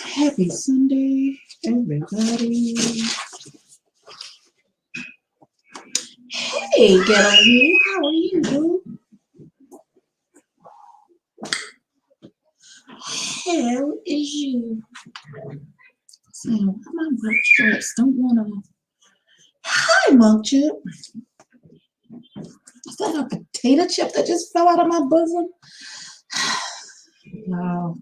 Happy Sunday, everybody. Hey, get on here. How are you, dude? How is you? So, my work straps don't want to. Hi, Monk Chip. Is that a potato chip that just fell out of my bosom? Wow.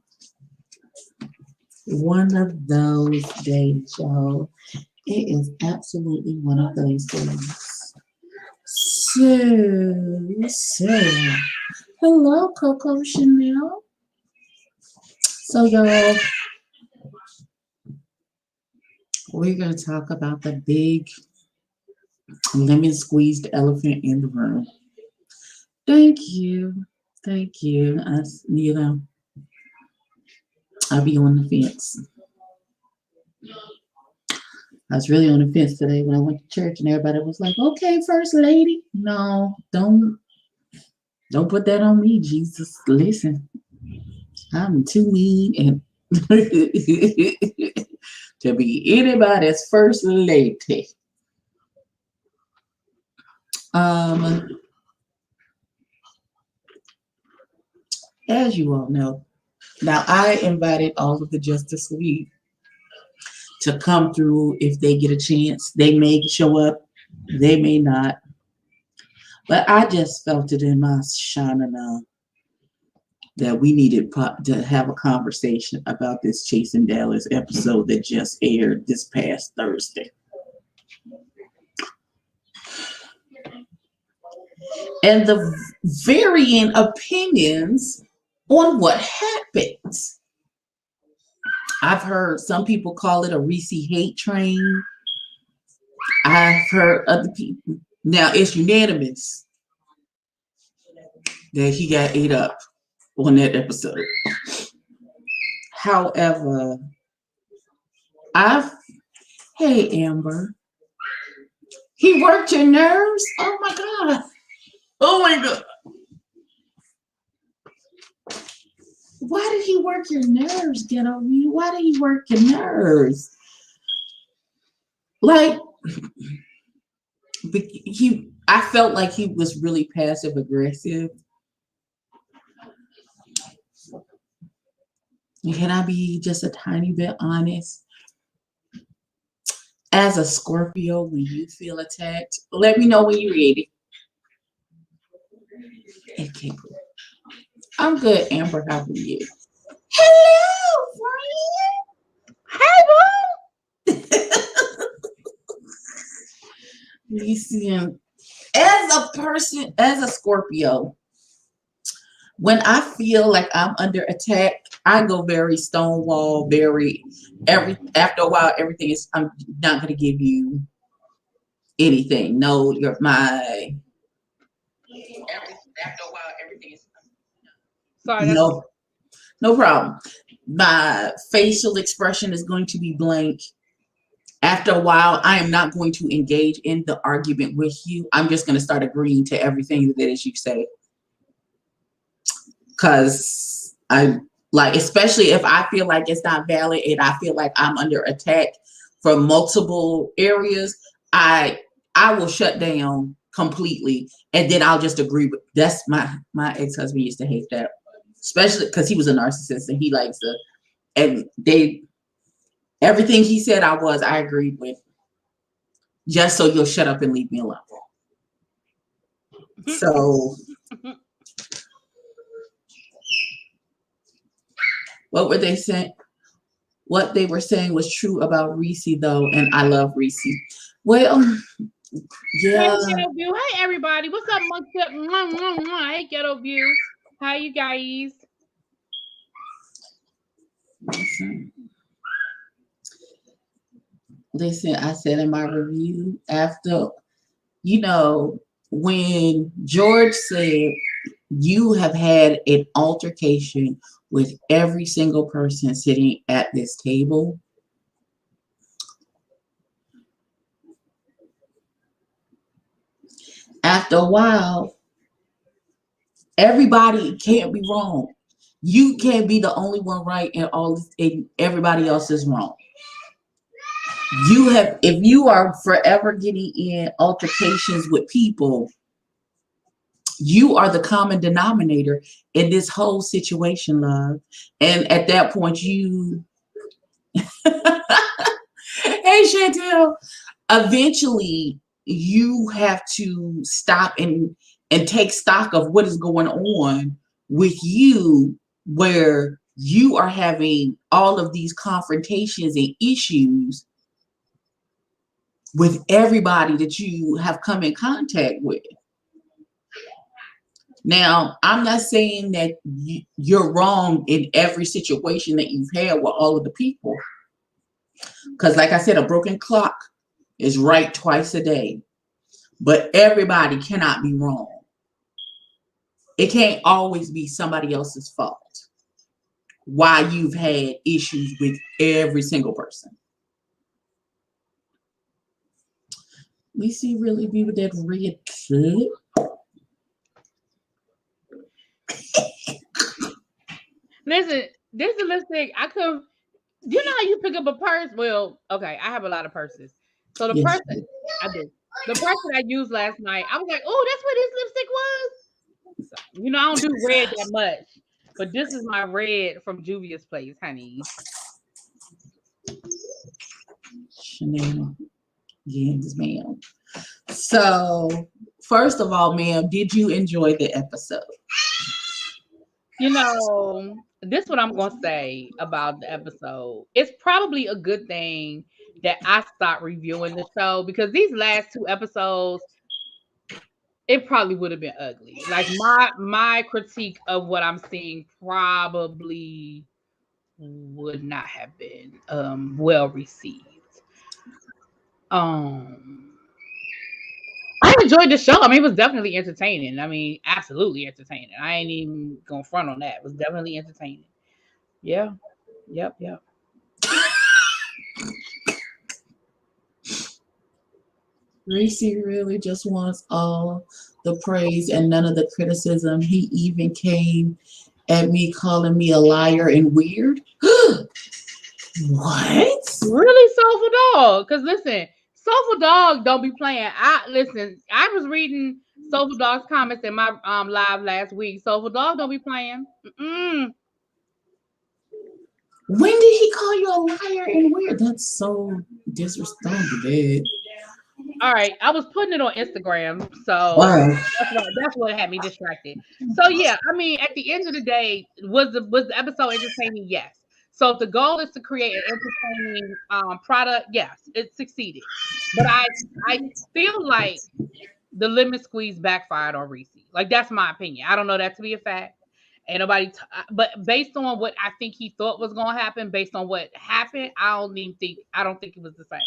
One of those days, y'all. It is absolutely one of those days. So, hello, Coco Chanel. So, y'all, we're going to talk about the big lemon squeezed elephant in the room. Thank you. Thank you. I'll be on the fence. I was really on the fence today when I went to church and everybody was like, okay, First Lady. No, don't put that on me, Jesus. Listen, I'm too mean and to be anybody's First Lady. As you all know, now I invited all of the Justice League to come through if they get a chance. They may show up, they may not. But I just felt it in my shanana that we needed to have a conversation about this Chasing Dallas episode that just aired this past Thursday. And the varying opinions on what happens. I've heard some people call it a Reese hate train. I've heard other people. Now it's unanimous that he got ate up on that episode. However, hey Amber, he worked your nerves? Oh my God. Oh my God. Why did he work your nerves, Ghetto Me? Why did he work your nerves? Like, I felt like he was really passive aggressive. Can I be just a tiny bit honest? As a Scorpio, when you feel attacked, let me know when you're ready. Okay, cool. I'm good, Amber. How are you? Hello, friend. Hey, boo. You see him as a person, as a Scorpio. When I feel like I'm under attack, I go very stonewall, after a while, everything is, I'm not going to give you anything. No, you're my. After a while, everything is. Sorry. No problem. My facial expression is going to be blank. After a while, I am not going to engage in the argument with you. I'm just going to start agreeing to everything that is you say. Because I like, especially if I feel like it's not valid and I feel like I'm under attack from multiple areas, I will shut down completely, and then I'll just agree with. That's my ex-husband used to hate that, especially because he was a narcissist and he likes to, and everything he said I agreed with, just so you'll shut up and leave me alone. So. What were they saying? What they were saying was true about Reese, though, and I love Reese. Well, yeah. Hey, Ghetto View. Hey, everybody. What's up, Monk Chip? Hey, Ghetto View. How you guys? Listen, I said in my review after, when George said you have had an altercation with every single person sitting at this table, after a while, everybody can't be wrong. You can't be the only one right and everybody else is wrong. If you are forever getting in altercations with people, you are the common denominator in this whole situation, love. And at that point, hey Chantel, eventually you have to stop and take stock of what is going on with you, where you are having all of these confrontations and issues with everybody that you have come in contact with. Now, I'm not saying that you're wrong in every situation that you've had with all of the people. Because like I said, a broken clock is right twice a day. But everybody cannot be wrong. It can't always be somebody else's fault why you've had issues with every single person. We see really be with that red clip. Listen, this is the lipstick. I could. You know how you pick up a purse? Well, okay, I have a lot of purses. So the Yes. person I do, the person I used last night, I was like, oh, that's what this lipstick was. So, you know, I don't do red that much, but this is my red from Juvia's place, honey. Chanel. Yes, ma'am. So, first of all, ma'am, did you enjoy the episode? You know, this what I'm gonna say about the episode. It's probably a good thing that I stopped reviewing the show because these last two episodes, it probably would have been ugly. Like my critique of what I'm seeing probably would not have been well received. Um I enjoyed the show. I mean, it was definitely entertaining. I mean, absolutely entertaining. I ain't even gonna front on that. It was definitely entertaining. Yeah. Yep. Reese really just wants all the praise and none of the criticism. He even came at me calling me a liar and weird. What? Really, Soulful Dog. Cause listen, Soulful Dog don't be playing. I was reading Soulful Dog's comments in my live last week. Soulful Dog don't be playing. Mm-mm. When did he call you a liar and weird? That's so disrespectful. All right, I was putting it on Instagram, so Wow. that's what had me distracted. So yeah, I mean, at the end of the day, was the episode entertaining? Yes. So if the goal is to create an entertaining product, yes, it succeeded. But I feel like the lemon squeeze backfired on Reese. Like that's my opinion. I don't know that to be a fact. Ain't nobody, but based on what I think he thought was gonna happen, based on what happened, I don't think it was the same.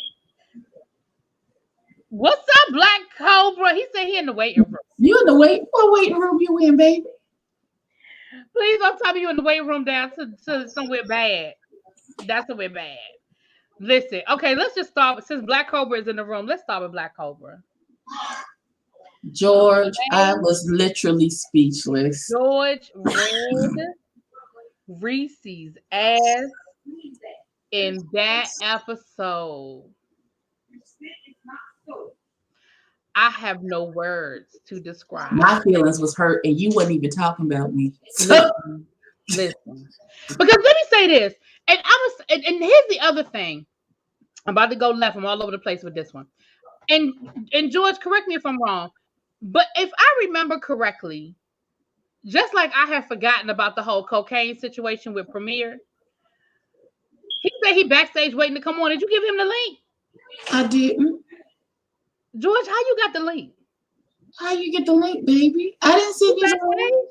What's up, Black Cobra? He said he in the waiting room. You in the what waiting room you in, baby? Please don't tell me you in the waiting room down to somewhere bad. That's somewhere bad. Listen, okay, let's just start since Black Cobra is in the room. Let's start with Black Cobra. George, I was literally speechless. George read Reese's ass in that episode. I have no words to describe. My feelings was hurt, and you wasn't even talking about me. Listen. Because let me say this, and here's the other thing. I'm about to go left. I'm all over the place with this one. And George, correct me if I'm wrong, but if I remember correctly, just like I have forgotten about the whole cocaine situation with Premier, he said he backstage waiting to come on. Did you give him the link? I didn't. George, how you got the link? How you get the link, baby? I didn't send you the link.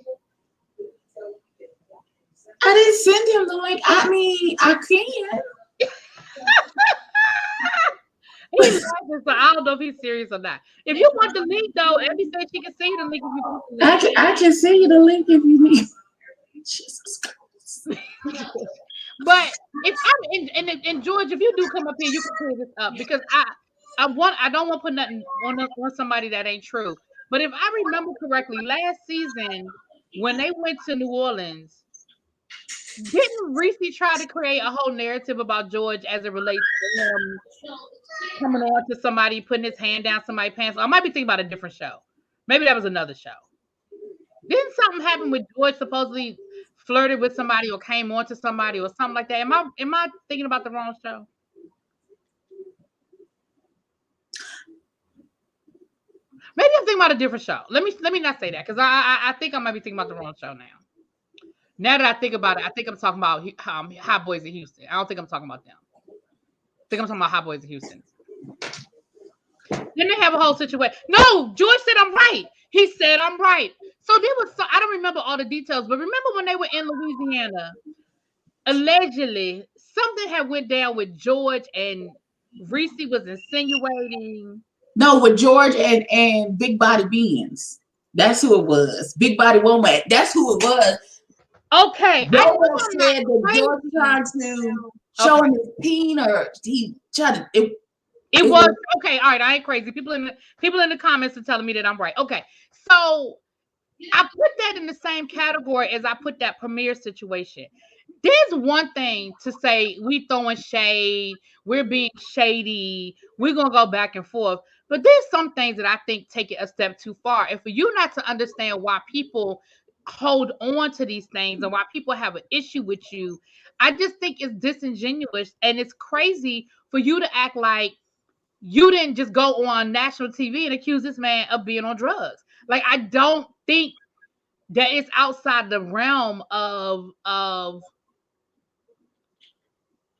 I didn't send him the link. I mean, I can. He's laughing, so I don't know if he's serious or not. If you want the link, though, Abby said she can send you the link if you want the link. I can send you the link if you need. Jesus Christ. But if I'm in George, if you do come up here, you can clear this up because I don't want to put nothing on somebody that ain't true. But if I remember correctly, last season when they went to New Orleans, didn't Reese try to create a whole narrative about George as it relates to him coming on to somebody, putting his hand down somebody's pants? I might be thinking about a different show. Maybe that was another show. Didn't something happen with George supposedly flirted with somebody or came on to somebody or something like that? Am I thinking about the wrong show? Maybe I'm thinking about a different show. Let me not say that because I think I might be thinking about the wrong show now. Now that I think about it, I think I'm talking about Hot Boys in Houston. I don't think I'm talking about them. I think I'm talking about Hot Boys in Houston. Then they have a whole situation. No, George said I'm right. He said I'm right. So there was I don't remember all the details, but remember when they were in Louisiana, allegedly something had went down with George and Reese was insinuating. No, with George and Big Body Beans. That's who it was. Big Body Womack. That's who it was. Okay, I Joe know I'm not said that crazy. George tried to show him his peen, or he tried to. It was okay. All right, I ain't crazy. People in the comments are telling me that I'm right. Okay, so I put that in the same category as I put that premiere situation. There's one thing to say we throwing shade, we're being shady, we're gonna go back and forth. But there's some things that I think take it a step too far. And for you not to understand why people hold on to these things and why people have an issue with you, I just think it's disingenuous and it's crazy for you to act like you didn't just go on national TV and accuse this man of being on drugs. Like, I don't think that it's outside the realm of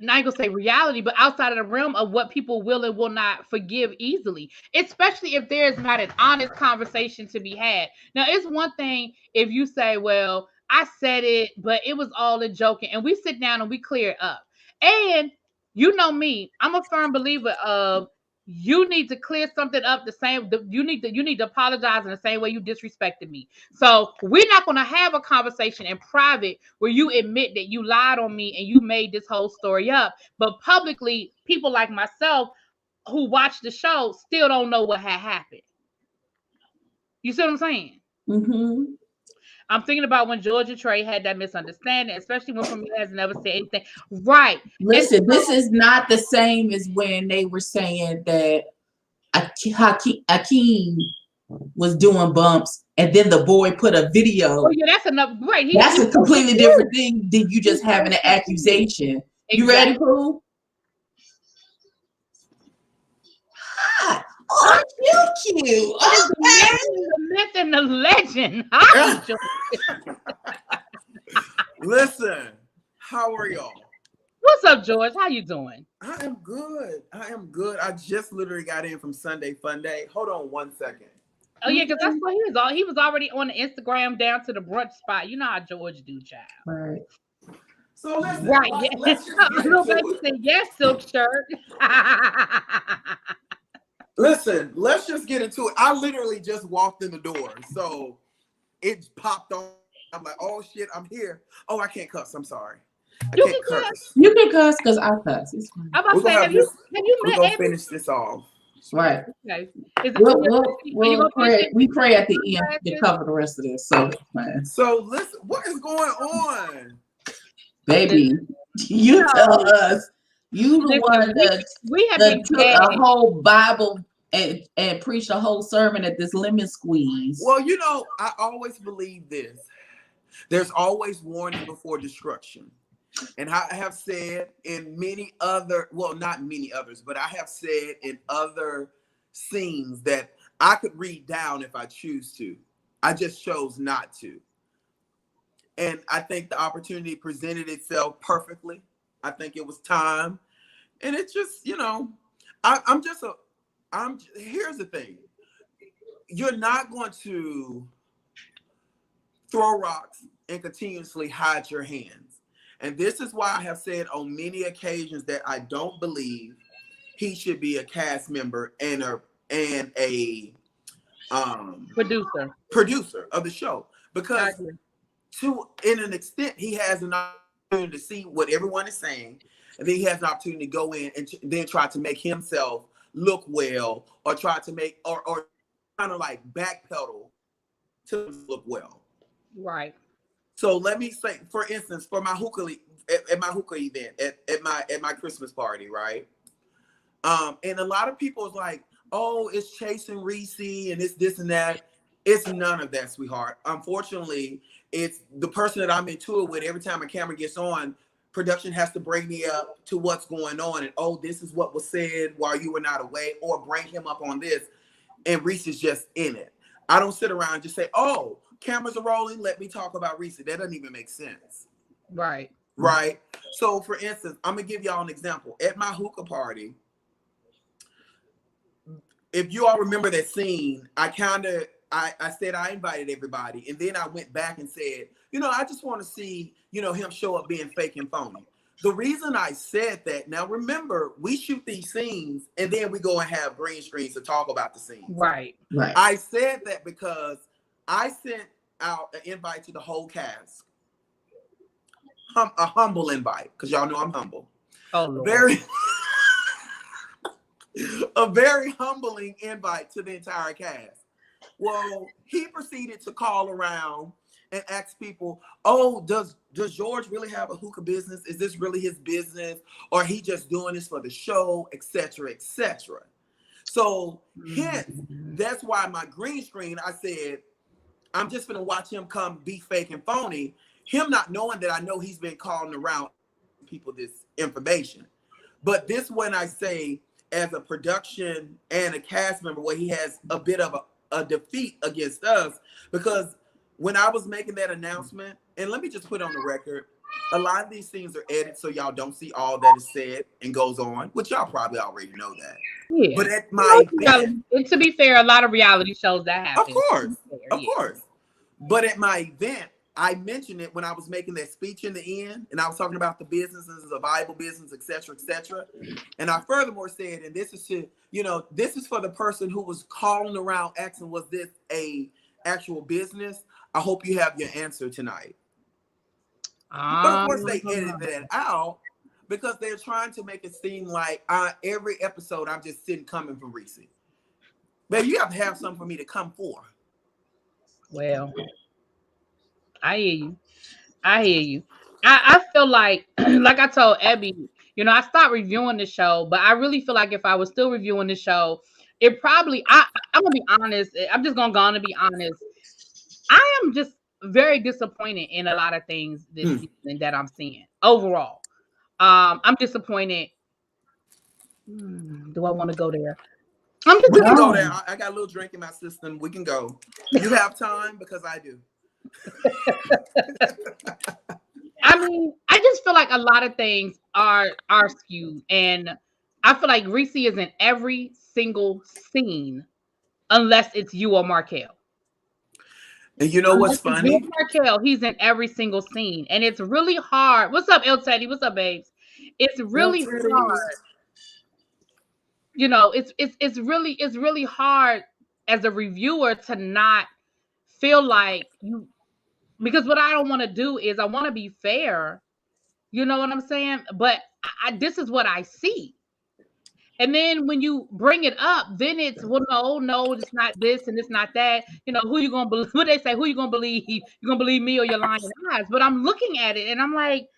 not gonna say reality, but outside of the realm of what people will and will not forgive easily, especially if there's not an honest conversation to be had. Now, it's one thing if you say, well, I said it, but it was all a joking, and we sit down and we clear it up. And you know me, I'm a firm believer of you need to clear something up the same. You need to apologize in the same way you disrespected me. So we're not going to have a conversation in private where you admit that you lied on me and you made this whole story up. But publicly, people like myself who watch the show still don't know what had happened. You see what I'm saying? Mm-hmm. I'm thinking about when George and Trey had that misunderstanding, especially when Premier has never said anything. Right. Listen, this is not the same as when they were saying that Akeem was doing bumps, and then the boy put a video. Oh, yeah, that's enough. Right. That's a completely different thing than you just having an accusation. Exactly. You ready, Pooh? Hi. Aren't you cute? The myth and the legend. Listen, how are y'all? What's up, George? How you doing? I am good. I just literally got in from Sunday Fun Day. Hold on 1 second. Oh yeah, because that's what he was on. He was already on the Instagram down to the brunch spot. You know how George do, child. Right. So listen, right. Let's say yes, silk shirt. Listen, let's just get into it. I literally just walked in the door, so it popped on. I'm like, oh shit, I'm here. Oh, I can't cuss. I'm sorry. You can cuss. You can cuss because I cuss. It's fine. I'm about to say, have you we're gonna finish this off. Right. Okay. We pray at the end to cover the rest of this. So listen, what is going on? Baby, you tell us. You the one that took a whole Bible and preached a whole sermon at this lemon squeeze. Well, you know, I always believe this. There's always warning before destruction. And I have said in many other, well, not many others, but I have said in other scenes that I could read down if I choose to. I just chose not to. And I think the opportunity presented itself perfectly. I think it was time. And it just, you know, here's the thing. You're not going to throw rocks and continuously hide your hands. And this is why I have said on many occasions that I don't believe he should be a cast member and a producer of the show. Because in an extent, he has an opportunity to see what everyone is saying, and then he has an opportunity to go in and then try to make himself look well, or try to make or kind of like backpedal to look well. Right. So let me say, for instance, for my hookah at my hookah event at my Christmas party, right? And a lot of people is like, oh, it's chasing Reese and it's this and that. It's none of that, sweetheart. Unfortunately, it's the person that I'm into it with. Every time a camera gets on, production has to bring me up to what's going on. And, oh, this is what was said while you were not away, or bring him up on this. And Reese is just in it. I don't sit around and just say, oh, cameras are rolling, let me talk about Reese. That doesn't even make sense. Right. Right. So, for instance, I'm going to give y'all an example. At my hookah party, if you all remember that scene, I said I invited everybody, and then I went back and said, I just want to see, him show up being fake and phony. The reason I said that, now remember, we shoot these scenes and then we go and have green screens to talk about the scenes. Right. Right. I said that because I sent out an invite to the whole cast, a humble invite, because y'all know I'm humble. Oh, Lord. A very humbling invite to the entire cast. Well, he proceeded to call around and ask people, oh, does George really have a hookah business? Is this really his business? Or he just doing this for the show, etc., etc. So hence, that's why my green screen, I said, I'm just going to watch him come be fake and phony. Him not knowing that I know he's been calling around people this information. But this one I say, as a production and a cast member, where he has a bit of a defeat against us, because when I was making that announcement, and let me just put on the record, a lot of these things are edited so y'all don't see all that is said and goes on, which y'all probably already know that. Yeah. But at my event, and to be fair, a lot of reality shows that happen. Of course. But at my event, I mentioned it when I was making that speech in the end, and I was talking about the businesses, the Bible business, etc., etc. And I furthermore said, and this is this is for the person who was calling around asking, was this a actual business? I hope you have your answer tonight. But of course, they edited that out because they're trying to make it seem like every episode I'm just sitting coming from Reese. But you have to have something for me to come for. Well, I hear you. I feel like I told Abby, I stopped reviewing the show, but I really feel like if I was still reviewing the show, it probably, I'm gonna be honest. I'm just gonna go on and be honest. I am just very disappointed in a lot of things this season that I'm seeing overall. I'm disappointed. Do I want to go there? We can go there. I got a little drink in my system. We can go. You have time because I do. I mean, I just feel like a lot of things are skewed, and I feel like Reese is in every single scene, unless it's you or Markel. And you know what's funny? Markel, he's in every single scene, and it's really hard. What's up, El Teddy? What's up, babes? It's really hard. It's really hard as a reviewer to not feel like you, because what I don't want to do is I want to be fair. You know what I'm saying? But this is what I see. And then when you bring it up, then it's, well, no, it's not this and it's not that. Who you gonna believe? What they say? Who you gonna believe? You gonna believe me or your lying eyes? But I'm looking at it and I'm like,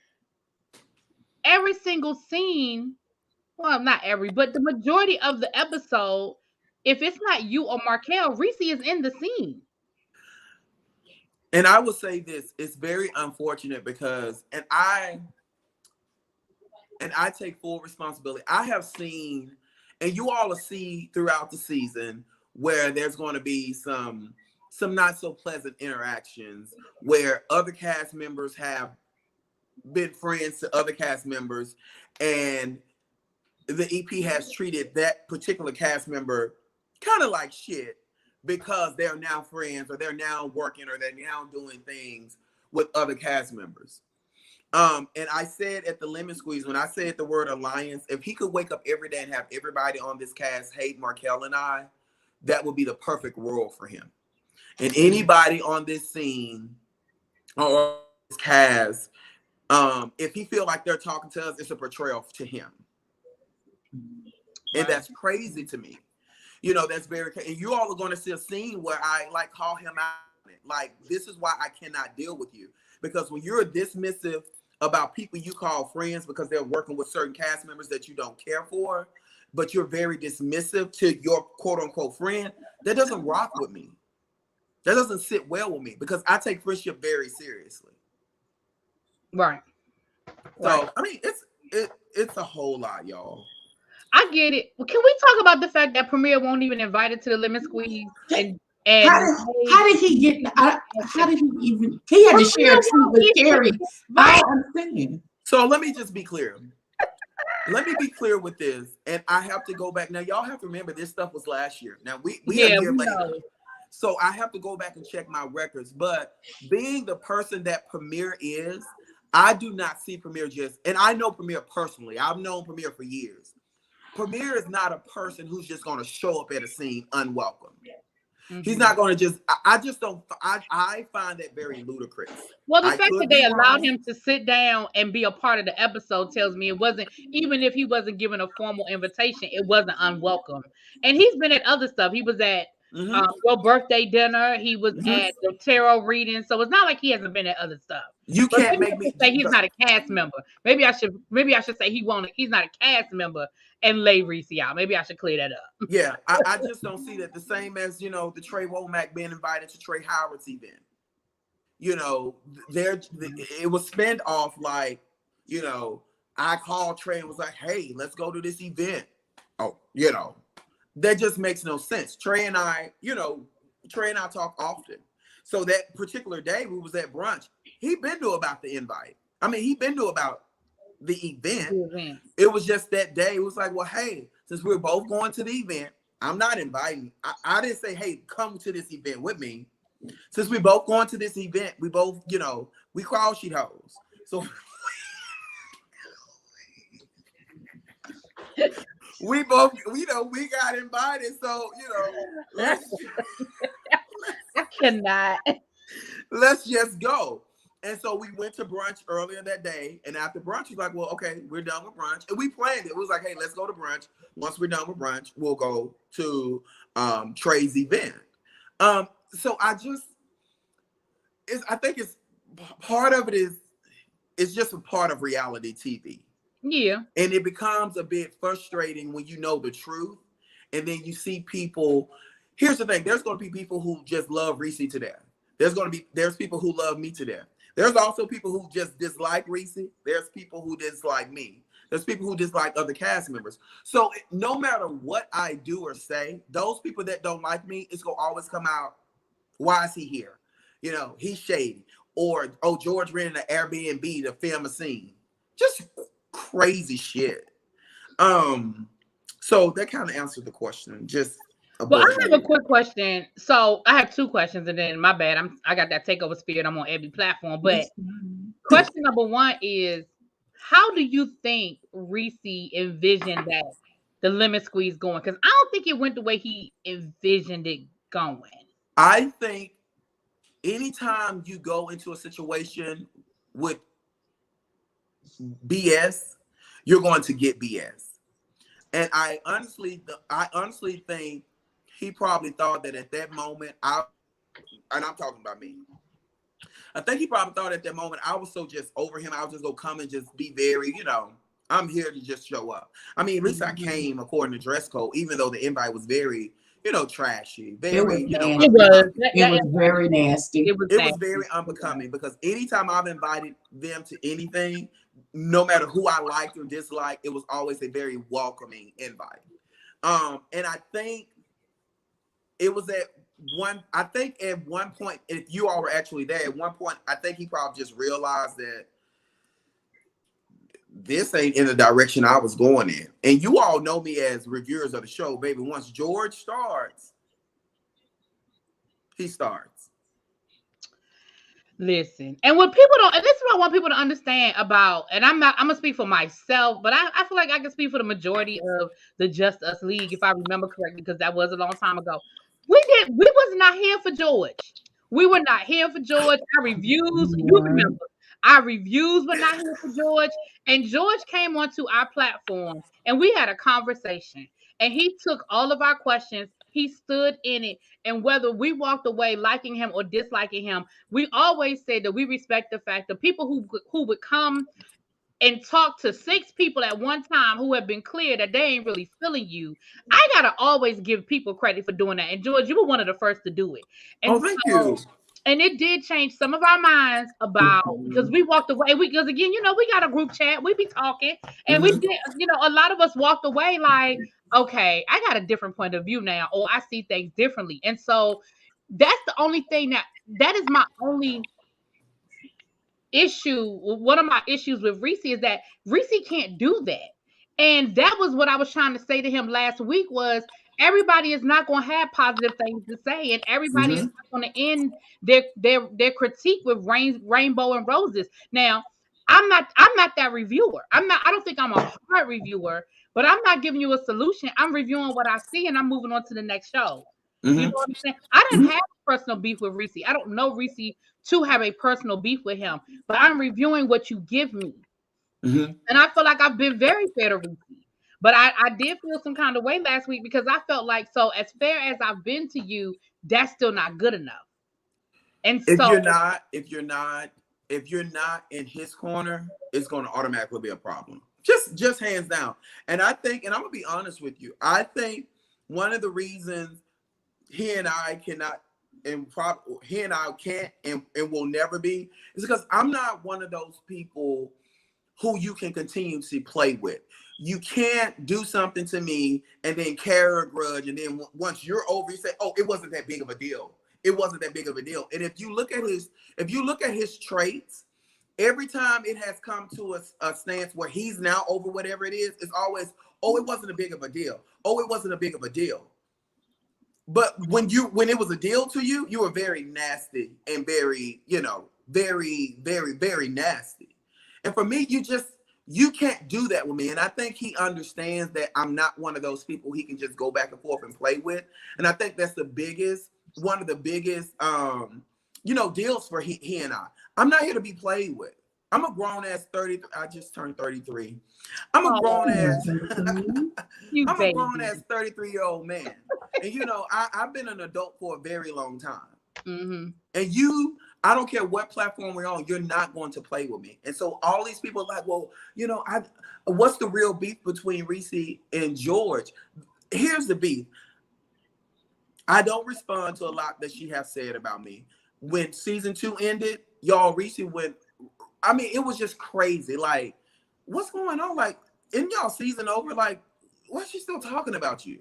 every single scene. Well, not every, but the majority of the episode, if it's not you or Markel, Reese is in the scene. And I will say this, it's very unfortunate because, and I take full responsibility. I have seen, and you all will see throughout the season, where there's going to be some not so pleasant interactions where other cast members have been friends to other cast members, and the EP has treated that particular cast member kind of like shit because they're now friends, or they're now working, or they're now doing things with other cast members. And I said at the Lemon Squeeze, when I said the word alliance, if he could wake up every day and have everybody on this cast hate Markel and I, that would be the perfect world for him. And anybody on this scene or Kaz, if he feel like they're talking to us, it's a betrayal to him. And that's crazy to me. You know, that's very, and you all are going to see a scene where I like call him out. Like, this is why I cannot deal with you. Because when you're dismissive about people you call friends because they're working with certain cast members that you don't care for, but you're very dismissive to your quote unquote friend, that doesn't rock with me. That doesn't sit well with me because I take friendship very seriously. Right. So, I mean, it's a whole lot, y'all. I get it. Well, can we talk about the fact that Premier won't even invite it to the lemon squeeze? And how did he get? How did he even? He had to share a seat with Carrie. I don't understand. So let me just be clear. Let me be clear with this, and I have to go back. Now, y'all have to remember this stuff was last year. Now we a year later, so I have to go back and check my records. But being the person that Premier is, I do not see Premier just, and I know Premier personally. I've known Premier for years. Premier is not a person who's just going to show up at a scene unwelcome. Mm-hmm. He's not going to just, I just don't, I find that very ludicrous. Well, the fact that they allowed him to sit down and be a part of the episode tells me it wasn't, even if he wasn't given a formal invitation, it wasn't unwelcome. And he's been at other stuff. He was at your birthday dinner. He was at the tarot reading. So it's not like he hasn't been at other stuff. You can't make me say he's not a cast member. Maybe I should say he's not a cast member and lay Reese out. Maybe I should clear that up. Yeah, I just don't see that the same as, you know, the Trey Womack being invited to Trey Howard's event. You know, it was spent off like, you know, I called Trey and was like, hey, let's go to this event. Oh, you know, that just makes no sense. Trey and I talk often. So that particular day we was at brunch, he been to about the invite. I mean, he been to about the event. It was just that day. It was like, well, hey, since we're both going to the event, I'm not inviting. I didn't say, hey, come to this event with me. Since we both going to this event, we both, you know, we crawl sheet hoes. So we both, you know, we got invited. So, you know, I cannot. Let's just go. And so we went to brunch earlier that day. And after brunch, he's like, well, okay, we're done with brunch. And we planned it. It was like, hey, let's go to brunch. Once we're done with brunch, we'll go to Trey's event. So I think it's part of it it's just a part of reality TV. Yeah. And it becomes a bit frustrating when you know the truth. And then you see people. Here's the thing. There's going to be people who just love Reese to death. There's people who love me to death. There's also people who just dislike Reese. There's people who dislike me. There's people who dislike other cast members. So no matter what I do or say, those people that don't like me, it's going to always come out, why is he here? You know, he's shady. Or, oh, George rented an Airbnb to film a scene. Just crazy shit. So that kind of answered the question. Well, I have a quick question. So I have two questions, and then my bad. I got that takeover spirit. I'm on every platform. But question number one is, how do you think Reese envisioned that the lemon squeeze going? Because I don't think it went the way he envisioned it going. I think anytime you go into a situation with BS, you're going to get BS. And I honestly think he probably thought that at that moment, and I'm talking about me. I think he probably thought at that moment I was so just over him. I was just gonna come and just be very, you know, I'm here to just show up. I mean, at least I came according to dress code, even though the invite was very, you know, trashy. Very, it was very nasty. It was very unbecoming because anytime I've invited them to anything, no matter who I liked or disliked, it was always a very welcoming invite. And I think it was at one point, if you all were actually there, at one point, I think he probably just realized that this ain't in the direction I was going in. And you all know me as reviewers of the show, baby. Once George starts, he starts. Listen, and what people don't, and this is what I want people to understand about, and I'm gonna speak for myself, but I feel like I can speak for the majority of the Just Us League, if I remember correctly, because that was a long time ago. We was not here for George. We were not here for George. Our reviews, you remember, our reviews were not here for George. And George came onto our platform and we had a conversation. And he took all of our questions, he stood in it. And whether we walked away liking him or disliking him, we always said that we respect the fact that people who would come and talk to 6 people at one time who have been clear that they ain't really feeling you. I gotta always give people credit for doing that. And George, you were one of the first to do it. And Oh, thank you. and it did change some of our minds about, because we walked away. Because again, we got a group chat, we be talking, and we did, a lot of us walked away like, okay, I got a different point of view now, or I see things differently. And so that's the only thing that is my only issue. One of my issues with Reese is that Reese can't do that. And that was what I was trying to say to him last week was everybody is not going to have positive things to say, and everybody is not going to end their critique with rainbow and roses. Now, I'm not that reviewer. I don't think I'm a hard reviewer, but I'm not giving you a solution. I'm reviewing what I see and I'm moving on to the next show. You know what I'm saying? I didn't have personal beef with Reese. I don't know Reese to have a personal beef with him, but I'm reviewing what you give me. And I feel like I've been very fair to Reese. But I did feel some kind of way last week because I felt like, so as fair as I've been to you, that's still not good enough. And if so you're not in his corner, it's going to automatically be a problem. Just hands down. And I think, and I'm gonna be honest with you, I think one of the reasons he and I cannot, and he and I can't and will never be, is because I'm not one of those people who you can continue to play with. You can't do something to me and then carry a grudge, and then once you're over, you say, "Oh, it wasn't that big of a deal. It wasn't that big of a deal." And if you look at his traits, every time it has come to a stance where he's now over whatever it is, it's always, "Oh, it wasn't a big of a deal. Oh, it wasn't a big of a deal." But when it was a deal to you, you were very nasty and very, very, very, very nasty. And for me, you can't do that with me. And I think he understands that I'm not one of those people he can just go back and forth and play with. And I think that's one of the biggest, deals for he and I. I'm not here to be played with. I'm a grown ass 30. I just turned 33. I'm a grown ass 33-year-old man. And I've been an adult for a very long time. And I don't care what platform we're on, you're not going to play with me. And so all these people are like, well, what's the real beef between Reese and George? Here's the beef. I don't respond to a lot that she has said about me. When season 2 ended, y'all, Reese went, it was just crazy. Like, what's going on? Like, isn't y'all season over? Like, why is she still talking about you?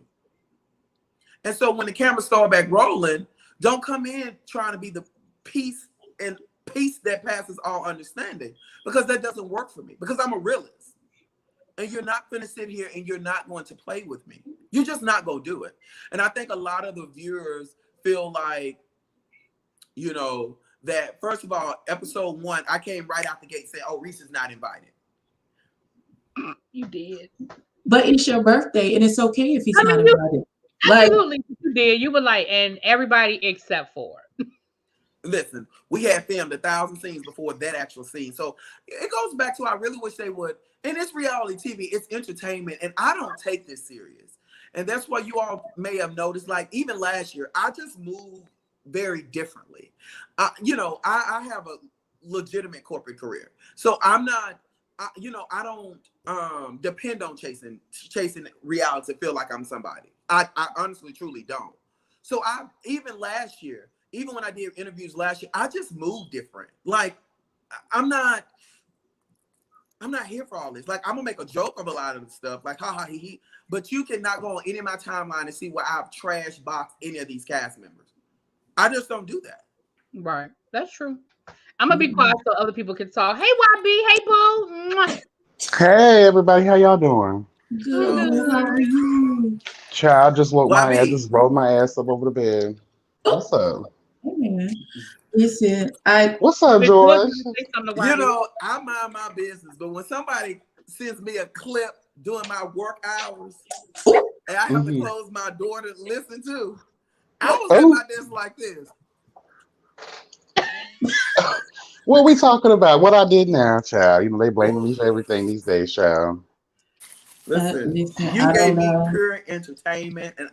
And so when the cameras start back rolling, don't come in trying to be the peace that passes all understanding, because that doesn't work for me, because I'm a realist. And you're not going to sit here and you're not going to play with me. You're just not going to do it. And I think a lot of the viewers feel like, that first of all, episode 1, I came right out the gate saying, "Oh, Reese is not invited." You did. But it's your birthday and it's okay if he's not invited. Absolutely, you did. You were like, and everybody except for. Listen, we had filmed 1,000 scenes before that actual scene. So it goes back to, I really wish they would. And it's reality TV, it's entertainment, and I don't take this serious. And that's why you all may have noticed, like even last year, I just moved very differently. I have a legitimate corporate career. So I'm not, I don't depend on chasing reality to feel like I'm somebody. I honestly, truly don't. So even last year, even when I did interviews last year, I just moved different. Like, I'm not here for all this. Like, I'm gonna make a joke of a lot of the stuff, like ha ha he he. But you cannot go on any of my timeline and see where I've trash boxed any of these cast members. I just don't do that. Right, that's true. I'm gonna be quiet so other people can talk. Hey, YB. Hey, boo. Hey, everybody. How y'all doing? Good. How are you? Child, I just YB. just rolled my ass up over the bed. What's up? Listen, What's up, George? I mind my business, but when somebody sends me a clip during my work hours and I have to close my door to listen to, I was at my desk like this. What are we talking about? What I did now, child? You know, they blaming me for everything these days, child. Listen, Listen, you I don't gave me know. pure entertainment, and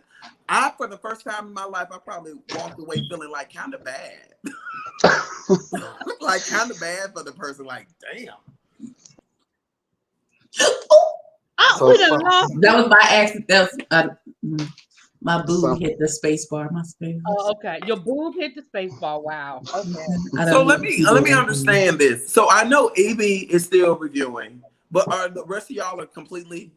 I, for the first time in my life, I probably walked away feeling like kind of bad, like kind of bad for the person. Like, damn. Oh, So we done lost. That was by accident. That was, my boob some hit the space bar. My space. Oh, okay. Your boob hit the space bar. Wow. Okay. I So don't know let what me you let me doing. understand this. So I know Evie is still reviewing, but are the rest of y'all are completely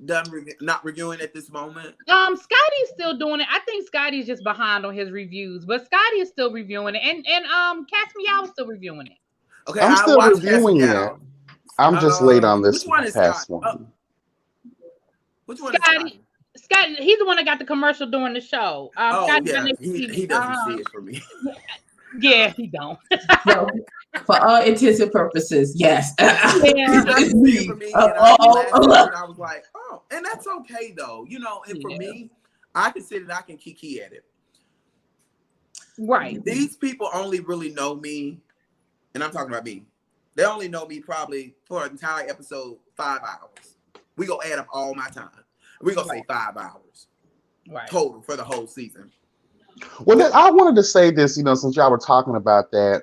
done not reviewing at this moment? Scotty's still doing it. I think Scotty's just behind on his reviews, but Scotty is still reviewing it, and Cast Me Out is still reviewing it. Okay, I'm I still watched Cast reviewing Me it. Out. I'm just late on Which this one is past Scott? one. Which one is Scott? Scotty, he's the one that got the commercial during the show. Oh Scotty yeah, got he doesn't see it for me. Yeah, he don't. So, for all intents and purposes, yes. Yeah, He doesn't see it for me, and last episode I was like, oh, and that's okay though, you know. And for me, I consider I can kiki at it. Right. These people only really know me, and I'm talking about me. They only know me probably for an entire episode 5 hours. We gonna add up all my time. We gonna say 5 hours total for the whole season. Well, I wanted to say this, you know, since y'all were talking about that.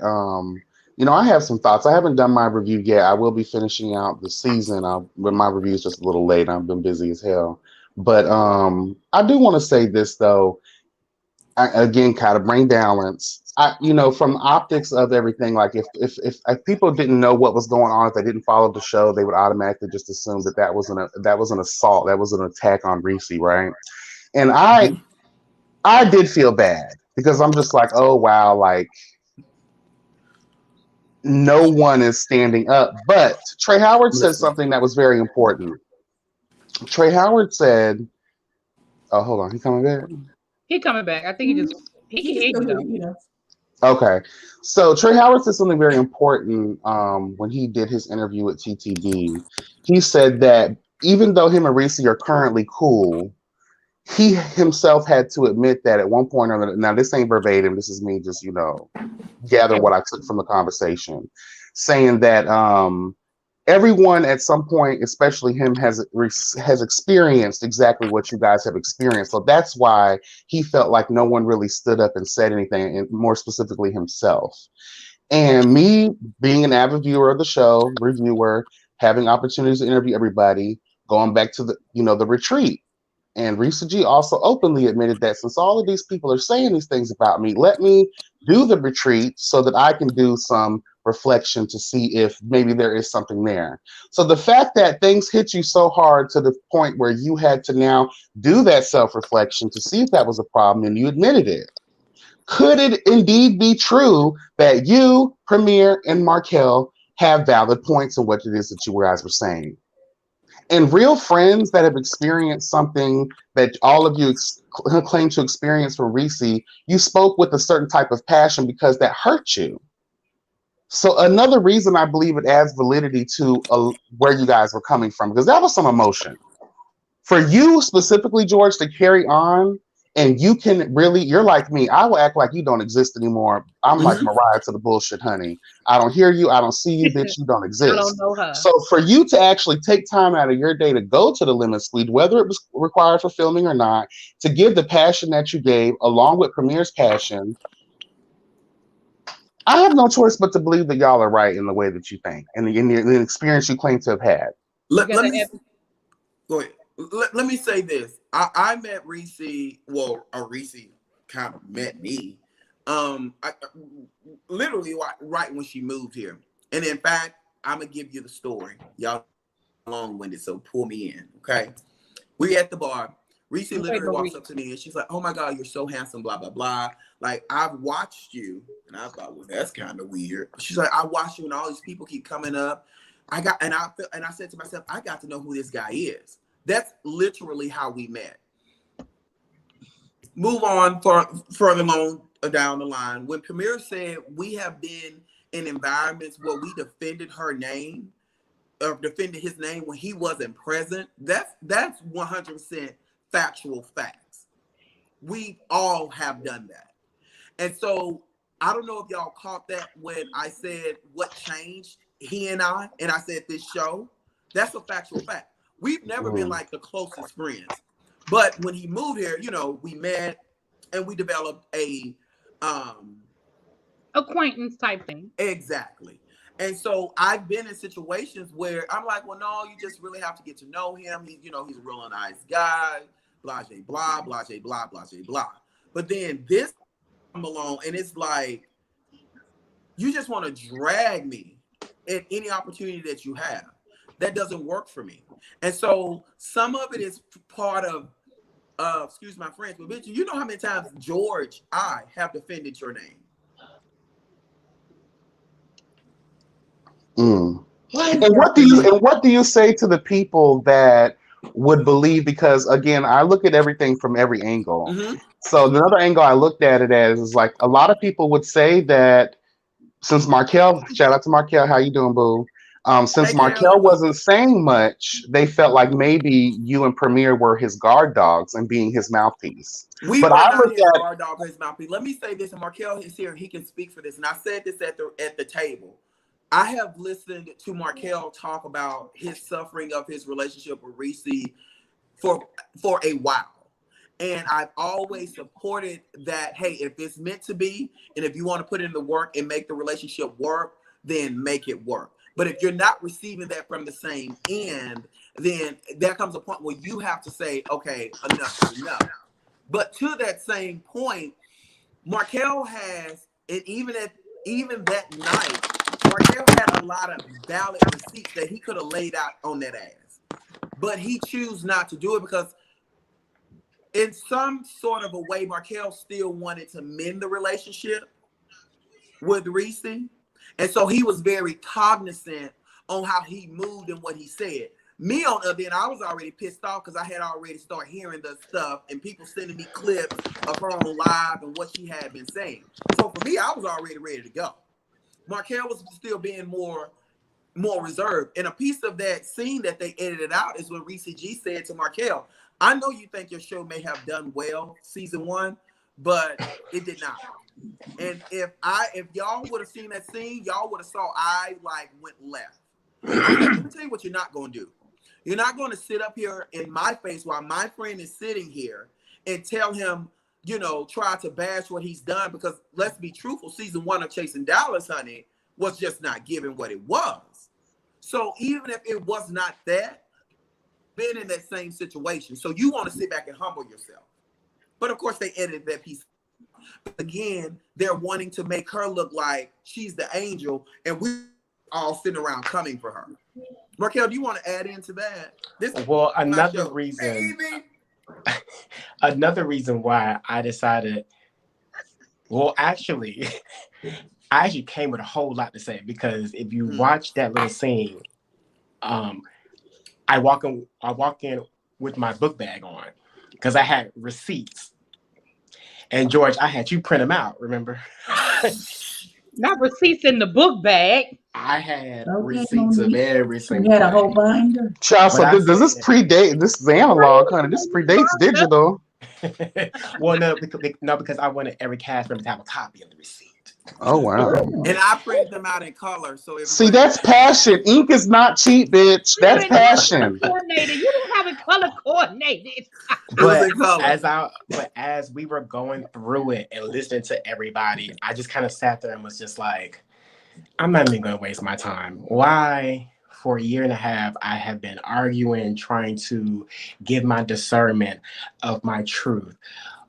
You know, I have some thoughts. I haven't done my review yet. I will be finishing out the season, but my review is just a little late. I've been busy as hell. But I do want to say this though. Again, kind of bring balance. You know, from optics of everything, like if people didn't know what was going on, if they didn't follow the show, they would automatically just assume that was an assault, that was an attack on Reese, right? And I did feel bad because I'm just like, oh wow, like no one is standing up. But Trey Howard said something that was very important. Trey Howard said, "Oh, hold on, he coming back." He coming back. I think he can hear you though. Okay, so Trey Howard said something very important when he did his interview with TTB. He said that even though him and Reese are currently cool, he himself had to admit that at one point or another. Now, this ain't verbatim. This is me just, you know, gather what I took from the conversation, saying that everyone at some point, especially him, has experienced exactly what you guys have experienced. So that's why he felt like no one really stood up and said anything, and more specifically himself. And me being an avid viewer of the show, reviewer, having opportunities to interview everybody, going back to the retreat. And Risa G also openly admitted that since all of these people are saying these things about me, let me do the retreat so that I can do some reflection to see if maybe there is something there. So the fact that things hit you so hard to the point where you had to now do that self-reflection to see if that was a problem and you admitted it. Could it indeed be true that you, Premier, and Markel have valid points in what it is that you guys were saying? And real friends that have experienced something that all of you claim to experience from Reese, you spoke with a certain type of passion because that hurt you. So another reason I believe it adds validity to where you guys were coming from, because that was some emotion. For you specifically, George, to carry on, and you can really, you're like me. I will act like you don't exist anymore. I'm like Mariah to the bullshit, honey. I don't hear you. I don't see you, bitch. You don't exist. I don't know her. So for you to actually take time out of your day to go to the Lemon Squeeze, whether it was required for filming or not, to give the passion that you gave, along with Premier's passion, I have no choice but to believe that y'all are right in the way that you think and in the experience you claim to have had. Let me go ahead. Let me say this. I met Reese. Well, Reese kind of met me. Literally right when she moved here. And in fact, I'm gonna give you the story. Y'all long-winded, so pull me in. Okay. We at the bar. Reese literally walks up to me and she's like, "Oh my God, you're so handsome, blah, blah, blah. Like, I've watched you." And I thought, well, that's kind of weird. She's like, "I watched you and all these people keep coming up. I said to myself, I got to know who this guy is." That's literally how we met. Move on further along down the line. When Premier said we have been in environments where we defended her name or defended his name when he wasn't present, that's 100% factual facts. We all have done that. And so I don't know if y'all caught that when I said what changed he and I said this show. That's a factual fact. We've never been like the closest friends. But when he moved here, you know, we met and we developed a acquaintance type thing. exactly. And so I've been in situations where I'm like, well, no, you just really have to get to know him. He, you know, he's a real nice guy, blah, blah, blah, blah, blah, blah. But then this come along and it's like, you just want to drag me at any opportunity that you have. That doesn't work for me. And so some of it is part of, excuse my French, but bitch, you know how many times George, I have defended your name. And what do you say to the people that would believe? Because again, I look at everything from every angle. Mm-hmm. So another angle I looked at it as is like a lot of people would say that since Markel, shout out to Markel, how you doing, boo? Since Hey, Markel wasn't saying much, they felt like maybe you and Premier were his guard dogs and being his mouthpiece. We But were I not look his at guard dog or his mouthpiece. Let me say this, and Markel is here, he can speak for this. And I said this at the table. I have listened to Markel talk about his suffering of his relationship with Reese for a while. And I've always supported that, hey, if it's meant to be, and if you want to put in the work and make the relationship work, then make it work. But if you're not receiving that from the same end, then there comes a point where you have to say, okay, enough is enough. But to that same point, Markel has, and even that night, Markel had a lot of valid receipts that he could have laid out on that ass. But he chose not to do it because in some sort of a way, Markel still wanted to mend the relationship with Reese. And so he was very cognizant on how he moved and what he said. Me, on the other end, I was already pissed off because I had already started hearing the stuff and people sending me clips of her on live and what she had been saying. So for me, I was already ready to go. Markel was still being more reserved. And a piece of that scene that they edited out is when Reese G said to Markel, I know you think your show may have done well season 1, but it did not. And if y'all would have seen that scene, y'all would have saw I like went left. Let me tell you what you're not going to do. You're not going to sit up here in my face while my friend is sitting here and tell him, you know, try to bash what he's done, because let's be truthful, season 1 of Chasing Dollars, honey, was just not giving what it was. So even if it was not that, been in that same situation. So you want to sit back and humble yourself. But of course they edited that piece. But again, they're wanting to make her look like she's the angel and we all sitting around coming for her. Markel, do you want to add into that? Well, another reason why I decided, well, actually, I actually came with a whole lot to say, because if you watch that little scene, I walk in with my book bag on because I had receipts. And George, I had you print them out, remember? Not receipts in the book bag. I had receipts of every single You had a whole binder. Child, so does this predate? This is analog, honey. This predates digital. Well, no, because I wanted every cast member to have a copy of the receipt. Oh wow! And I printed them out in color, so see, that's passion. Ink is not cheap, bitch. That's passion. Coordinated. You didn't have it color coordinated. But as we were going through it and listening to everybody, I just kind of sat there and was just like, I'm not even going to waste my time. Why? For a year and a half, I have been arguing, trying to give my discernment of my truth,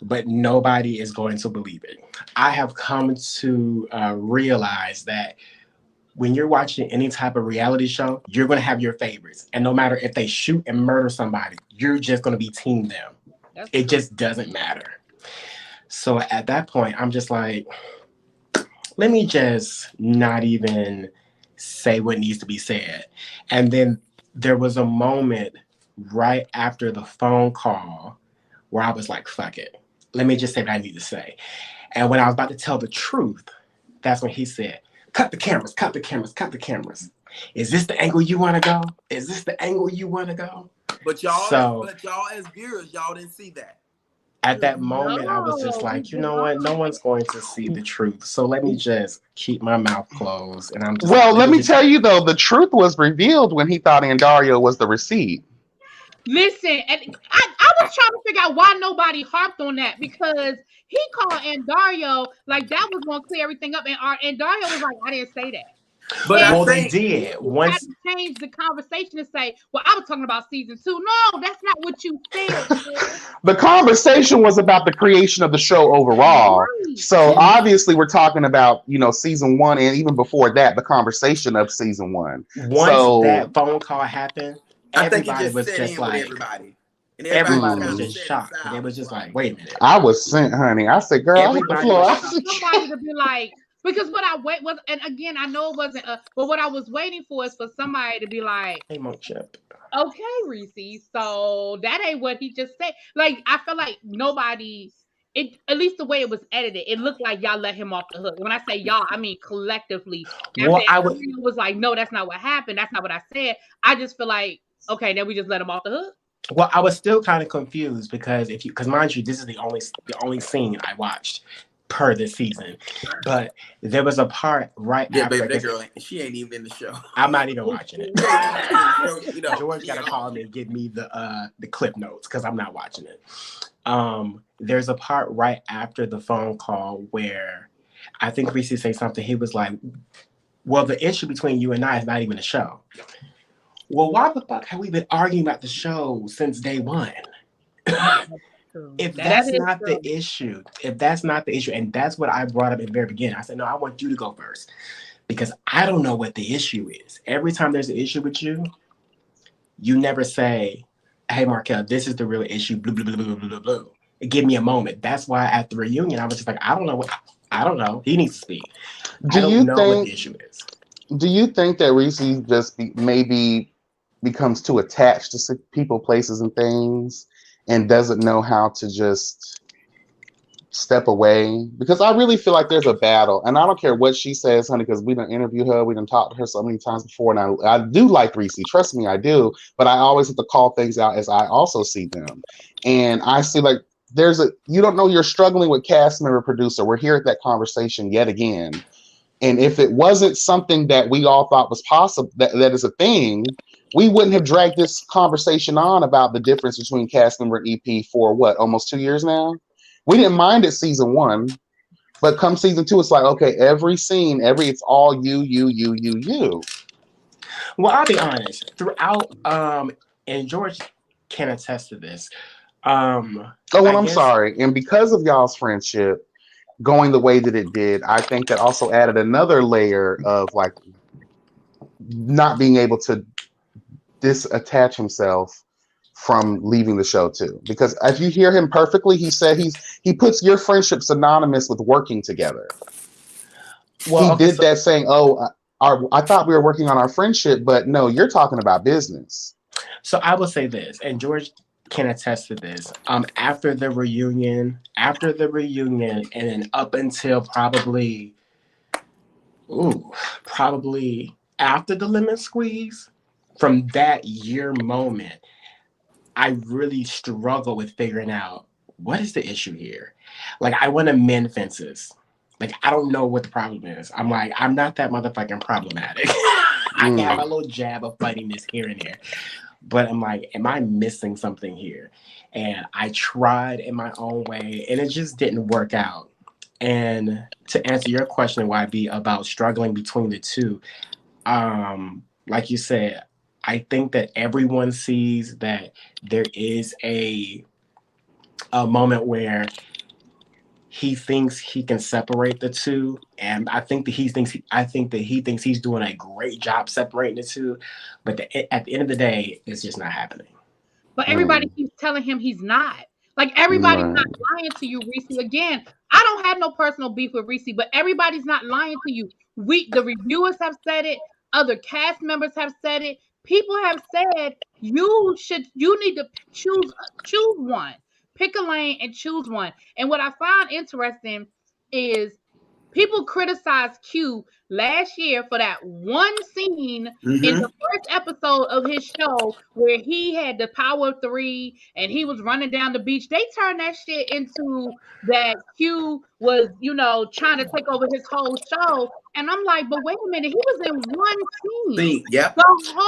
but nobody is going to believe it. I have come to realize that when you're watching any type of reality show, you're going to have your favorites. And no matter if they shoot and murder somebody, you're just going to be team them. It just doesn't matter. So at that point, I'm just like, let me just not even say what needs to be said. And then there was a moment right after the phone call where I was like, fuck it. Let me just say what I need to say. And when I was about to tell the truth, that's when he said, cut the cameras, cut the cameras, cut the cameras. Is this the angle you want to go? Is this the angle you want to go? But y'all as viewers, y'all didn't see that. At that moment, I was just No, we like, you did know what? No one's going to see the truth. So let me just keep my mouth closed. And I'm just Well, like, let let me me just. tell you though, the truth was revealed when he thought Andario was the receipt. Listen, and I was trying to figure out why nobody harped on that because he called Andario like that was going to clear everything up, and Dario was like, "I didn't say that." But I And Well, they think did. he tried Once. to change the conversation and say, "Well, I was talking about season 2." No, that's not what you said. The conversation was about the creation of the show overall. Right. So obviously, we're talking about season one, and even before that, the conversation of season one. Once So that phone call happened, I think it everybody just was set just in with like, everybody, and everybody was everybody kind was of just mm, set in shocked. They was silence. just like, Like, wait a minute. I was sent, honey. I said, "Girl, hit the Everybody floor." was Waiting shocked. for somebody to be like, because what I wait was, and again, I know it wasn't, but what I was waiting for is for somebody to be like, Hey, Monk Chip. okay, Reese, so that ain't what he just said. Like, I feel like nobody, it at least the way it was edited, it looked like y'all let him off the hook. When I say y'all, I mean collectively. After Well, I would. Antonio was like, no, that's not what happened. That's not what I said. I just feel like, okay, then we just let him off the hook. Well, I was still kind of confused because because mind you, this is the only scene I watched per this season, but there was a part right yeah, after baby, that because girl, she ain't even in the show. I'm not even watching it. She ain't even in the show. George She got to at call home. me and give me the clip notes because I'm not watching it. There's a part right after the phone call where I think Reese say something. He was like, "Well, the issue between you and I is not even a show." Well, why the fuck have we been arguing about the show since day one? True. If That that's is not true. the issue, if that's not the issue, and that's what I brought up at the very beginning, I said, no, I want you to go first because I don't know what the issue is. Every time there's an issue with you, you never say, hey, Markel, this is the real issue, blah, blah, blah, blah, blah, blah, blah. Give me a moment. That's why at the reunion, I was just like, I don't know. He needs to speak. Do I don't you know what the think? issue is. Do you think that Reese just maybe becomes too attached to people, places, and things, and doesn't know how to just step away? Because I really feel like there's a battle, and I don't care what she says, honey, because we done interview her, we done talked to her so many times before, and I do like Reese. Trust me, I do. But I always have to call things out as I also see them, and I see like you don't know you're struggling with cast member producer. We're here at that conversation yet again. And if it wasn't something that we all thought was possible, that is a thing, we wouldn't have dragged this conversation on about the difference between cast member and EP for what, almost 2 years now? We didn't mind it season one, but come season two, it's like, okay, every scene, it's all you. Well, I'll be honest. Throughout, and George can attest to this. Oh, I and I'm guess. sorry. And because of y'all's friendship going the way that it did, I think that also added another layer of like not being able to disattach himself from leaving the show too. Because if you hear him perfectly, he said he puts your friendship synonymous with working together. Well, He okay, did that saying, "Oh, I thought we were working on our friendship, but no, you're talking about business." so I will say this, and George can attest to this. After the reunion, and then up until probably after the lemon squeeze, from that year moment, I really struggle with figuring out what is the issue here. Like, I want to mend fences. Like, I don't know what the problem is. I'm like, I'm not that motherfucking problematic. I can have Mm. a little jab of fighting this here and there. But I'm like, am I missing something here? And I tried in my own way, and it just didn't work out. And to answer your question, YB, about struggling between the two, like you said, I think that everyone sees that there is a moment where he thinks he can separate the two, and I think that he thinks he's doing a great job separating the two, but at the end of the day, it's just not happening. But everybody Mm. keeps telling him he's not. Like everybody's not Right. lying to you, Reese. Again, I don't have no personal beef with Reese, but everybody's not lying to you. The reviewers have said it, other cast members have said it. People have said you need to choose one. Pick a lane and choose one. And what I find interesting is People criticized Q last year for that one scene in the first episode of his show where he had the power of three and he was running down the beach. They turned that shit into that Q was, trying to take over his whole show. And I'm like, but wait a minute, he was in one scene. Yep.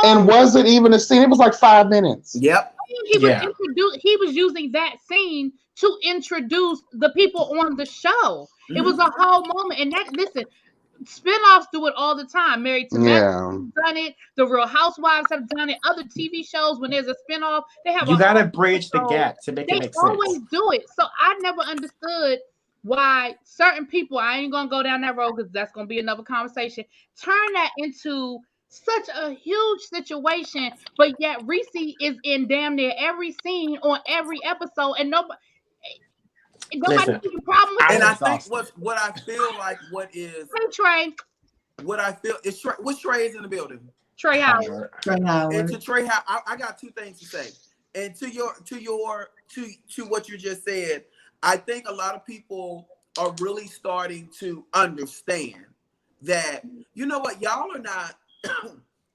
And wasn't even a scene. It was like 5 minutes. Yep. He was using that scene to introduce the people on the show. It was a whole moment. And listen, spinoffs do it all the time. Married to Medicine has done it. The Real Housewives have done it. Other TV shows, when there's a spinoff, they have you gotta bridge the gap to make it make sense. They always do it. So I never understood why certain people, I ain't gonna go down that road because that's gonna be another conversation, turn that into such a huge situation, but yet Reese is in damn near every scene on every episode, and nobody has a problem with it. And I think what I feel like hey Trey, what I feel is which Trey is in the building? Trey Howard. And to Trey Howard, I got two things to say. And to what you just said, I think a lot of people are really starting to understand that, you know what, y'all are not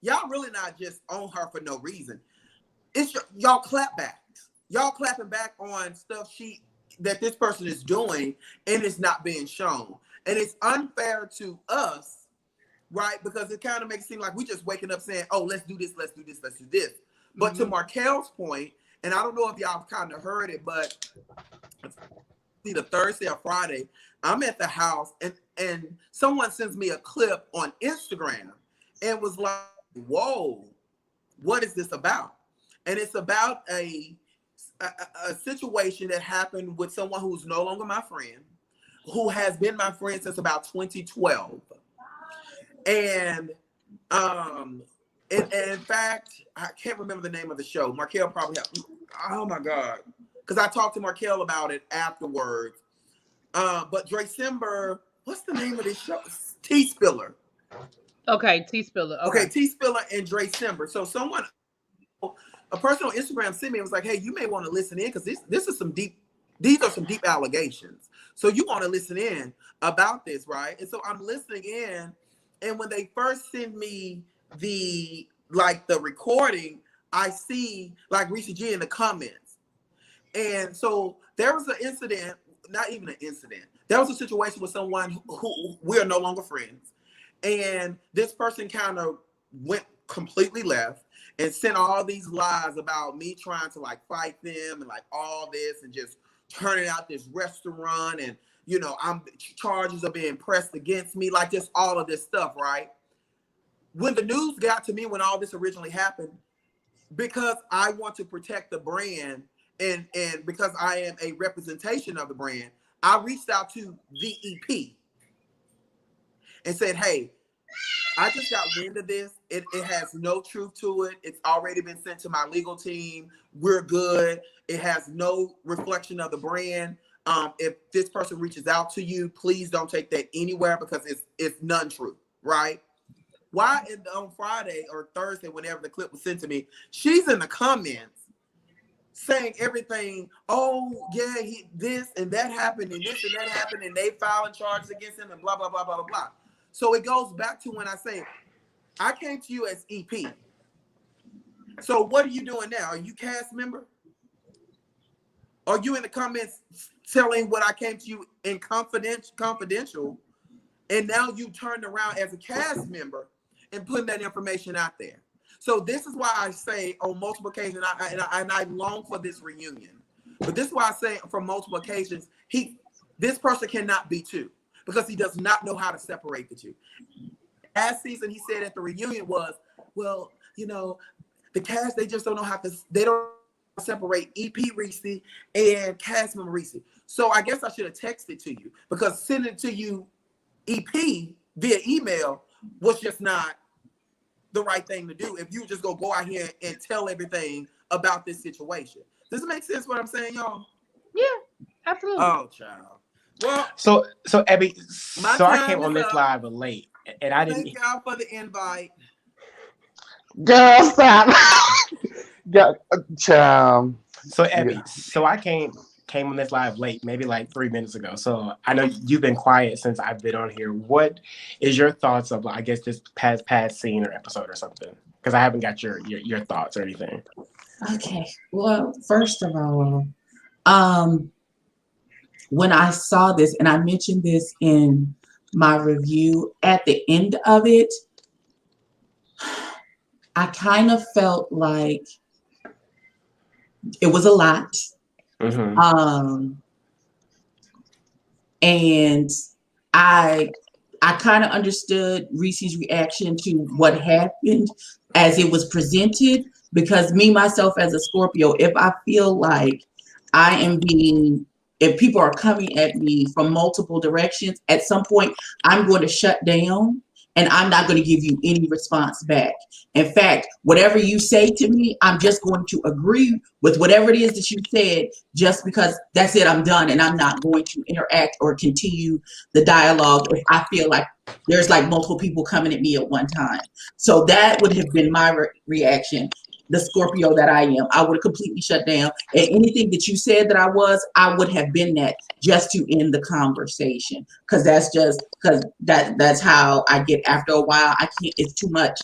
y'all really not just on her for no reason. It's y'all clapbacks. Y'all clapping back on stuff that this person is doing and it's not being shown. And it's unfair to us, right? Because it kind of makes it seem like we just waking up saying, oh, let's do this, let's do this, let's do this. But to Markel's point, and I don't know if y'all kind of heard it, but either Thursday or Friday, I'm at the house and someone sends me a clip on Instagram and was like, whoa, what is this about? And it's about a situation that happened with someone who's no longer my friend, who has been my friend since about 2012. And in fact, I can't remember the name of the show. Markel probably oh my God. Because I talked to Markel about it afterwards. But December, what's the name of this show? T-Spiller. Okay, T-Spiller. Okay, T-Spiller and December. So a person on Instagram sent me and was like, hey, you may want to listen in because these are some deep allegations. So you want to listen in about this, right? And so I'm listening in, and when they first send me the recording, I see like Reese G in the comments. And so there was an incident, not even an incident. There was a situation with someone who we are no longer friends. And this person kind of went completely left and sent all these lies about me trying to like fight them and like all this and just turning out this restaurant and, charges are being pressed against me, like just all of this stuff, right? When the news got to me when all this originally happened, because I want to protect the brand and because I am a representation of the brand, I reached out to the EP and said, hey, I just got wind of this. It has no truth to it. It's already been sent to my legal team. We're good. It has no reflection of the brand. If this person reaches out to you, please don't take that anywhere because it's non-truth, right? Why on Friday or Thursday, whenever the clip was sent to me, she's in the comments saying everything. Oh, yeah, this and that happened and this and that happened and they filing charges against him and blah, blah, blah, blah, blah, blah. So it goes back to when I say, I came to you as EP. So what are you doing now? Are you cast member? Are you in the comments telling what I came to you in confidential? And now you turned around as a cast member and putting that information out there. So this is why I say on multiple occasions, and I long for this reunion. But this is why I say from multiple occasions, this person cannot be two. Because he does not know how to separate the two. Last season, he said at the reunion was, well, the cast, they just don't know they don't separate EP Reese and cast member Reese. So I guess I should have texted to you because sending it to you EP via email was just not the right thing to do if you just go out here and tell everything about this situation. Does it make sense what I'm saying, y'all? Yeah, absolutely. Oh, child. Well, so Abby, I came on this live late, and I didn't. Thank y'all for the invite. Girl, stop. Yeah, child. So Abby, so I came came on this live late, maybe like 3 minutes ago. So I know you've been quiet since I've been on here. What is your thoughts of, I guess, this past scene or episode or something? Because I haven't got your thoughts or anything. Okay. Well, first of all, when I saw this, and I mentioned this in my review, at the end of it, I kind of felt like it was a lot. Mm-hmm. And I kind of understood Reese's reaction to what happened as it was presented, because me, myself, as a Scorpio, if I feel like if people are coming at me from multiple directions, at some point, I'm going to shut down and I'm not going to give you any response back. In fact, whatever you say to me, I'm just going to agree with whatever it is that you said, just because that's it, I'm done, and I'm not going to interact or continue the dialogue if I feel like there's like multiple people coming at me at one time. So that would have been my reaction. The Scorpio that I am, I would have completely shut down. And anything that you said that I would have been that, just to end the conversation. Because that's how I get after a while. I can't, it's too much.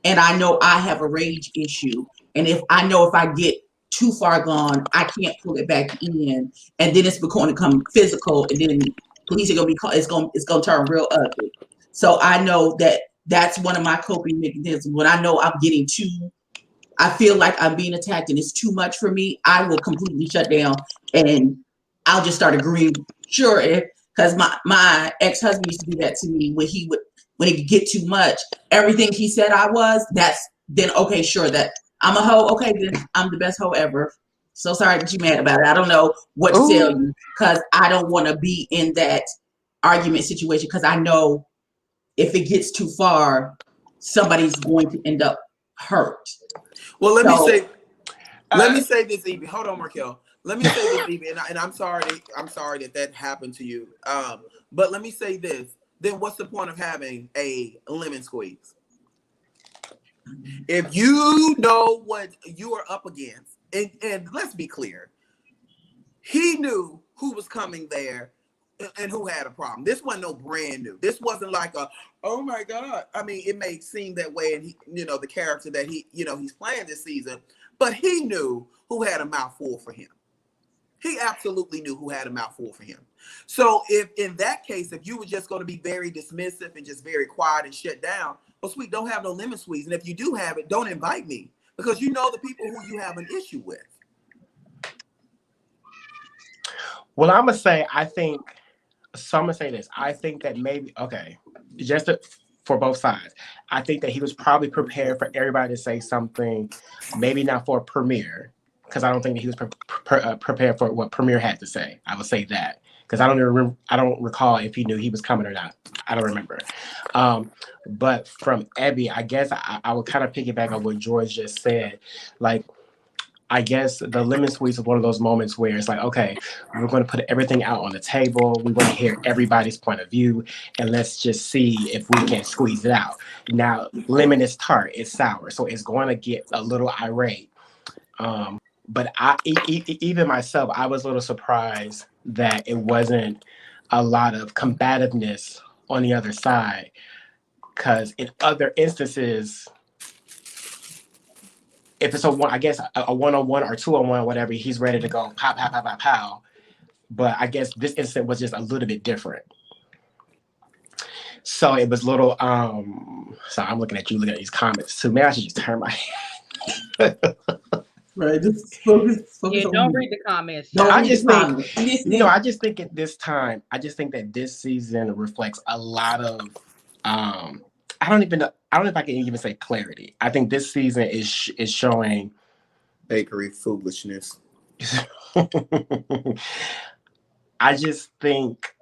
And I know I have a rage issue. And if I get too far gone, I can't pull it back in. And then it's going to become physical. And then police are going to be called, it's going to turn real ugly. So I know that's one of my coping mechanisms. When I know I feel like I'm being attacked and it's too much for me, I will completely shut down and I'll just start agreeing. Sure, because my ex-husband used to do that to me when it could get too much. Everything he said then okay, sure, that I'm a hoe. Okay, then I'm the best hoe ever. So sorry that you're mad about it. I don't know what to tell you, because I don't want to be in that argument situation, because I know if it gets too far, somebody's going to end up hurt. Well, let me say this, Evie. Hold on, Markel. Let me say this, Evie, and I'm sorry that happened to you. But let me say this. Then what's the point of having a lemon squeeze? If you know what you are up against, and let's be clear, he knew who was coming there and who had a problem. This wasn't no brand new. This wasn't like oh my God. I mean, it may seem that way, and he, the character that he's playing this season, but he knew who had a mouthful for him. He absolutely knew who had a mouthful for him. So if in that case, if you were just going to be very dismissive and just very quiet and shut down, well, sweet, don't have no lemon squeeze. And if you do have it, don't invite me, because you know the people who you have an issue with. Well, I'm going to say, I'm going to say this. I think that maybe, okay, for both sides, I think that he was probably prepared for everybody to say something, maybe not for a premiere, because I don't think that he was prepared for what premiere had to say. I would say that, because I don't recall if he knew he was coming or not. I don't remember. But from Abby, I guess I would kind of piggyback on what George just said. Like, I guess the lemon squeeze is one of those moments where it's like, okay, we're going to put everything out on the table. We want to hear everybody's point of view, and let's just see if we can squeeze it out. Now, lemon is tart, it's sour, so it's going to get a little irate. But even myself, I was a little surprised that it wasn't a lot of combativeness on the other side, because in other instances, if it's a one-on-one or two-on-one, whatever, he's ready to go pow, pow, pow, pow, pow. But I guess this incident was just a little bit different. So it was a little, so I'm looking at you, looking at these comments too. Maybe I should just turn my head. Right, just focus don't read the comments. I just think at this time, I just think that this season reflects a lot of, I don't know if I can even say clarity. I think this season is showing bakery foolishness. I just think,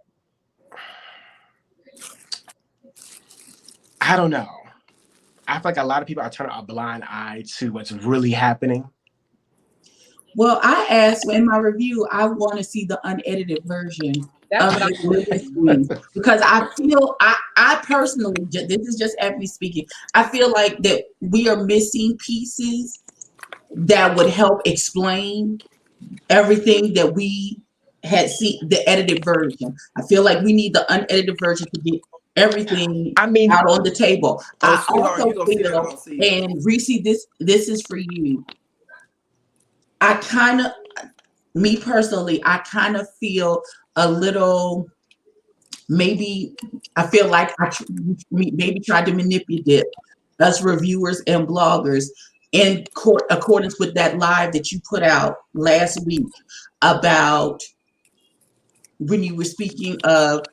I don't know. I feel like a lot of people are turning a blind eye to what's really happening. Well, I asked in my review, I want to see the unedited version of the because I feel, I personally, this is just Ebony speaking, I feel like that we are missing pieces that would help explain everything that we had seen, the edited version. I feel like we need the unedited version to get everything I mean, out on the table. Oh, I sweetheart, also you gonna see that feel, on season. and Reese, this is for you. I kind of, me personally, I kind of feel a little, maybe I feel like maybe tried to manipulate us reviewers and bloggers in accordance with that live that you put out last week about when you were speaking of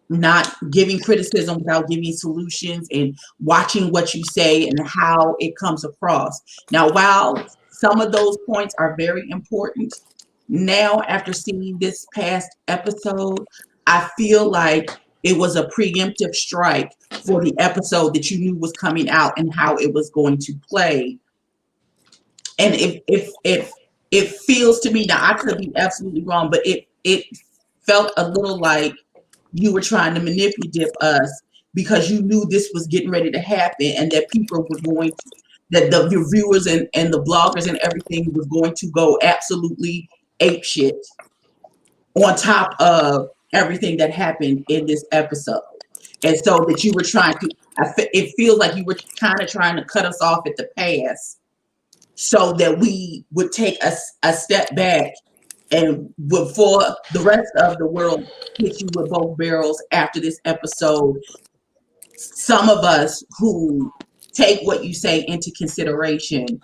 not giving criticism without giving solutions and watching what you say and how it comes across. Now, while some of those points are very important, now after seeing this past episode, I feel like it was a preemptive strike for the episode that you knew was coming out and how it was going to play. And if it feels to me, now I could be absolutely wrong, but it felt a little like you were trying to manipulate us because you knew this was getting ready to happen and that people were going to, that the reviewers and the bloggers and everything was going to go absolutely apeshit on top of everything that happened in this episode. And so that you were trying to, it feels like you were kind of trying to cut us off at the pass so that we would take a step back and before the rest of the world hits you with both barrels after this episode. Some of us who take what you say into consideration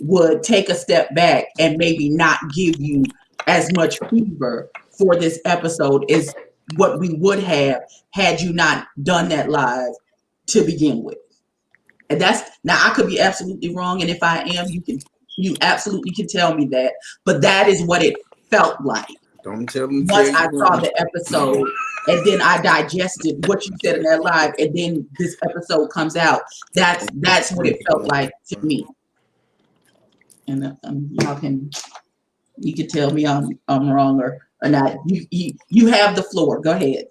would take a step back and maybe not give you as much fever for this episode as what we would have had you not done that live to begin with. And that's, now I could be absolutely wrong, and if I am, you absolutely can tell me that, but that is what it felt like Don't tell them to once tell I you saw wrong. the episode, and then I digested what you said in that live, and then this episode comes out. That's what it felt like to me. And you can tell me I'm wrong or not. You have the floor. Go ahead.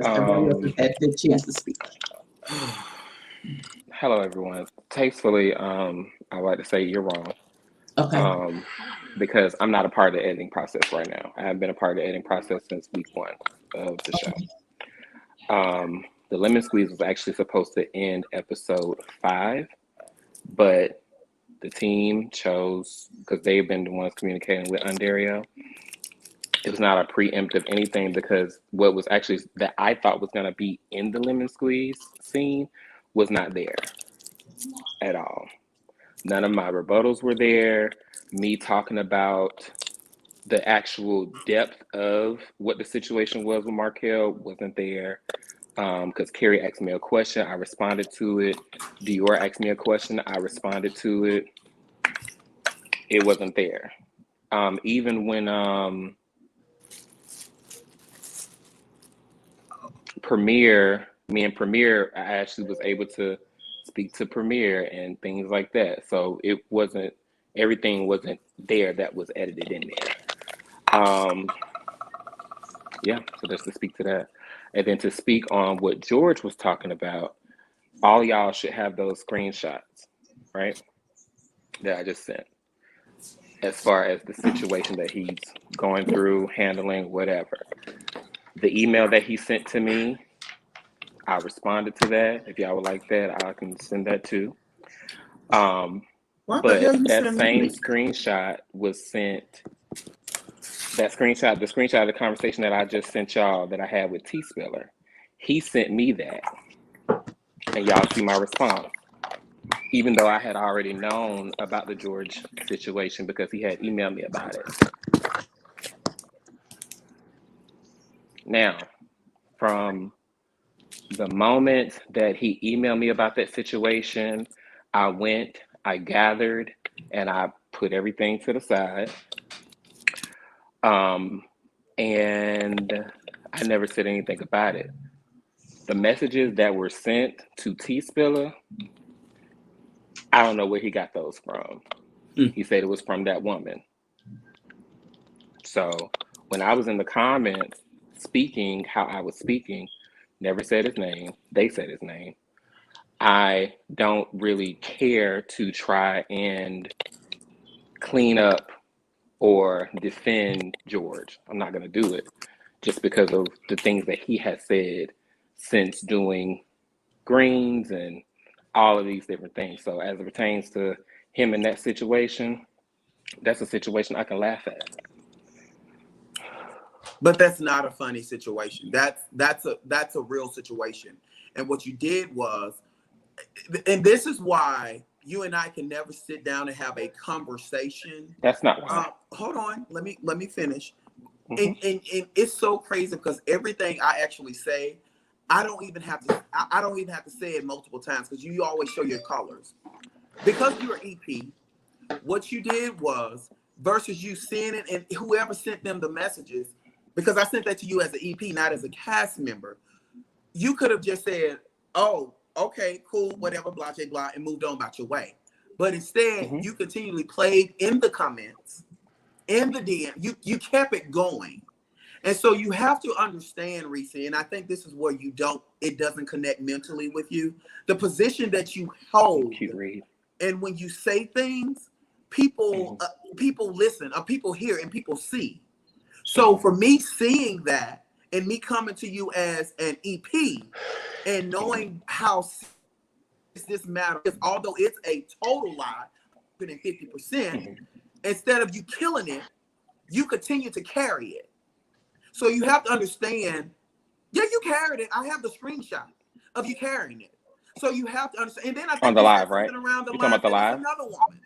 Everybody else has had the chance to speak. Hello, everyone. Tastefully, I would like to say you're wrong. Okay. Because I'm not a part of the editing process right now. I haven't been a part of the editing process since week 1 of the show. The lemon squeeze was actually supposed to end episode 5, but the team chose, because they've been the ones communicating with Undario, it was not a preemptive anything, because what was actually that I thought was going to be in the lemon squeeze scene was not there at all. None of my rebuttals were there. Me talking about the actual depth of what the situation was with Markel wasn't there. Because Carrie asked me a question, I responded to it. Dior asked me a question, I responded to it. It wasn't there. Even when Premiere, me and Premiere, I actually was able to speak to Premiere and things like that. So it wasn't, everything wasn't there that was edited in there. Yeah, so just to speak to that. And then to speak on what George was talking about, all y'all should have those screenshots, right? That I just sent. As far as the situation that he's going through, handling, whatever. The email that he sent to me, I responded to that. If y'all would like that, I can send that too. Why the But hell you that sending same me? screenshot was sent. The screenshot of the conversation that I just sent y'all that I had with T Spiller, he sent me that, and y'all see my response. Even though I had already known about the George situation because he had emailed me about it. Now, from the moment that he emailed me about that situation, I went, I gathered, and I put everything to the side. And I never said anything about it. The messages that were sent to T Spiller, I don't know where he got those from. He said it was from that woman. So when I was in the comments speaking how I was speaking, never said his name, they said his name. I don't really care to try and clean up or defend George. I'm not going to do it just because of the things that he has said since doing Greens and all of these different things. So as it pertains to him in that situation, that's a situation I can laugh at. But that's not a funny situation. That's a real situation. And what you did was, and this is why you and I can never sit down and have a conversation. That's not why. Hold on, let me finish. Mhm. And it's so crazy because everything I actually say, I don't even have to say it multiple times because you always show your colors. Because you're EP, what you did was, versus you seeing it and whoever sent them the messages, because I sent that to you as an EP, not as a cast member, you could have just said, oh, okay, cool, whatever, blah, blah, blah, and moved on about your way. But instead, you continually played in the comments, in the DM. You kept it going. And so you have to understand, Reese, and I think this is where it doesn't connect mentally with you. The position that you hold, and when you say things, people listen, people hear, and people see. So for me seeing that and me coming to you as an EP and knowing how this matter is, although it's a total lie, 150%, instead of you killing it, you continue to carry it. So you have to understand, yeah, you carried it. I have the screenshot of you carrying it. So you have to understand. And then I think on the live, right? Around the You talking about the live? Another woman.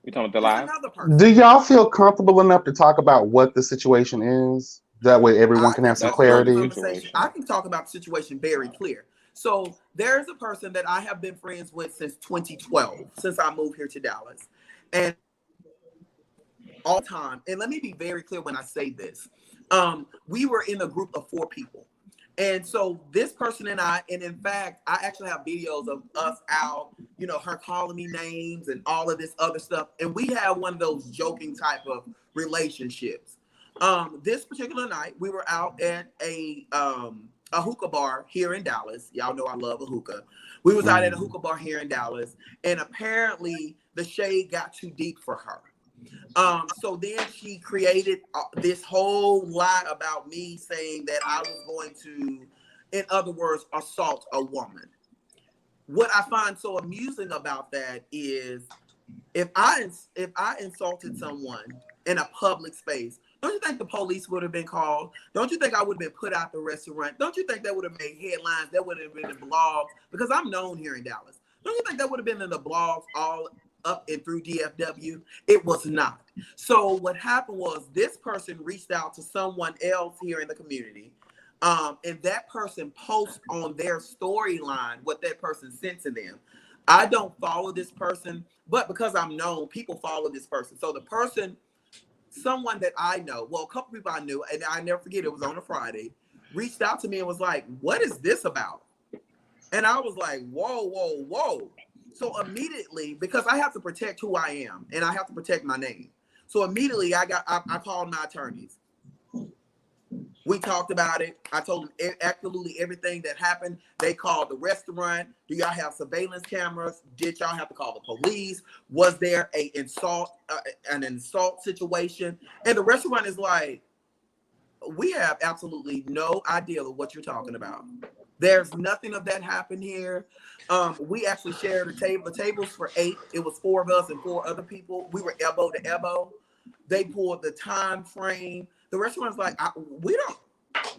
You talking about the live? Another person. Do y'all feel comfortable enough to talk about what the situation is? That way everyone can have some clarity. I can talk about the situation very clear. So there's a person that I have been friends with since 2012, since I moved here to Dallas. And all time, and let me be very clear when I say this. We were in a group of 4 people. And so this person and I, and in fact, I actually have videos of us out, her calling me names and all of this other stuff. And we have one of those joking type of relationships. This particular night, we were out at a hookah bar here in Dallas. Y'all know I love a hookah. We was out at a hookah bar here in Dallas, and apparently the shade got too deep for her. So then she created this whole lie about me saying that I was going to, in other words, assault a woman. What I find so amusing about that is if I insulted someone in a public space, don't you think the police would have been called? Don't you think I would have been put out the restaurant? Don't you think that would have made headlines? That would have been in blogs? Because I'm known here in Dallas. Don't you think that would have been in the blogs all up and through DFW? It was not. So what happened was this person reached out to someone else here in the community, and that person posts on their storyline what that person sent to them. I don't follow this person, but because I'm known, people follow this person. So the person, someone that I know, well, a couple people I knew, and I never forget, it was on a Friday, reached out to me and was like, what is this about? And I was like, whoa, whoa, whoa. So immediately, because I have to protect who I am and I have to protect my name. So immediately I called my attorneys. We talked about it. I told them absolutely everything that happened. They called the restaurant. Do y'all have surveillance cameras? Did y'all have to call the police? Was there an insult situation? And the restaurant is like, we have absolutely no idea of what you're talking about. There's nothing of that happened here. We actually shared a table. The table's for 8. It was 4 of us and 4 other people. We were elbow to elbow. They pulled the time frame. The restaurant's like,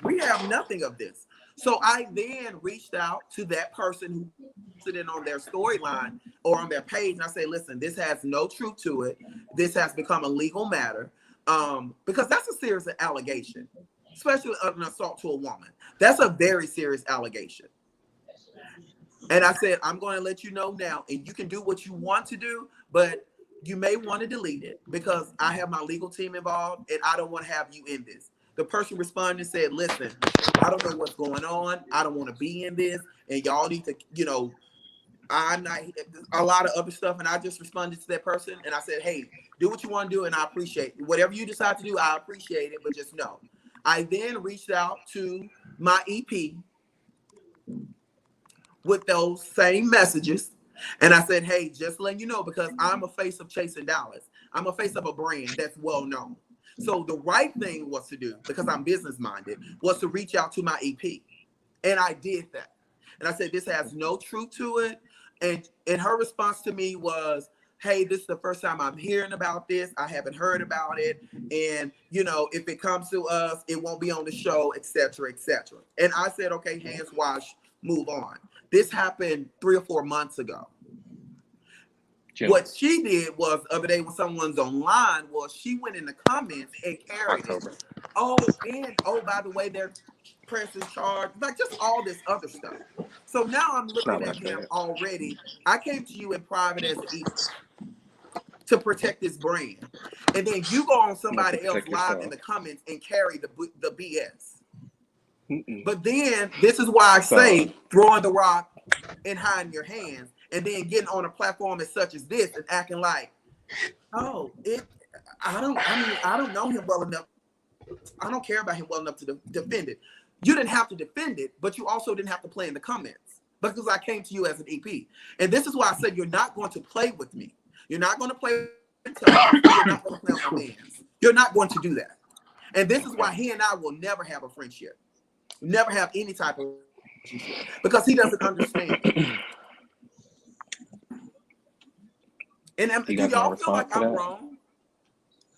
we have nothing of this. So I then reached out to that person who put it on their storyline or on their page. And I say, listen, this has no truth to it. This has become a legal matter. Because that's a serious allegation, especially an assault to a woman. That's a very serious allegation. And I said, I'm going to let you know now, and you can do what you want to do, but you may want to delete it because I have my legal team involved and I don't want to have you in this. The person responded and said, listen, I don't know what's going on. I don't want to be in this. And y'all need to, I'm not a lot of other stuff. And I just responded to that person. And I said, hey, do what you want to do. And I appreciate it. Whatever you decide to do, I appreciate it. But just know. I then reached out to my EP with those same messages. And I said, hey, just letting you know, because I'm a face of Chasing Dallas. I'm a face of a brand that's well known. So the right thing was to do, because I'm business minded, was to reach out to my EP. And I did that. And I said, this has no truth to it. And her response to me was, hey, this is the first time I'm hearing about this. I haven't heard about it. And, you know, if it comes to us, it won't be on the show, et cetera, et cetera. And I said, okay, hands wash, move on. This happened 3 or 4 months ago. June. What she did was, the other day when someone's online, was she went in the comments and carried October. it. Oh, by the way, their press is charged. Like, just all this other stuff. So now I'm looking at him already. I came to you in private as an equal to protect this brand. And then you go on somebody else live in the comments and carry the BS. But then, this is why I say throwing the rock and hiding your hands, and then getting on a platform as such as this and acting like, oh, I don't know him well enough. I don't care about him well enough to defend it. You didn't have to defend it, but you also didn't have to play in the comments, because I came to you as an EP. And this is why I said, you're not going to play with me. You're not going to play with me. You're not going to play on my mans. You're not going to do that. And this is why he and I will never have a friendship. Never have any type of relationship, because he doesn't understand. And do y'all feel like I'm wrong?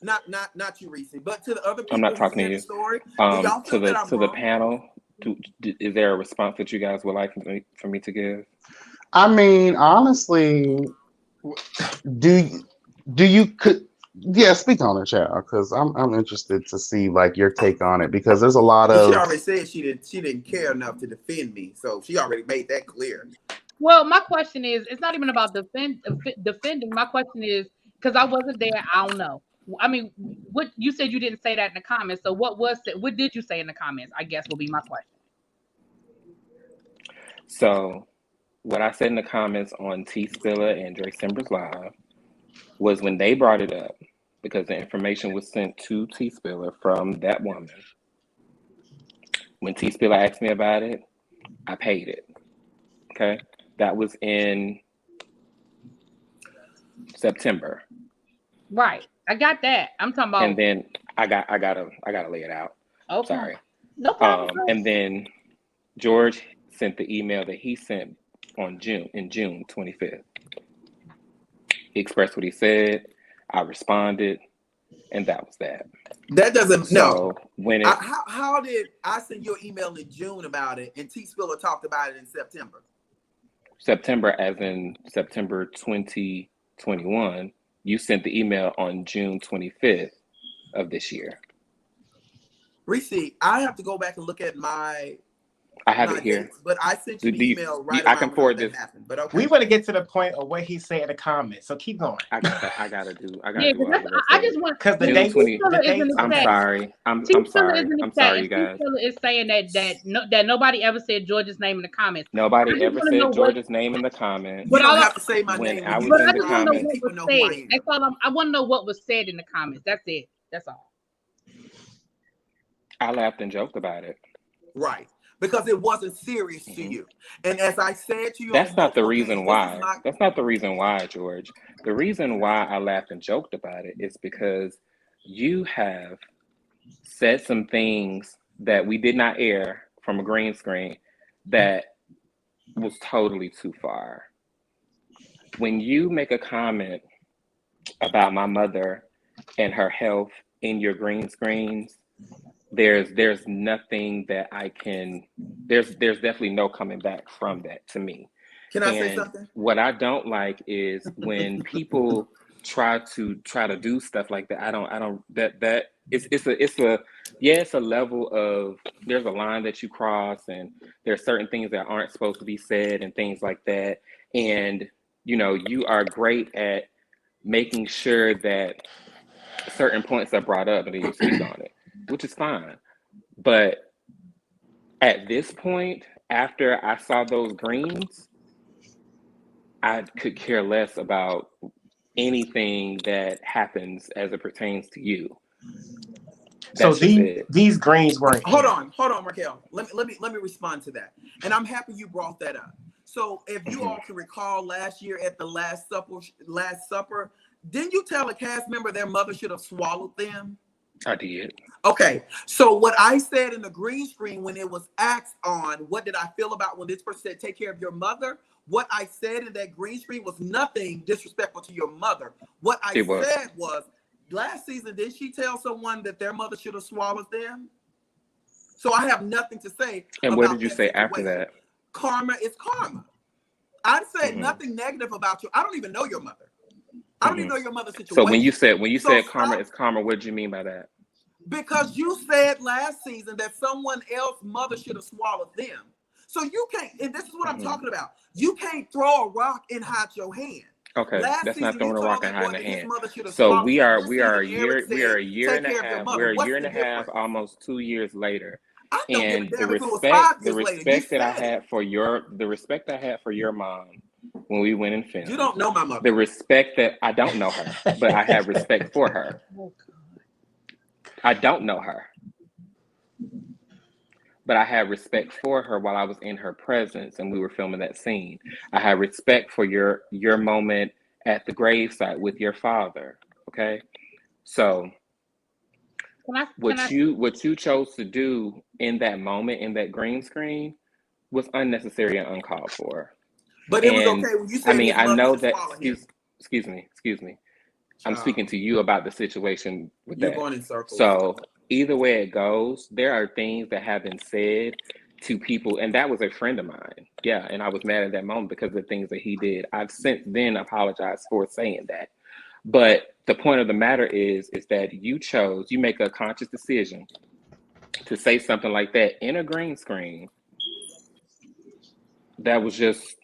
Not you, Reese, but to the other people. I'm not talking to you. Story, to the panel. Is there a response that you guys would like for me to give? I mean, honestly, speak on it, child, because I'm interested to see like your take on it, because there's a lot of. She already said she didn't care enough to defend me, so she already made that clear. Well, my question is, it's not even about defending. My question is, because I wasn't there, I don't know. I mean, what you said, you didn't say that in the comments. So what did you say in the comments? I guess will be my question. So what I said in the comments on T Spiller and Dre Simbers Live was, when they brought it up, because the information was sent to T Spiller from that woman. When T Spiller asked me about it, I paid it. Okay. That was in September. Right. I got that. I'm talking about. And then I gotta lay it out. Okay. Sorry. No problem. And then George sent the email that he sent in June 25th. He expressed what he said. I responded, and that was that. That doesn't when how did I send your email in June about it, and T Spiller talked about it in September? September, as in September 2021. You sent the email on June 25th of this year. Reese, I have to go back and look at my. I have it here. Dates, but I sent you the email right I can forward this. Happened, but okay. We want to get to the point of what he said in the comments, so keep going. I gotta do. I just want, because the date. I'm sorry. I'm sorry. I'm sorry, you guys. Is saying that nobody ever said George's name in the comments. Nobody ever said George's name in the comments. But I don't have to say my name. I was but in I the just comments. want to know what was said. That's all. I want to know what was said in the comments. That's it. That's all. I laughed and joked about it. Right. Because it wasn't serious to you. And as I said to you, that's not the reason why. That's not the reason why, George. The reason why I laughed and joked about it is because you have said some things that we did not air from a green screen that was totally too far. When you make a comment about my mother and her health in your green screens, there's nothing that I can, there's definitely no coming back from that to me. Can I say something? What I don't like is when people try to do stuff like that. I don't it's a level of, there's a line that you cross, and there's certain things that aren't supposed to be said and things like that. And you know, you are great at making sure that certain points are brought up and then you speak on it, which is fine. But at this point, after I saw those greens, I could care less about anything that happens as it pertains to you. So these greens weren't. Hold on, Raquel. Let me respond to that. And I'm happy you brought that up. So if you all can recall last year at the Last Supper, Didn't you tell a cast member their mother should have swallowed them? I did. Okay, so what I said in the green screen when it was asked on what did I feel about when this person said take care of your mother, what I said in that green screen was nothing disrespectful to your mother. What I said was, last season, did she tell someone that their mother should have swallowed them? So I have nothing to say. And what did you say after that? Karma is karma. I said nothing negative about you. I don't even know your mother. I don't even know your mother's situation. So when you said karma is karma, what did you mean by that? Because you said last season that someone else's mother should have swallowed them. So you can't, and this is what I'm talking about. You can't throw a rock and hide your hand. Okay, that's not throwing a rock and hiding the hand. So we are a year and a half, almost 2 years later. And the respect that I had for your mom when we went and filmed. You don't know my mother. The respect that I don't know her, but I have respect for her. I don't know her, but I had respect for her while I was in her presence and we were filming that scene. I had respect for your moment at the gravesite with your father. Okay, so what you chose to do in that moment in that green screen was unnecessary and uncalled for. But it was okay when you said. I mean, I know that. Excuse me. I'm speaking to you about the situation with that. You're going in circles. So either way it goes, there are things that have been said to people, and that was a friend of mine. Yeah, and I was mad at that moment because of the things that he did. I've since then apologized for saying that. But the point of the matter is that you make a conscious decision to say something like that in a green screen that was just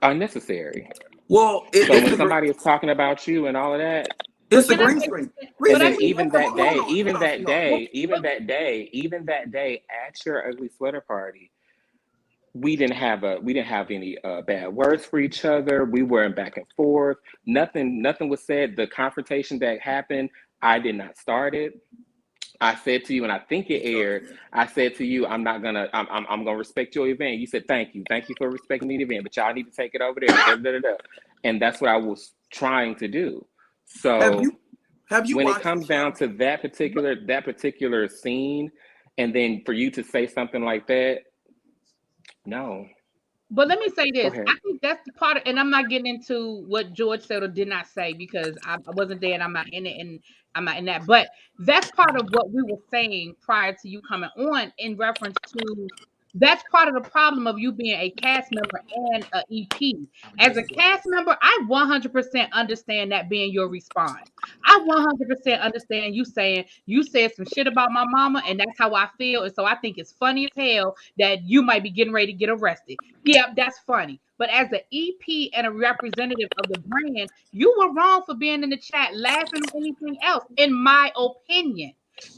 unnecessary. Well, so when somebody is talking about you and all of that, it's a green screen. And then even that day at your ugly sweater party, we didn't have any bad words for each other. We weren't back and forth. Nothing was said. The confrontation that happened, I did not start it. I said to you, and I think it aired, I said to you, I'm gonna respect your event. You said, thank you for respecting the event, but y'all need to take it over there. And that's what I was trying to do. So have you when it comes down to that particular scene, and then for you to say something like that, no. But let me say this. I think that's the part, and I'm not getting into what George said or did not say because I wasn't there and I'm not in it and I'm not in that. But that's part of what we were saying prior to you coming on in reference to that's part of the problem of you being a cast member and an EP. As a cast member, I 100% understand that being your response. I 100% understand you saying you said some shit about my mama and that's how I feel. And so I think it's funny as hell that you might be getting ready to get arrested. Yeah, that's funny. But as an EP and a representative of the brand, you were wrong for being in the chat laughing or anything else, in my opinion.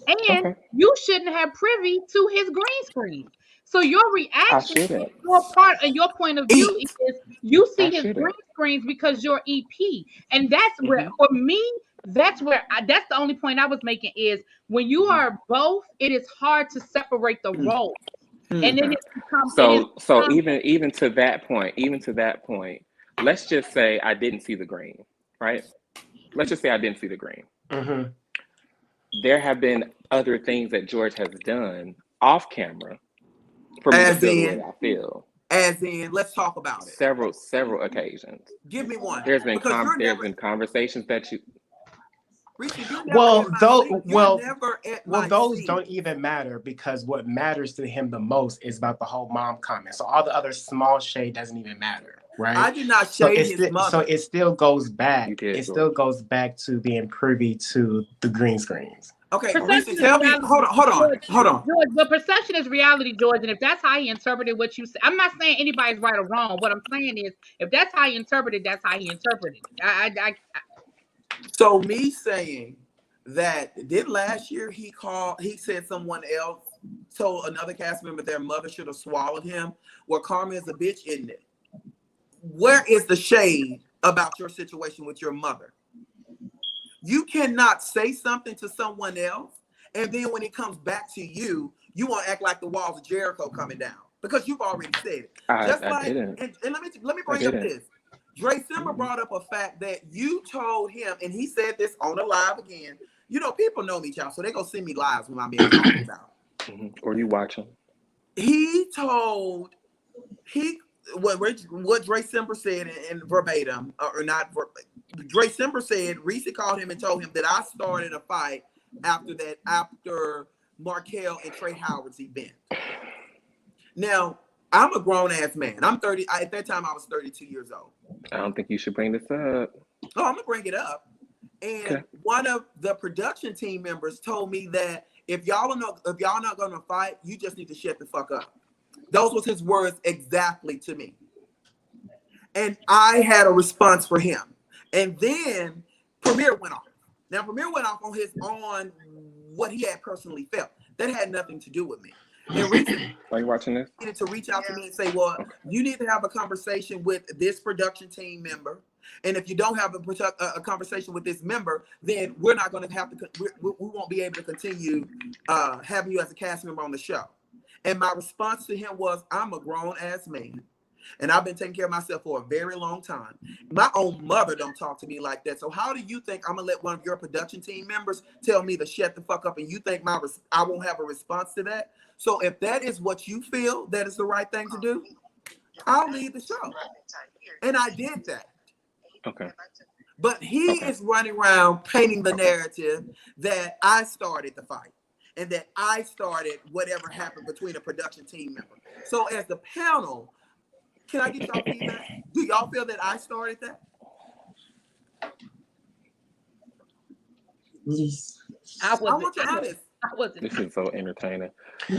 And you shouldn't have privy to his green screen. So your reaction, your part and your point of view is you see his green screens because you're EP. And that's where, for me, that's the only point I was making is when you are both, it is hard to separate the roles. And then it becomes even to that point, let's just say I didn't see the green, right? Let's just say I didn't see the green. Mm-hmm. There have been other things that George has done off camera for me to feel the way I feel. As in, let's talk about it. Several occasions. Give me one. There's been conversations that you. Those don't even matter because what matters to him the most is about the whole mom comment. So all the other small shade doesn't even matter, right? I did not shade his mother. So it still goes back. Still goes back to being privy to the green screens. Okay, tell me. Hold on. George, the perception is reality, George. And if that's how he interpreted what you said, I'm not saying anybody's right or wrong. What I'm saying is, if that's how he interpreted, that's how he interpreted. So me saying that did last year he said someone else told another cast member their mother should have swallowed him. Well, karma is a bitch, isn't it? Where is the shade about your situation with your mother? You cannot say something to someone else, and then when it comes back to you, you want to act like the walls of Jericho coming down because you've already said it. I didn't. And let me bring up this. Dre Simmer brought up a fact that you told him, and he said this on the live again. You know, people know me, y'all, so they gonna send me lives when I'm being talked about. Or you watching? He told what Dre Simmer said in verbatim, or not. Dre Simmer said Reese called him and told him that I started a fight after Markel and Trey Howard's event. Now, I'm a grown ass man. I'm 30. At that time, I was 32 years old. I don't think you should bring this up. Oh, I'm gonna bring it up. And one of the production team members told me that if y'all not gonna fight, you just need to shut the fuck up. Those was his words exactly to me. And I had a response for him. And then Premier went off. Now Premier went off on what he had personally felt. That had nothing to do with me. And recently, are you watching this? Needed to reach out to me and say, well, you need to have a conversation with this production team member. And if you don't have a conversation with this member, then we're not going to have to, we won't be able to continue having you as a cast member on the show. And my response to him was, I'm a grown ass man. And I've been taking care of myself for a very long time. My own mother don't talk to me like that. So how do you think I'm going to let one of your production team members tell me to shut the fuck up and you think I won't have a response to that? So if that is what you feel that is the right thing to do, I'll leave the show. And I did that. Okay. But he is running around painting the narrative that I started the fight and that I started whatever happened between a production team member. So as the panel, can I get y'all feedback? Do y'all feel that I started that? Please. I want you honest. I wasn't. This is so entertaining.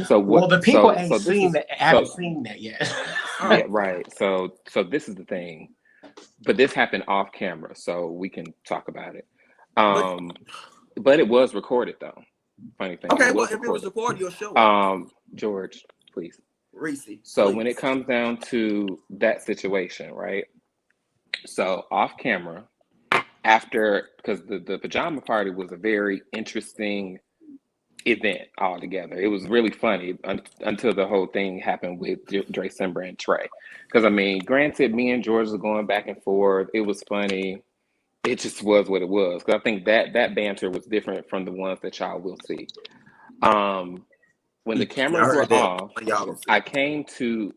So what? Well, the people haven't seen that yet. Yeah, right. So this is the thing, but this happened off camera, so we can talk about it. But it was recorded though. Funny thing. Okay, well, if it was recorded, you'll show it. George, please. Reese. So please. when it comes down to that situation, right? So off camera, after, because the pajama party was a very interesting event altogether. It was really funny until the whole thing happened with Dre Simber and Trey. Because I mean, granted, me and George was going back and forth. It was funny. It just was what it was. Because I think that banter was different from the ones that y'all will see. When the cameras were off, I came to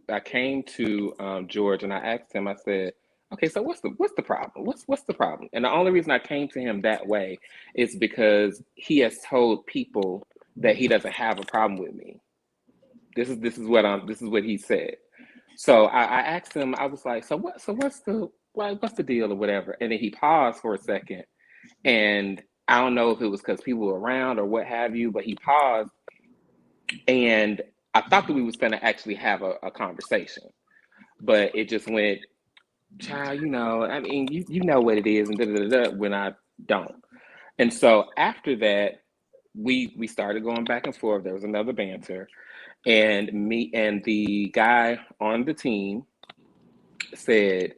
George and I asked him. I said, "Okay, so what's the problem? What's the problem?" And the only reason I came to him that way is because he has told people that he doesn't have a problem with me. This is what he said. So I asked him. I was like, "So what's the deal or whatever?" And then he paused for a second, and I don't know if it was because people were around or what have you, but he paused. And I thought that we was going to actually have a conversation, but it just went, child, I mean, you know what it is, and when I don't. And so after that, we started going back and forth. There was another banter, and me and the guy on the team said,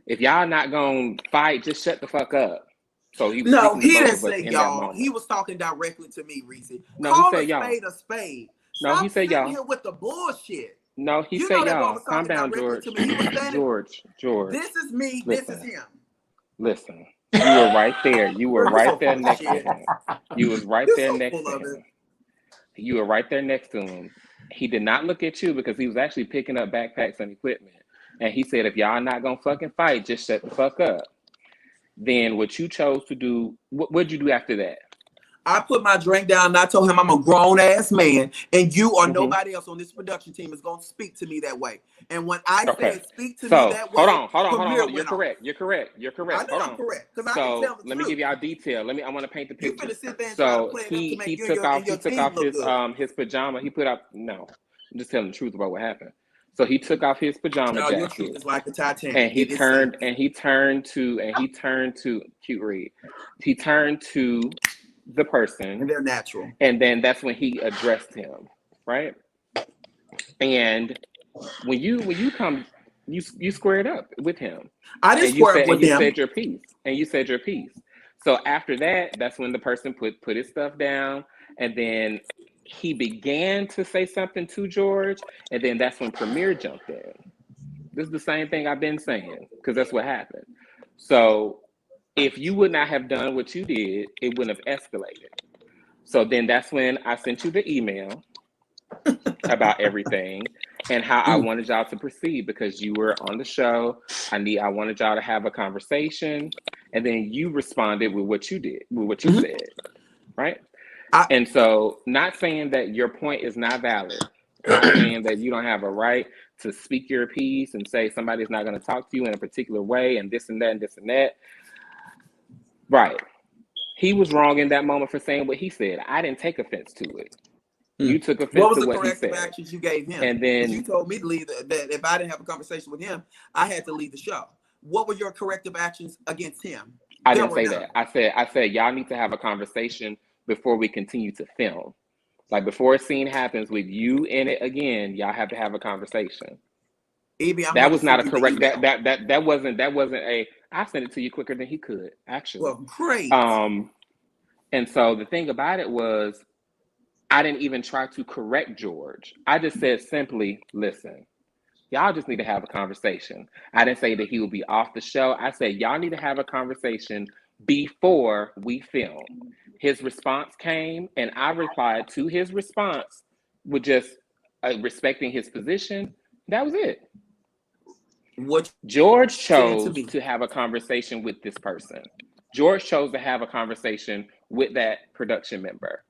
if y'all not going to fight, just shut the fuck up. So he didn't say y'all. He was talking directly to me, Reese. No, Call he said y'all. A spade. No, he said y'all. Here with the bullshit. No, he said y'all. Calm down, George. George. This is me. Listen, this is him. Listen, you were right there. You were right there next to him. You was right there next to him. You were right there next to him. He did not look at you because he was actually picking up backpacks and equipment. And he said, if y'all not gonna fucking fight, just shut the fuck up. Then what you chose to do, what'd you do after that? I put my drink down and I told him I'm a grown ass man and you or nobody else on this production team is going to speak to me that way. And when I said speak to me that way, hold on. You're correct. I know I'm correct because I can tell the let me give y'all detail. I want to paint the picture. You finna sit there and so try to he play took off his pajama. He put up, no, I'm just telling the truth about what happened. So he took off his pajama jacket. Your truth is like the Titanic. And he turned to cute read. He turned to the person, and they're natural. And then that's when he addressed him, right? And when you come, you squared up with him. I didn't square up with him. You said your piece. So after that, that's when the person put his stuff down, and then he began to say something to George, and then that's when Premier jumped in. This is the same thing I've been saying, because that's what happened. So if you would not have done what you did, it wouldn't have escalated. So then that's when I sent you the email about everything and how I wanted y'all to proceed, because you were on the show. I wanted y'all to have a conversation, and then you responded with what you did, with what you said, right? And so, not saying that your point is not valid, not saying that you don't have a right to speak your piece and say somebody's not going to talk to you in a particular way and this and that and this and that. Right. He was wrong in that moment for saying what he said. I didn't take offense to it. You took offense to what he said. What was the corrective actions you gave him? And then you told me to leave. That if I didn't have a conversation with him, I had to leave the show. What were your corrective actions against him? I didn't say that. I said y'all need to have a conversation before we continue to film. Like before a scene happens with you in it again, y'all have to have a conversation. That was not a correct. That wasn't a. I sent it to you quicker than he could actually. Well, great. And so the thing about it was, I didn't even try to correct George. I just said simply, listen, y'all just need to have a conversation. I didn't say that he would be off the show. I said, y'all need to have a conversation before we film. His response came, and I replied to his response with just respecting his position. That was it. What George chose to have a conversation with this person. George chose to have a conversation with that production member.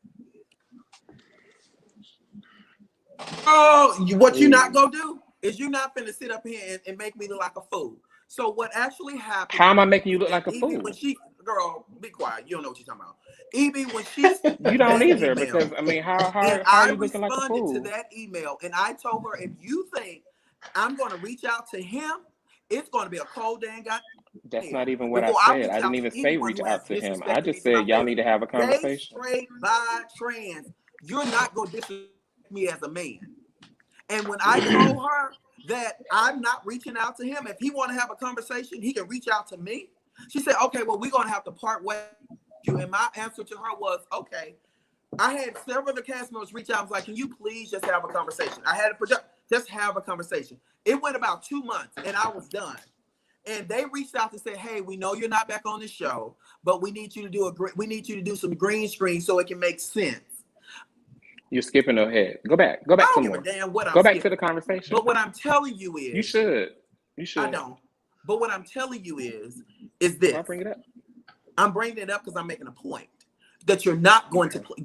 Oh, what you not gonna do is you not finna sit up here and make me look like a fool. So what actually happened? How am I making you look like a fool? When girl, be quiet. You don't know what you're talking about. Evie, when she you don't either, because I mean, how are you looking like a fool? I responded to that email, and I told her, if you think I'm gonna reach out to him, it's gonna be a cold damn guy. That's not even what I said. I didn't even say reach out to him. I just said y'all need to have a conversation. Straight by trans, you're not gonna disrespect me as a man. And when I told her that I'm not reaching out to him, if he want to have a conversation, he can reach out to me. She said, "Okay, well, we're gonna have to part ways." And my answer to her was, "Okay." I had several of the cast members reach out. I was like, "Can you please just have a conversation?" I had to just have a conversation. It went about 2 months, and I was done. And they reached out to say, "Hey, we know you're not back on the show, but we need you to do some green screen so it can make sense." You're skipping ahead. Go back some more. Go back to the conversation. But what I'm telling you is, you should. I don't. But what I'm telling you is this. Why bring it up? I'm bringing it up because I'm making a point that you're not going to play.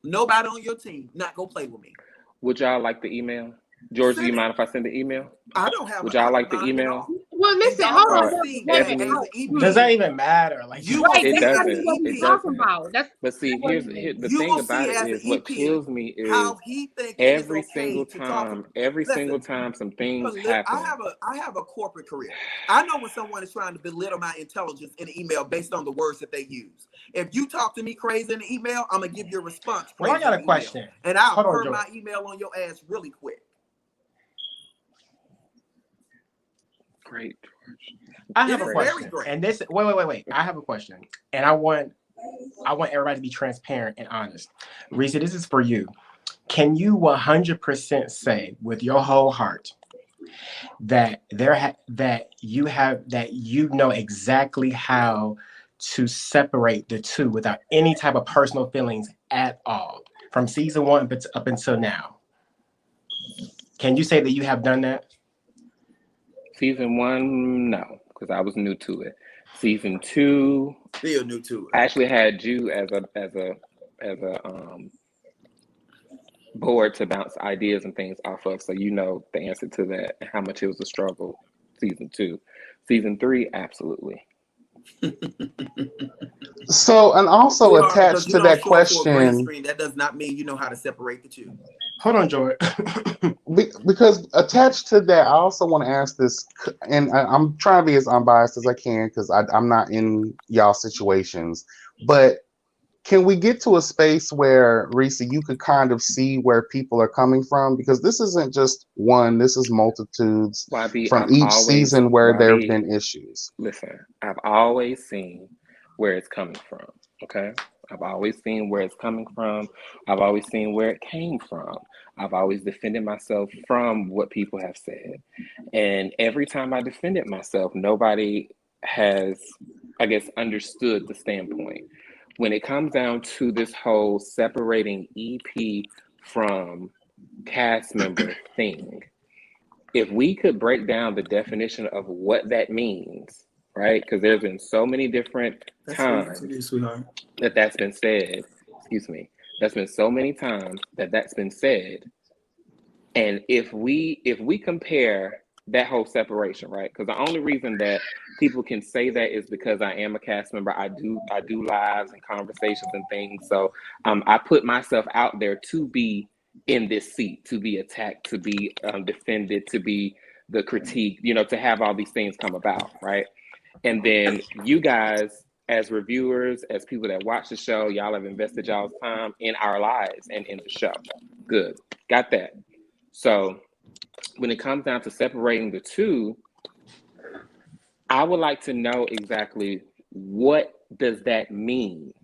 Nobody on your team, not go play with me. Would y'all like the email? George, do you mind if I send the email? I don't have. Would y'all like the email? Well, listen, hold on. Does that even matter? Like, it doesn't. It doesn't. But see, here's the thing about it is what kills me is every single time some things happen. I have a corporate career. I know when someone is trying to belittle my intelligence in an email based on the words that they use. If you talk to me crazy in the email, I'm gonna give you a response. Well, I got a question, and I'll put my email on your ass really quick. Great, George. I have a question. And this, wait. I have a question, and I want everybody to be transparent and honest. Reese, this is for you. Can you 100% say with your whole heart that you know exactly how to separate the two without any type of personal feelings at all, from season 1 up until now? Can you say that you have done that? Season 1, no, because I was new to it. Season 2, still new to it. I actually had you as a board to bounce ideas and things off of, so you know the answer to that and how much it was a struggle. Season 2, season 3, absolutely. So, and also attached to that question, that does not mean you know how to separate the two. Hold on, George. Because attached to that, I also want to ask this, and I'm trying to be as unbiased as I can because I'm not in y'all situations, but can we get to a space where, Reese, you could kind of see where people are coming from? Because this isn't just one, this is multitudes from each season where there have been issues. Listen, I've always seen where it's coming from, okay? I've always seen where it's coming from. I've always seen where it came from. I've always defended myself from what people have said. And every time I defended myself, nobody has, I guess, understood the standpoint. When it comes down to this whole separating EP from cast member thing, if we could break down the definition of what that means, right? Because there's been so many different times that's been said, excuse me, that's been so many times that's been said. And if we compare that whole separation, right? Because the only reason that people can say that is because I am a cast member. I do lives and conversations and things. So I put myself out there to be in this seat, to be attacked, to be defended, to be the critique, to have all these things come about, right? And then you guys, as reviewers, as people that watch the show, y'all have invested y'all's time in our lives and in the show. Good, got that. So when it comes down to separating the two, I would like to know exactly what does that mean.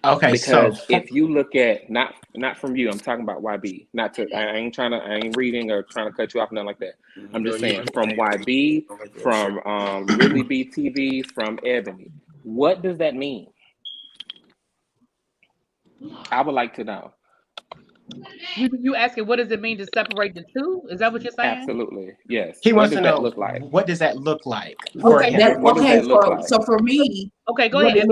Okay, because if you look at not from you, I'm talking about YB. I ain't reading or trying to cut you off, nothing like that. I'm just saying from YB, from Really B TV, from Ebony. What does that mean? I would like to know. You asking what does it mean to separate the two? Is that what you're saying? Absolutely, yes. He wants to know look like? What does that look like? Okay, like? So for me, okay, go ahead.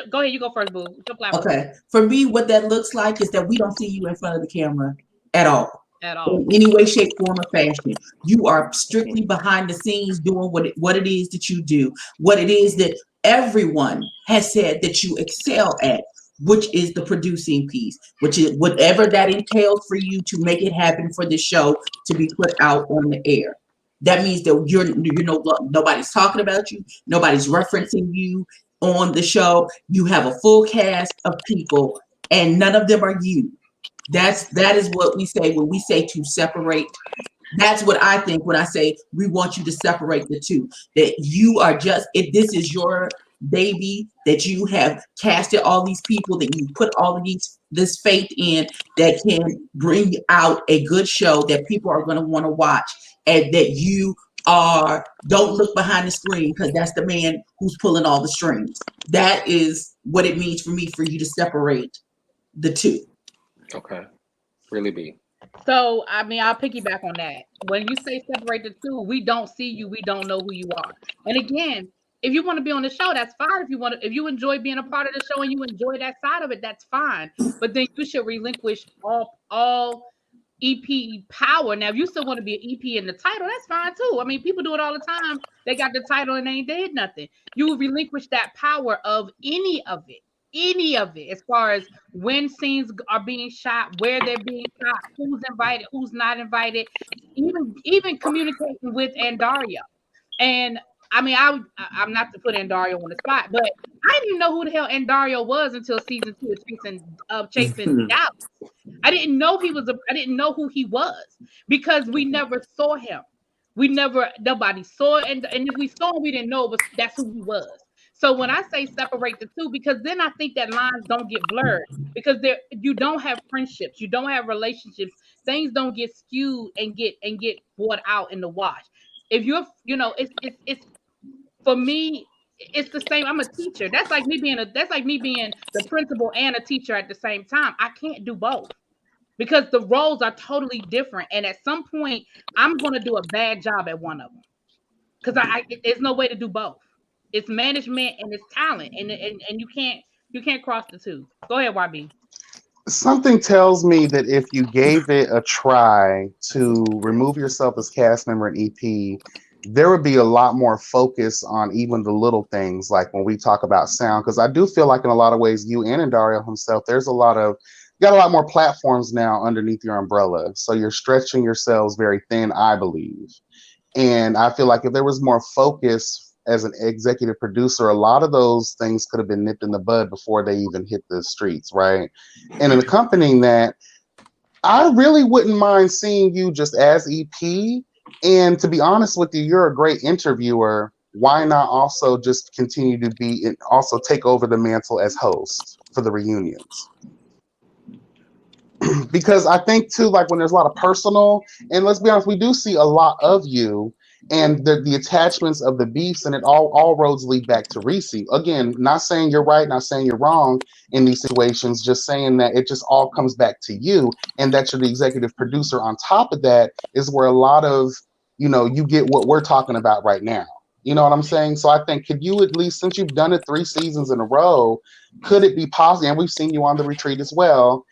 Go ahead. You go first, boo. Okay, for me, what that looks like is that we don't see you in front of the camera at all. At all. In any way, shape, form, or fashion. You are strictly behind the scenes doing what it is that you do, what it is that everyone has said that you excel at, which is the producing piece, which is whatever that entails for you to make it happen for the show to be put out on the air. That means that nobody's talking about you, nobody's referencing you on the show. You have a full cast of people, and none of them are you. That is what we say when we say to separate. That's what I think when I say we want you to separate the two. That you are this is your baby, that you have casted all these people, that you put all of this faith in, that can bring out a good show that people are going to want to watch, and that you don't look behind the screen because that's the man who's pulling all the strings. That is what it means for me for you to separate the two. Okay. Really be. So, I mean, I'll piggyback on that. When you say separate the two, we don't see you. We don't know who you are. And again, if you want to be on the show, that's fine. If you enjoy being a part of the show and you enjoy that side of it, that's fine. But then you should relinquish all EP power. Now, if you still want to be an EP in the title, that's fine too. I mean, people do it all the time. They got the title and they ain't did nothing. You relinquish that power of any of it, as far as when scenes are being shot, where they're being shot, who's invited, who's not invited, even communicating with Andario. And I mean, I'm not to put Andario on the spot, but I didn't even know who the hell Andario was until season 2 of Chasing Dallas. I didn't know I didn't know who he was because we never saw him. Nobody saw it, and if we saw him, we didn't know that's who he was. So when I say separate the two, because then I think that lines don't get blurred, because you don't have friendships, you don't have relationships, things don't get skewed and get brought out in the wash. If you're, it's for me, it's the same. I'm a teacher. That's like me being the principal and a teacher at the same time. I can't do both because the roles are totally different. And at some point, I'm going to do a bad job at one of them because there's no way to do both. It's management and it's talent, and you can't cross the two. Go ahead, YB. Something tells me that if you gave it a try to remove yourself as cast member and EP, there would be a lot more focus on even the little things, like when we talk about sound, because I do feel like in a lot of ways, you and Dario himself, you got a lot more platforms now underneath your umbrella. So you're stretching yourselves very thin, I believe. And I feel like if there was more focus as an executive producer, a lot of those things could have been nipped in the bud before they even hit the streets, right? And in accompanying that, I really wouldn't mind seeing you just as EP. And to be honest with you, you're a great interviewer. Why not also just continue to be and also take over the mantle as host? for the reunions. Because I think too, like when there's a lot of personal, and let's be honest, we do see a lot of you and the attachments of the beefs, and it all roads lead back to Reese. Again, not saying you're right, not saying you're wrong in these situations, just saying that it just all comes back to you, and that you're the executive producer. On top of that is where a lot of, you get what we're talking about right now. You know what I'm saying? So I think, could you at least, since you've done it 3 seasons in a row, could it be possible, and we've seen you on the retreat as well,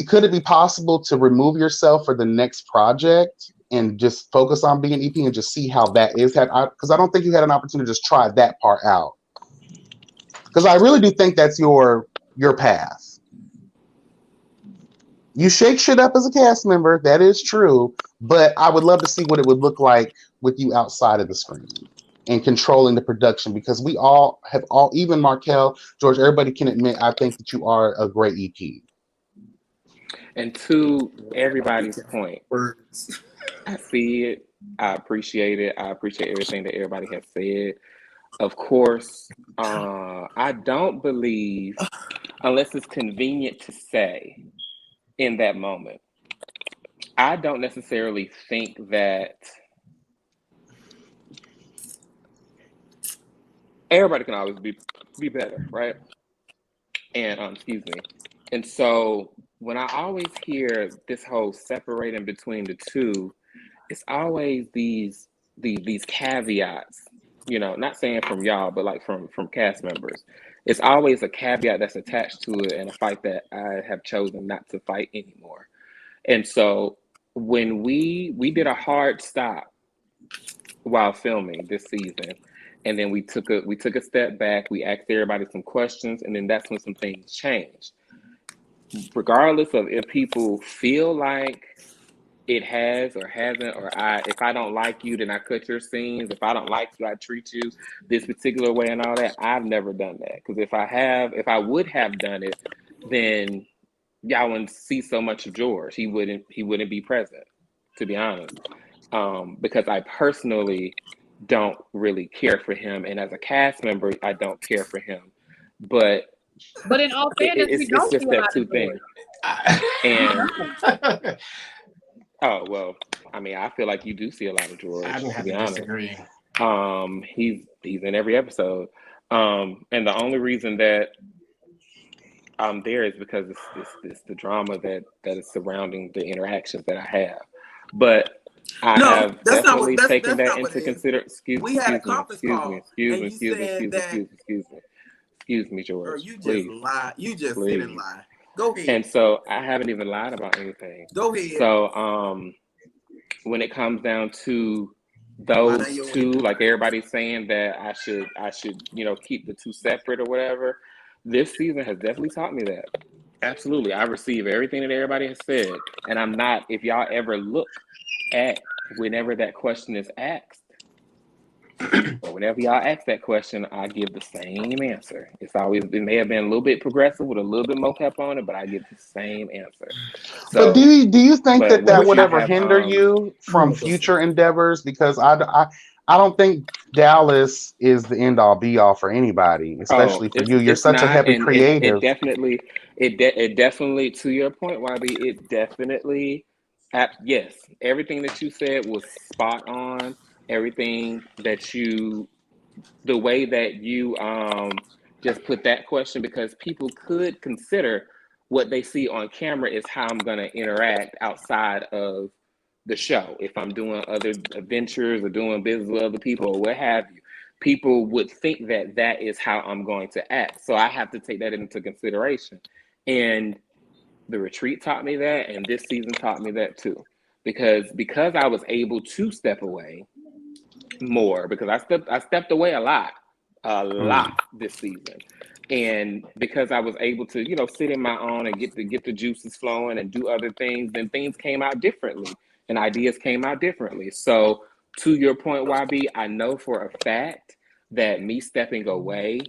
could it be possible to remove yourself for the next project and just focus on being EP and just see how that is? Because I don't think you had an opportunity to just try that part out. Because I really do think that's your path. You shake shit up as a cast member, that is true, but I would love to see what it would look like with you outside of the screen and controlling the production, because we all, even Markel, George, everybody can admit, I think that you are a great EP. And to everybody's point, I see it. I appreciate it. I appreciate everything that everybody has said. Of course, I don't believe, unless it's convenient to say in that moment, I don't necessarily think that everybody can always be better, right? And excuse me. And so when I always hear this whole separating between the two, it's always these caveats, not saying from y'all, but like from cast members. It's always a caveat that's attached to it, and a fight that I have chosen not to fight anymore. And so when we did a hard stop while filming this season, and then we took a step back, we asked everybody some questions, and then that's when some things changed. Regardless of if people feel like it has or hasn't, or if I don't like you, then I cut your scenes. If I don't like you, I treat you this particular way and all that. I've never done that, because if I would have done it, then y'all wouldn't see so much of George. He wouldn't be present, to be honest, because I personally don't really care for him, and as a cast member, I don't care for him. But in all fairness, it's just that two things. And oh well, I mean, I feel like you do see a lot of George. I don't have to disagree. He's in every episode, and the only reason that I'm there is because it's the drama that is surrounding the interactions that I have. But I have definitely taken that into consideration. Excuse me, George. Girl, you please. just lie. You just Please. sit and lie. Go ahead. And so I haven't even lied about anything. Go ahead. So when it comes down to those two, like everybody's saying that I should keep the two separate or whatever, this season has definitely taught me that. Absolutely. I receive everything that everybody has said. And I'm not, if y'all ever look at whenever that question is asked, or whenever y'all ask that question, I give the same answer. It may have been a little bit progressive with a little bit mocap on it, but I give the same answer. So, but do you think that would ever hinder you from future endeavors? Because I don't think Dallas is the end all be all for anybody, especially for you. You're such a heavy creative. It definitely, to your point, YB, it definitely, yes, everything that you said was spot on. Everything that the way that you just put that question, because people could consider what they see on camera is how I'm going to interact outside of the show. If I'm doing other adventures or doing business with other people or what have you, people would think that is how I'm going to act. So I have to take that into consideration. And the retreat taught me that, and this season taught me that too. Because I was able to step away more, because I stepped away a lot this season, and because I was able to sit in my own and get the juices flowing and do other things, then things came out differently and ideas came out differently. So to your point, YB, I know for a fact that me stepping away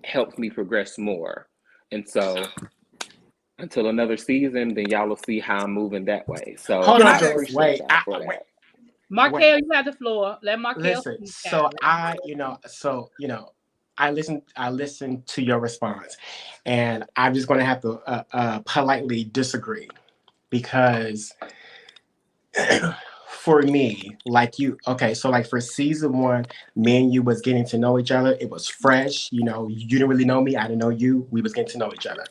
helps me progress more. And so until another season, then y'all will see how I'm moving that way. So hold on, George. Wait. Markel, you have the floor. Let Markel listen. speak. So I listened to your response, and I'm just going to have to politely disagree because for me, like you, okay, so like for season one, me and you was getting to know each other. It was fresh, you know. You didn't really know me, I didn't know you. We was getting to know each other.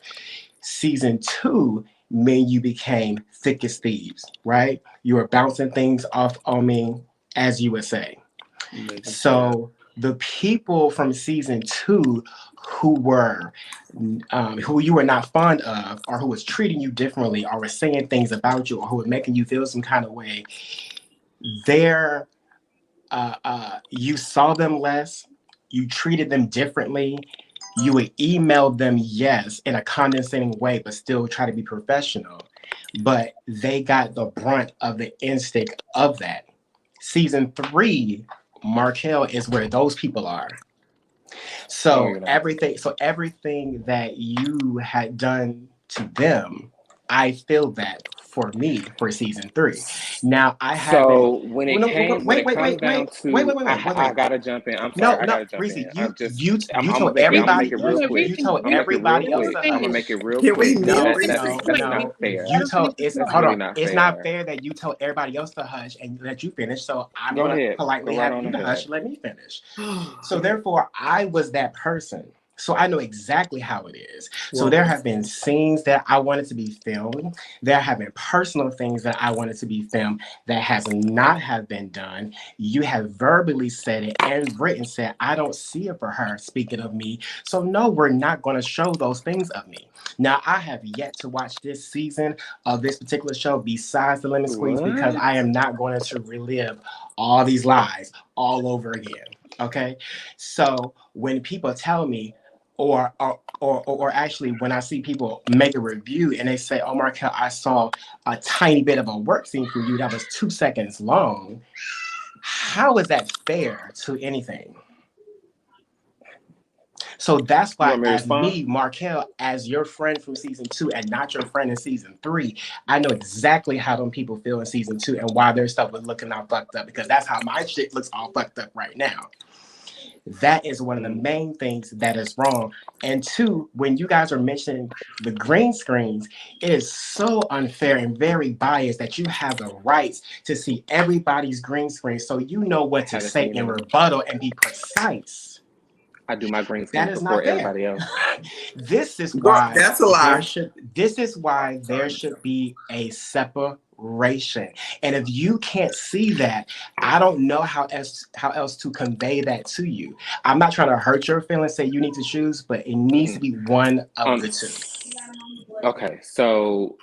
Season two, me and you became thick as thieves, right? You were bouncing things off on me, as you would say. So the people from season two who were who you were not fond of, or who was treating you differently, or was saying things about you, or who were making you feel some kind of way, there you saw them less, you treated them differently, you would email them, yes, in a condescending way, but still try to be professional. But they got the brunt of the instinct of that. Season three, Markel is where those people are. No, So you're not. everything that you had done to them, I feel that for me for season three. Now I haven't. So when Well, it no, came, when wait, it wait, comes wait, down wait, wait, to, wait, wait, wait, wait, I wait. gotta jump in. I'm sorry, No, I no, gotta jump Reese, in. you you I'm told gonna make it. I'm gonna make everybody. it real quick. You told I'm gonna make it real everybody else quick. to I'm gonna hush. make it real Can we quick. mute No, Reese? That's not fair. You told it's That's hold really on. not It's not fair. fair that you told everybody else to hush and let you finish. So I'm Go gonna ahead. politely Go right have on you to hush ahead. and let me finish. So therefore, I was that person. So I know exactly how it is. So there have been scenes that I wanted to be filmed. There have been personal things that I wanted to be filmed that has not have been done. You have verbally said it and written said, I don't see it for her, speaking of me. So no, we're not going to show those things of me. Now, I have yet to watch this season of this particular show besides the Lemon Squeeze because What? I am not going to relive all these lies all over again. Okay. So when people tell me, or actually when I see people make a review and they say, oh, Markel, I saw a tiny bit of a work scene from you that was 2 seconds long. How is that fair to anything? So that's You why, want me to as respond? me, Markel, as your friend from season two and not your friend in season three, I know exactly how them people feel in season two and why their stuff was looking all fucked up because that's how my shit looks all fucked up right now. That is one of the Mm. main things that is wrong. And two, when you guys are mentioning the green screens, it is so unfair and very biased that you have the rights to see everybody's green screen so you know what to Haven't say seen in it. rebuttal and be precise. I do my green That screens is before not fair. everybody else. This is Girl, why that's a lie. this is why there should be a separation. And if you can't see that, I don't know how else to convey that to you. I'm not trying to hurt your feelings, say you need to choose, but it needs to Mm-mm. be one of the two. Okay, so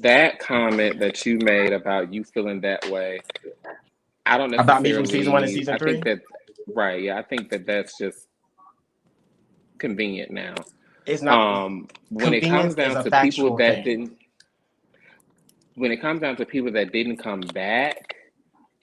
that comment that you made about you feeling that way, I don't About me from season one and necessarily. season I think three? that right. Yeah, I think that that's just convenient now. It's not When it comes convenience is down a to people factual that thing. didn't, when it comes down to people that didn't come back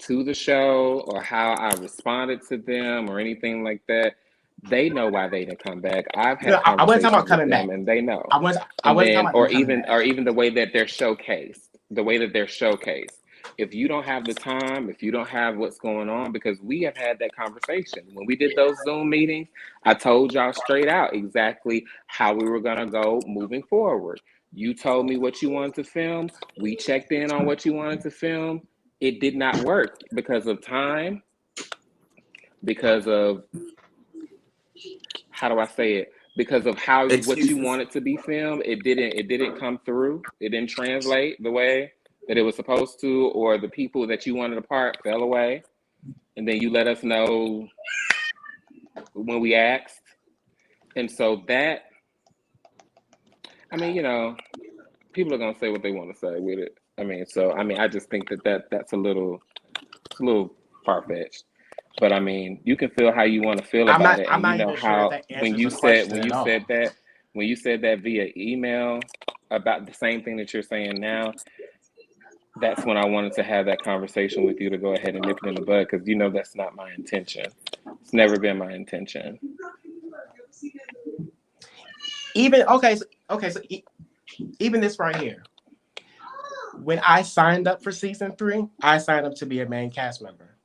to the show or how I responded to them or anything like that, they know why they didn't come back. I've No, had I wasn't talking conversations about with coming them back. and they know. I And wasn't talking then about them coming back. or even the way that they're showcased, the way that they're showcased. If you don't have the time, if you don't have what's going on, because we have had that conversation. When we did those Zoom meetings, I told y'all straight out exactly how we were gonna go moving forward. You told me what you wanted to film. We checked in on what you wanted to film. It did not work because of time, because of, how do I say it? Because of what you Excuses. wanted to be filmed, it didn't come through. It didn't translate the way that it was supposed to, or the people that you wanted apart fell away. And then you let us know when we asked. And so that, I mean, people are gonna say what they want to say with it. I just think that's a little, it's a little far fetched. But I mean, you can feel how you want to feel about it, I'm and you not know even sure if how that answers the question at all. when you said that via email about the same thing that you're saying now, that's when I wanted to have that conversation with you to go ahead and nip it in the bud because that's not my intention. It's never been my intention. Even so even this right here. When I signed up for season three, I signed up to be a main cast member.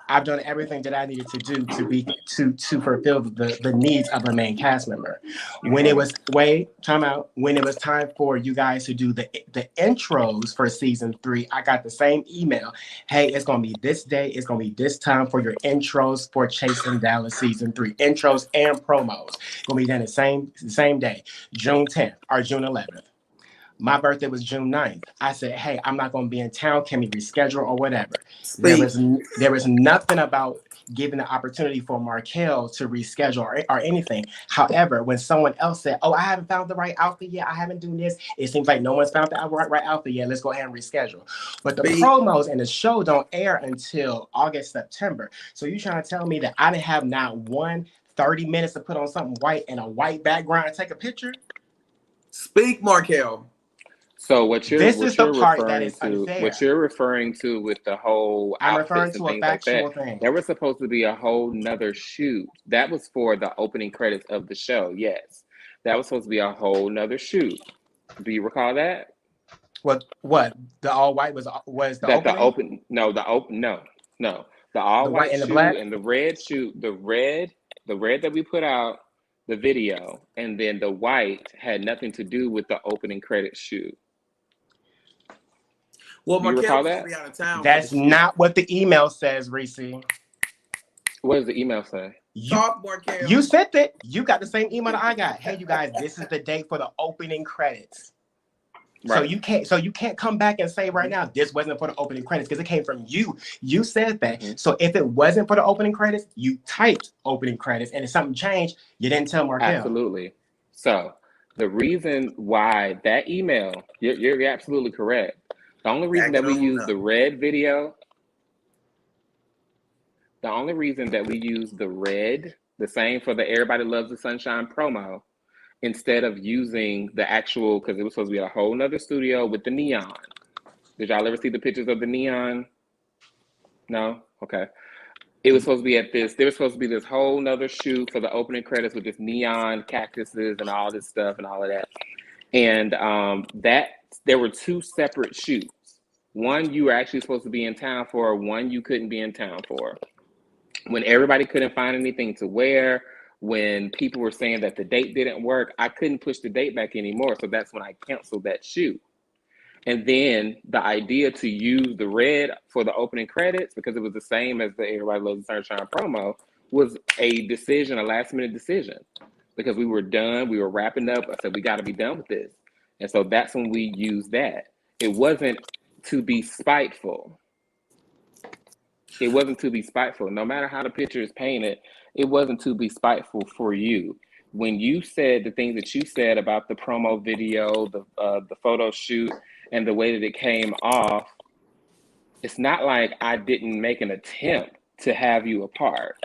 I've done everything that I needed to do to fulfill the needs of a main cast member. When it was when it was time for you guys to do the intros for season 3, I got the same email. Hey, it's gonna be this day, it's gonna be this time for your intros for Chasing Dallas season 3. Intros and promos. Gonna be done the same day, June 10th or June 11th. My birthday was June 9th. I said, hey, I'm not going to be in town. Can we reschedule or whatever? There was nothing about giving the opportunity for Markel to reschedule or anything. However, when someone else said, oh, I haven't found the right outfit yet, I haven't done this, it seems like no one's found the right outfit yet. Let's go ahead and reschedule. But the promos and the show don't air until August, September. So you're trying to tell me that I didn't have not 30 minutes to put on something white and a white background and take a picture? Speak, Markel. So what you're This is the part referring that is to, unfair. what you're referring to with the whole I'm referring outfits to and a things like factual that, thing. there was supposed to be a whole nother shoot. That was for the opening credits of the show. Yes, that was supposed to be a whole nother shoot. Do you recall that? What the all white was the That opening? the all The white white and the shoot black? and the red shoot, the red that we put out, the video, and then the white had nothing to do with the opening credits shoot. Well, Do you Markel recall was that? gonna be out of town. That's not what the email says, Reese. What does the email say? Talk, Markel. You sent it. You got the same email that I got. Hey, you guys, this is the date for the opening credits. Right. So you can't come back and say right now this wasn't for the opening credits because it came from you. You said that. Mm-hmm. So if it wasn't for the opening credits, you typed opening credits, and if something changed, you didn't tell Markel. Absolutely. So the reason why that email, you're absolutely correct. The only reason that we use the red video, the only reason that we use the red, the same for the Everybody Loves the Sunshine promo, instead of using the actual, because it was supposed to be a whole nother studio with the neon. Did y'all ever see the pictures of the neon? No? Okay. It was supposed to be there was supposed to be this whole nother shoot for the opening credits with this neon cactuses and all this stuff and all of that. And there were 2 separate shoots. One you were actually supposed to be in town for, one you couldn't be in town for. When everybody couldn't find anything to wear, when people were saying that the date didn't work, I couldn't push the date back anymore. So that's when I canceled that shoot. And then the idea to use the red for the opening credits, because it was the same as the Everybody Loves the Sunshine promo, was a last minute decision. Because we were done, we were wrapping up. I said, we got to be done with this. And so that's when we used that. It wasn't to be spiteful. It wasn't to be spiteful. No matter how the picture is painted, it wasn't to be spiteful for you. When you said the things that you said about the promo video, the photo shoot, and the way that it came off, it's not like I didn't make an attempt to have you a part.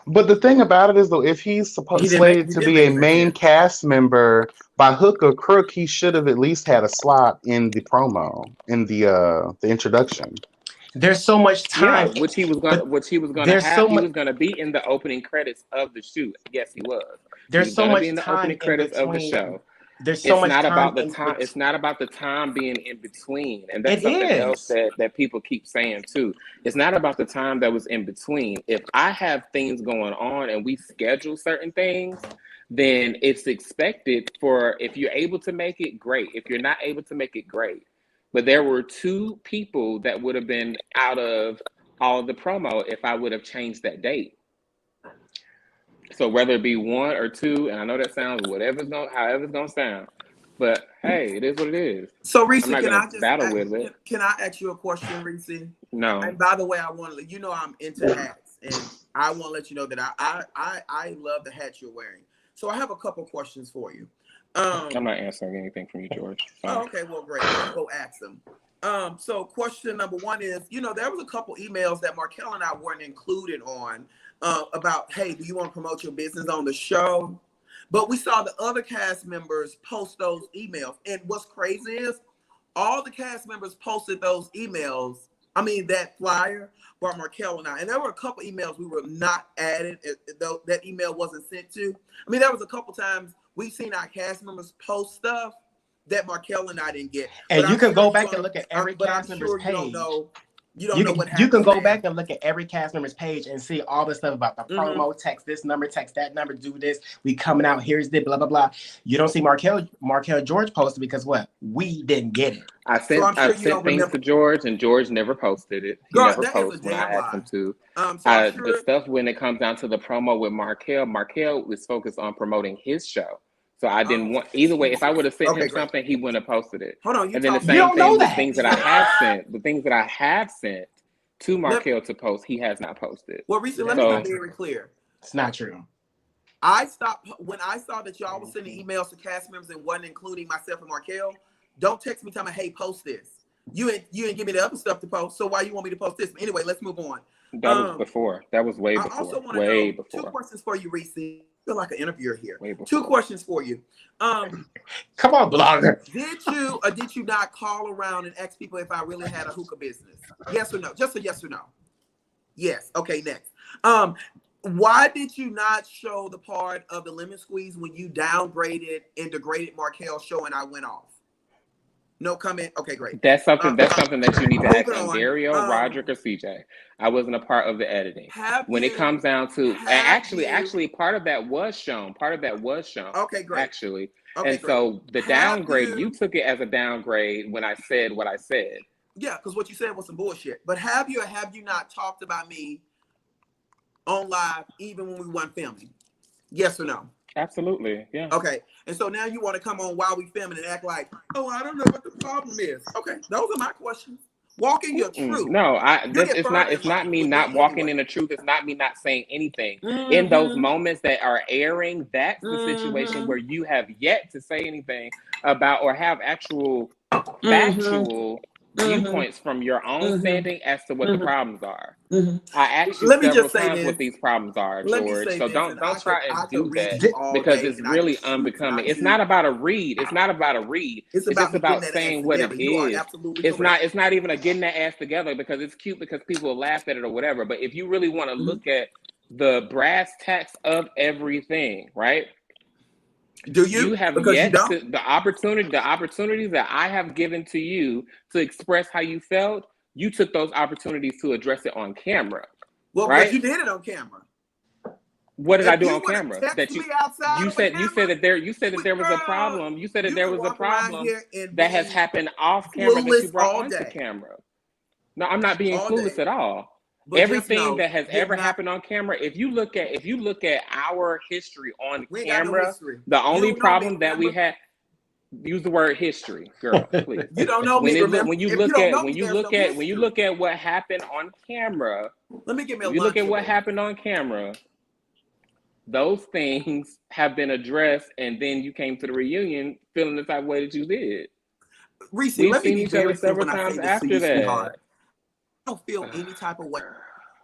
But the thing about it is, though, if he's slated to be a main cast member, by hook or crook, he should have at least had a slot in the promo, in the introduction. There's so much time. Yeah, which he was gonna have. He was gonna be in the opening credits of the shoot. Yes, he was. There's so much be in the time opening credits in of the show. There's so much time about the time. It's not about the time being in between, and that's something else that people keep saying too. It's not about the time that was in between. If I have things going on and we schedule certain things, then it's expected for, if you're able to make it, great. If you're not able to make it, great. But there were 2 people that would have been out of all of the promo if I would have changed that date. So whether it be 1 or 2, and I know that sounds however it's gonna sound, but hey, it is what it is. So Reese, can I ask you a question, Reese? No. And by the way, I want to I'm into hats, and I want to let you know that I love the hat you're wearing. So I have a couple questions for you. I'm not answering anything from you, George. Oh, okay, well, great. I'll go ask them. So question number 1 is, there was a couple emails that Markel and I weren't included on about, hey, do you want to promote your business on the show? But we saw the other cast members post those emails. And what's crazy is all the cast members posted those emails. I mean, that flyer by Markel and I. And there were a couple emails we were not added, though that email wasn't sent to. I mean, there was a couple times we've seen our cast members post stuff that Markel and I didn't get. And you can go back and look at every cast member's page. You don't know what happened. You can go back and look at every cast member's page and see all the stuff about the promo, text this number, text that number, do this. We coming out, here's the blah, blah, blah. You don't see Markel George posted because what? We didn't get it. I sent things to George, and George never posted it. He never posted when I asked him to. The stuff when it comes down to the promo with Markel was focused on promoting his show. So I didn't want either way. If I would have sent him something, he wouldn't have posted it. Hold on, and then the same thing, the things that I have sent to Markel to post, he has not posted. Well, recently, let me be very clear. It's not true. I stopped when I saw that y'all was sending emails to cast members and wasn't including myself and Markel. Don't text me telling me, hey, post this. You ain't give me the other stuff to post. So why you want me to post this? Anyway, let's move on. That was before. That was way before. I also want to know 2 questions for you, Reese. I feel like an interviewer here. 2 questions for you. Come on, blogger. Did you not call around and ask people if I really had a hookah business? Yes or no? Just a yes or no. Yes. Okay, next. Why did you not show the part of the lemon squeeze when you downgraded and degraded Markel's show and I went off? No comment. Okay, great. That's something that you need to ask Dario, Roderick, or CJ. I wasn't a part of the editing. When it comes down to actually part of that was shown. Okay, great. Actually. Okay, and great. So the downgrade, you took it as a downgrade when I said what I said. Yeah, because what you said was some bullshit. But have you not talked about me on live even when we weren't filming? Yes or no? Absolutely, yeah. Okay, and so now you want to come on while we filming and act like, oh, I don't know what the problem is. Okay, those are my questions. Walking your truth. No, it's not me not walking in the truth. It's not me not saying anything. In those moments that are airing, that's the situation where you have yet to say anything about or have actual factual viewpoints from your own standing as to what the problems are. I asked you several times what these problems are, George. So don't try and do that because it's really unbecoming. It's not about a read. It's just about saying what it is. It's not even a getting that ass together because it's cute because people laugh at it or whatever. But if you really want to look at the brass tacks of everything, right? Do you have yet to the opportunities that I have given to you to express how you felt? You took those opportunities to address it on camera. Well, right? But you did it on camera. What did I do on camera? That you said that there was a problem. You said that there was a problem that has happened off camera that you brought onto camera. No, I'm not being clueless at all. But everything that has ever happened on camera, if you look at our history on camera, the only problem that we had, use the word history, girl, please. You don't know me. When you look at what happened on camera, what happened on camera, those things have been addressed, and then you came to the reunion feeling the type of way that you did. We've seen each other several times after that. I don't feel any type of way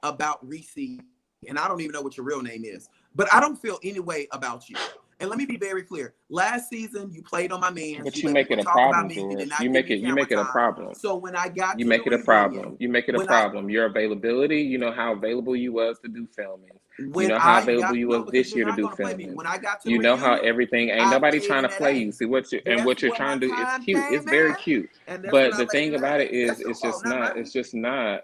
about Reese, and I don't even know what your real name is, but I don't feel any way about you. And let me be very clear. Last season, you played on my man. But you make it a problem, George. You make it a problem. So when I got you make it a problem. You make it a problem. Your availability, you know how available you was to do filming. You know how available you was this year to do filming. You know how everything ain't nobody trying to play you. See what you're trying to do is cute. It's very cute. But the thing about it is, it's just not.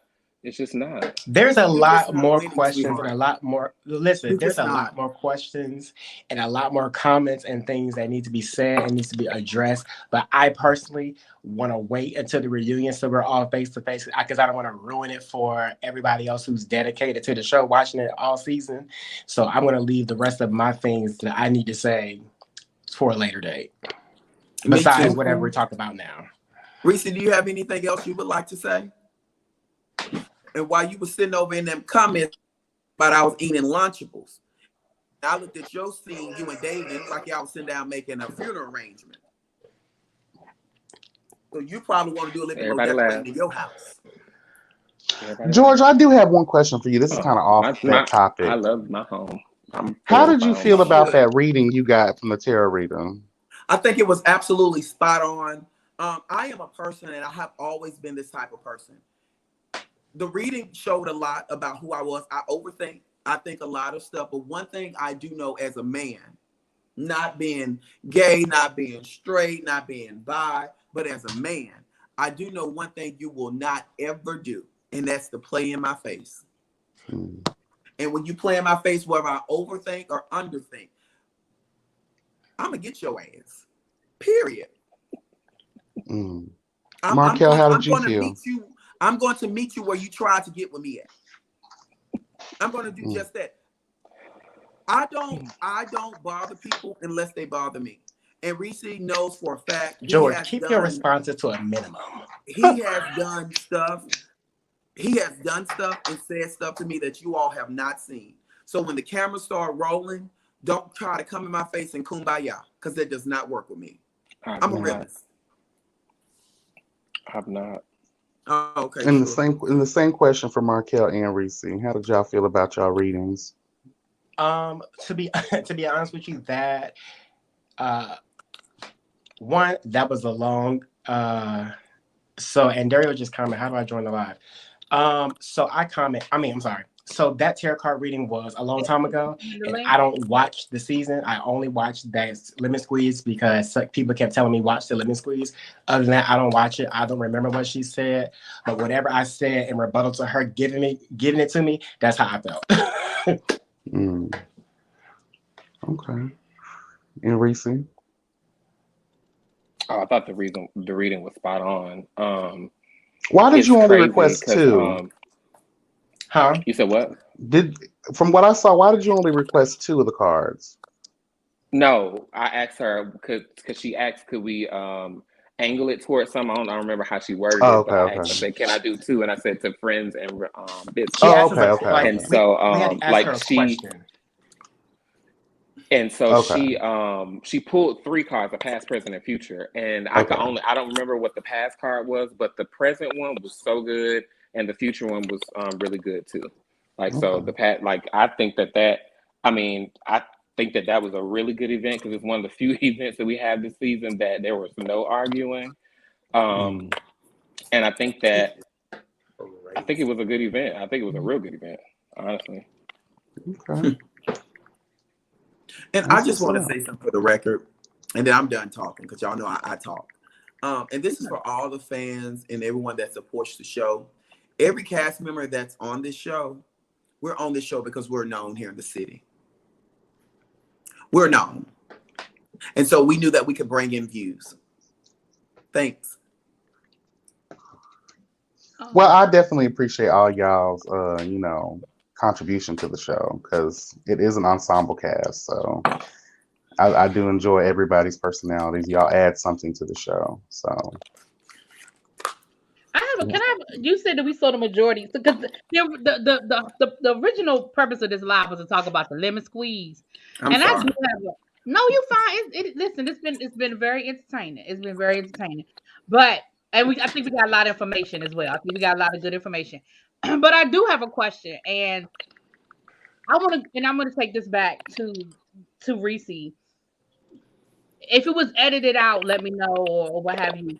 There's a lot more questions and a lot more. Listen, there's a lot more questions and a lot more comments and things that need to be said and needs to be addressed. But I personally want to wait until the reunion so we're all face to face because I don't want to ruin it for everybody else who's dedicated to the show, watching it all season. So I'm going to leave the rest of my things that I need to say for a later date. Besides whatever we're talking about now. Reese, do you have anything else you would like to say? And while you were sitting over in them comments about I was eating Lunchables, I looked at your scene, you and David, like y'all was sitting down making a funeral arrangement. So you probably want to do a little bit more decorating in your house. George, I do have one question for you. This is kind of off that topic. I love my home. How did you feel about that reading you got from the tarot reader? I think it was absolutely spot on. I am a person, and I have always been this type of person. The reading showed a lot about who I was. I overthink. I think a lot of stuff. But one thing I do know as a man, not being gay, not being straight, not being bi, but as a man, I do know one thing you will not ever do. and that's to play in my face. Mm. And when you play in my face, whether I overthink or underthink, I'm gonna get your ass. Period. Mm. I'm Markel, how did you going to feel? meet you. I'm going to meet you where you tried to get with me at. I'm going to do just that. I don't bother people unless they bother me. And Reese knows for a fact. George, keep your responses to a minimum. He has done stuff. He has done stuff and said stuff to me that you all have not seen. So when the cameras start rolling, don't try to come in my face and kumbaya, because that does not work with me. I'm a realist. I'm not. Oh, okay. And the same question for Markel and Reese. How did y'all feel about y'all readings? To be honest with you, that one, that was a long so, and Dario just commented, how do I join the live? So I'm sorry. So that tarot card reading was a long time ago. And I don't watch the season. I only watch that Lemon Squeeze because people kept telling me watch the Lemon Squeeze. Other than that, I don't watch it. I don't remember what she said. But whatever I said in rebuttal to her giving it to me, that's how I felt. Okay. And Reese? Oh, I thought the reading was spot on. Why did you only request 2? Huh? You said what? From what I saw, why did you only request 2 of the cards? No, I asked her because she asked, could we angle it towards something? I don't remember how she worded it, but I asked, I said, can I do 2? And I said to friends and business. Okay. And so And so she pulled 3 cards, a past, present, and future. And I don't remember what the past card was, but the present one was so good, and the future one was really good too. So the past, I think that was a really good event because it's one of the few events that we have this season that there was no arguing. And I think it was a good event. I think it was a real good event, honestly. Okay. And I just want to say something for the record, and then I'm done talking because y'all know I talk. And this is for all the fans and everyone that supports the show. Every cast member that's on this show, we're on this show because we're known here in the city. We're known. And so we knew that we could bring in views. Thanks. Well, I definitely appreciate all y'all's, contribution to the show because it is an ensemble cast. So I do enjoy everybody's personalities. Y'all add something to the show. So you said that we saw the majority because the original purpose of this live was to talk about the lemon squeeze. I'm sorry. You fine. Listen, it's been very entertaining. It's been very entertaining. But I think we got a lot of information as well. I think we got a lot of good information. But I do have a question, and I'm gonna take this back to Reese. If it was edited out, let me know or what have you.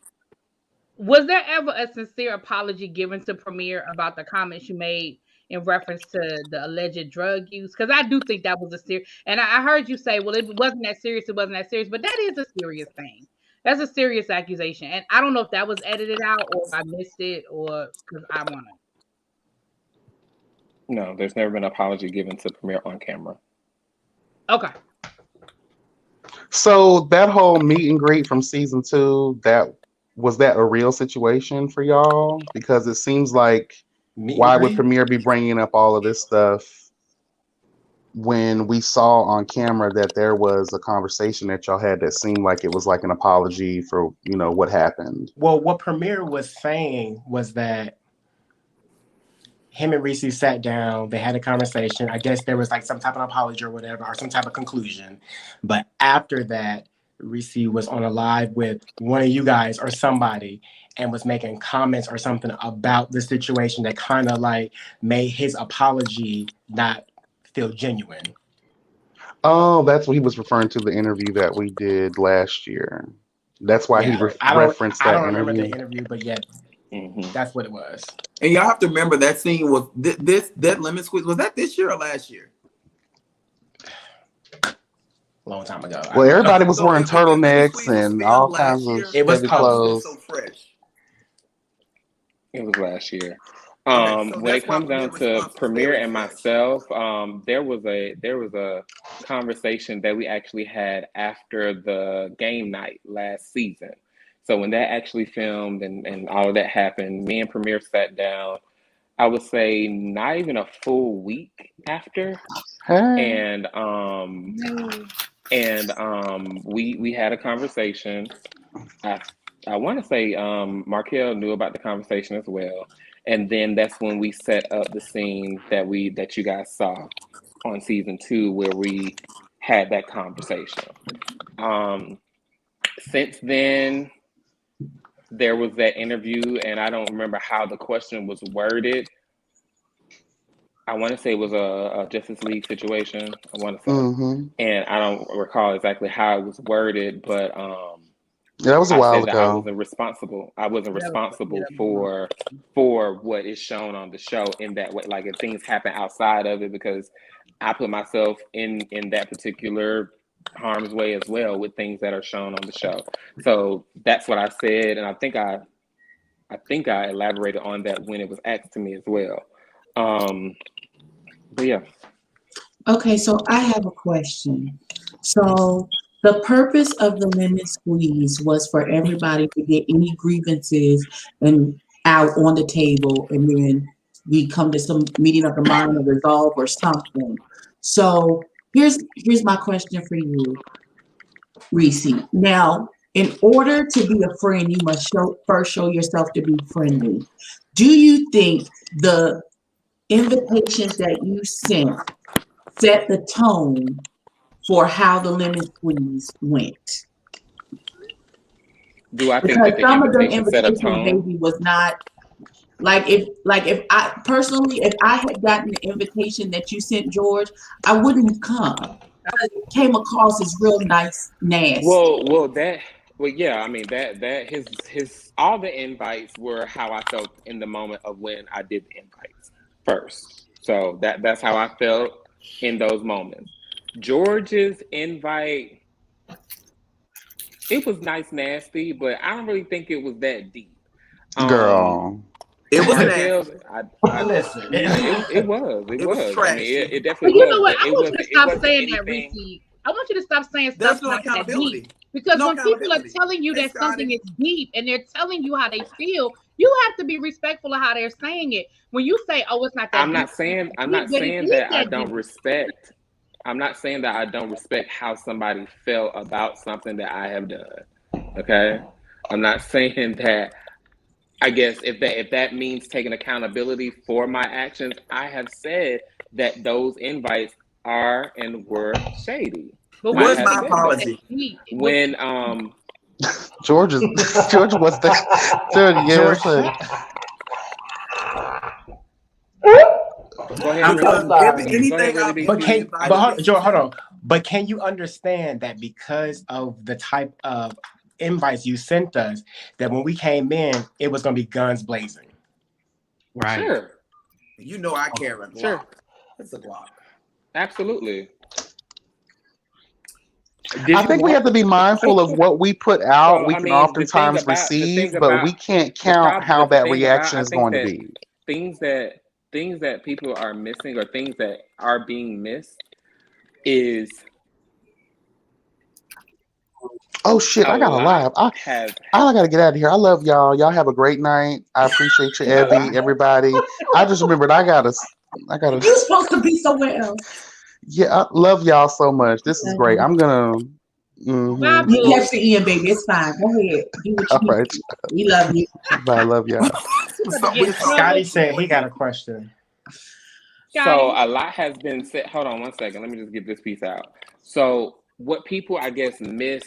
Was there ever a sincere apology given to Premier about the comments you made in reference to the alleged drug use? Because I do think that was a serious, and I heard you say, well, it wasn't that serious, but that is a serious thing. That's a serious accusation. And I don't know if that was edited out or if I missed it or because I want to. No, there's never been an apology given to Premier on camera. Okay. So that whole meet and greet from season 2, was that a real situation for y'all? Because it seems like why would Premier be bringing up all of this stuff when we saw on camera that there was a conversation that y'all had that seemed like it was like an apology for, what happened? Well, what Premier was saying was that him and Reese sat down, they had a conversation. I guess there was like some type of apology or whatever, or some type of conclusion. But after that, Reese was on a live with one of you guys or somebody and was making comments or something about the situation that kind of like made his apology not feel genuine. Oh, that's what he was referring to, the interview that we did last year. That's why he referenced that interview. I don't remember the interview, but yeah, that's what it was. And y'all have to remember that scene was that lemon squeeze. Was that this year or last year? Long time ago. Well, everybody was wearing turtlenecks and all kinds of it was heavy clothes. So fresh. It was last year. Okay, so When that's it why comes Premier down to response was Premier very and fresh. myself, there was a conversation that we actually had after the game night last season. So when that actually filmed and all of that happened, me and Premier sat down, I would say not even a full week after, Hey. and we had a conversation. I I want to say Markel knew about the conversation as well, and then that's when we set up the scene that you guys saw on season 2 where we had that conversation. Um, since then, there was that interview, and I don't remember how the question was worded. I want to say it was a Justice League situation. I want to say, Mm-hmm. and I don't recall exactly how it was worded, but Yeah, that was a I while said that I ago. wasn't responsible. I wasn't Yeah, responsible that was for what is shown on the show in that way. Like if things happen outside of it, because I put myself in that particular harm's way as well with things that are shown on the show. So that's what I said, and I think I elaborated on that when it was asked to me as well. Um, but yeah, Okay, so I have a question. So the purpose of the lemon squeeze was for everybody to get any grievances and out on the table, and then we come to some meeting of the mind or resolve or something. So here's my question for you, Reese. Now, in order to be a friend, you must first show yourself to be friendly. Do you think the invitations that you sent set the tone for how the lemon squeeze went? do I think Because that the some of them invitation set a invitations tone? maybe was not like if I personally, if I had gotten the invitation that you sent, George, I wouldn't have come. It came across as real nice, nasty. Yeah. I mean that his all the invites were how I felt in the moment of when I did the invites first. So that's how I felt in those moments. George's invite, it was nice, nasty, but I don't really think it was that deep. Um, Girl. It was Markel, nasty. Listen. it was, it It was was. I mean, trashy. it But definitely you was, know what? but I want you to it stop wasn't saying that, anything. Reese. I want you to stop saying stuff There's no like that deep. accountability. Because No when people are accountability. telling you Hey, that something Scotty. is deep and they're telling you how they feel, you have to be respectful of how they're saying it. When you say, "Oh, it's not that deep," I'm deep, not but it saying is that I that don't deep. respect. I'm not saying that I don't respect how somebody felt about something that I have done. Okay, I'm not saying that. I guess if that means taking accountability for my actions, I have said that those invites are and were shady. But I when Where's you have say my deep, said that that's apology? deep. when George is George was the George, yeah, George, listen. go ahead, I'm so Because Reggie. sorry. Go ahead, anything Reggie I've B. But ever Q. invited Reese George, hold to, on. But can you understand that because of the type of invites you sent us, that when we came in, it was going to be guns blazing? Right. Sure, you know I Okay. carry a sure, Glock. It's a Glock. absolutely. I Did you think we want? have to be mindful of what we put out. Well, We I can mean, oftentimes receive, but we can't the count problem, how the that thing about, reaction I is think going to that be. things that things that people are missing or things that are being missed is Oh shit, a I got a lot live. I gotta get out of here. I love y'all. Y'all have a great night. I appreciate you, a Evie, lot. everybody. I just remembered I gotta You're supposed to be somewhere else. yeah, I love y'all so much. This is Love great. you. I'm gonna Bye, mm-hmm. You boo. catch the end, baby. It's fine. Go ahead. Do what you All need right. to do. We love you. Bye. I love y'all. You about to So get we're in sorry. trouble, Scotty said he got a question. So Scotty. a lot has been said. Hold on one second. Let me just get this piece out. So what people, I guess, miss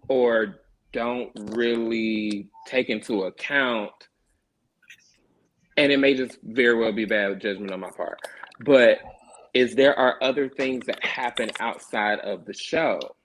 or don't really take into account, and it may just very well be bad judgment on my part, but is there are other things that happen outside of the show.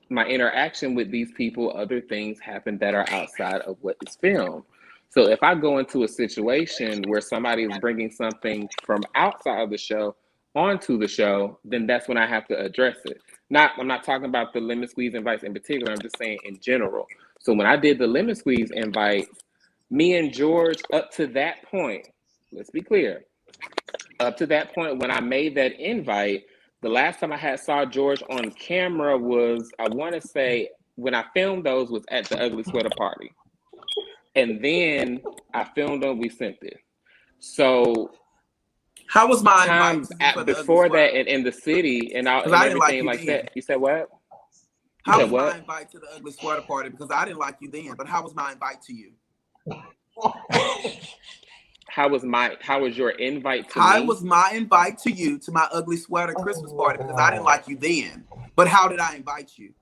My interaction with these people, other things happen that are outside of what is filmed. So if I go into a situation where somebody is bringing something from outside of the show onto the show, then that's when I have to address it. I'm not talking about the lemon squeeze invites in particular. I'm just saying in general. So when I did the lemon squeeze invites, Me and George, up to that point, let's be clear, up to that point when I made that invite, the last time I saw George on camera was, I want to say, when I filmed those was at the Ugly Sweater party. And then I filmed them, we sent it. So how was my times before that and in the city and everything like that. You said what? How was my invite to the Ugly Sweater party? Because I didn't like you then, but how was my invite to you? How was your invite to me? How was my invite to you to my Ugly Sweater Christmas party? Because I didn't like you then. But how did I invite you?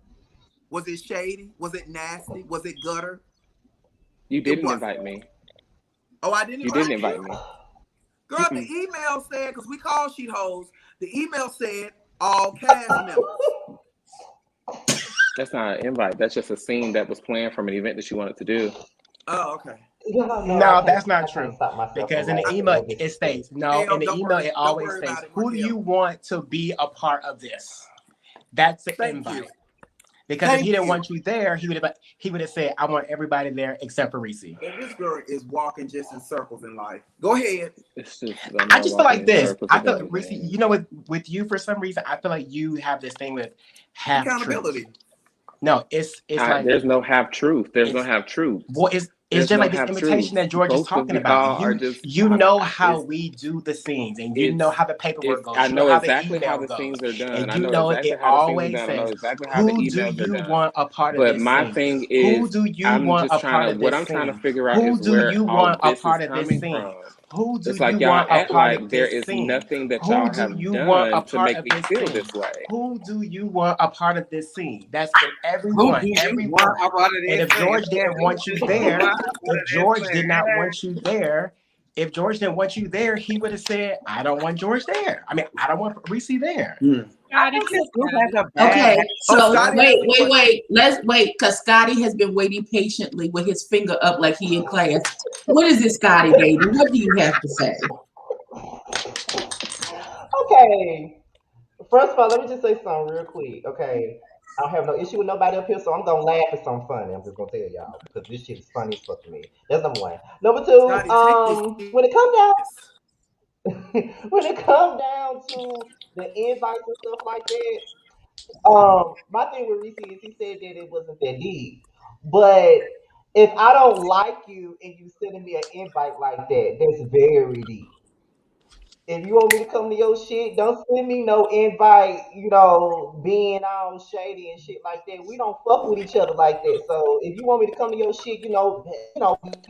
Was it shady? Was it nasty? Was it gutter? You didn't invite me. Oh, I didn't invite you? You didn't invite me. Girl, the email said, because we call sheet hoes, the email said all cast members. That's not an invite. That's just a scene that was planned from an event that you wanted to do. Oh, okay. No, that's not true. Because in the email, it states, in the email, it always states, who do you want to be a part of this? That's the invite. Because if he didn't want you there, he would have said, I want everybody there except for Reese. And this girl is walking just in circles in life. Go ahead. I just feel like this. I feel like, Reese, you know, with you, for some reason, I feel like you have this thing with half accountability. No, it's like there's no half truth. There's no half truth. Well, it's just like this invitation that George is talking about. You know how we do the scenes, and you know how the paperwork goes. I know exactly how the scenes are done. And you know it always says, who do you want a part of this scene? But my thing is, who do you want a part of this scene? What I'm trying to figure out is where all this is coming from. Who do it's like you want a part of there this is scene? nothing that y'all have done to make me feel this way. Who do you want a part of this scene? That's for everyone. Everyone. And if George didn't want you there, if George did not want you there, if George didn't want you there, he would have said, I don't want George there. I mean, I don't want Reese there. Okay, so wait. Let's wait, because Scotty has been waiting patiently with his finger up like he in class. What is it, Scotty, baby? What do you have to say? Okay. First of all, let me just say something real quick. Okay. I don't have no issue with nobody up here, so I'm gonna laugh at something funny. I'm just gonna tell y'all because this shit is funny as fuck to me. That's number one. Number two, when it come down to the invites and stuff like that, my thing with Reese is he said that it wasn't that deep. But if I don't like you and you sending me an invite like that, that's very deep. If you want me to come to your shit, don't send me no invite, being all shady and shit like that. We don't fuck with each other like that. So if you want me to come to your shit,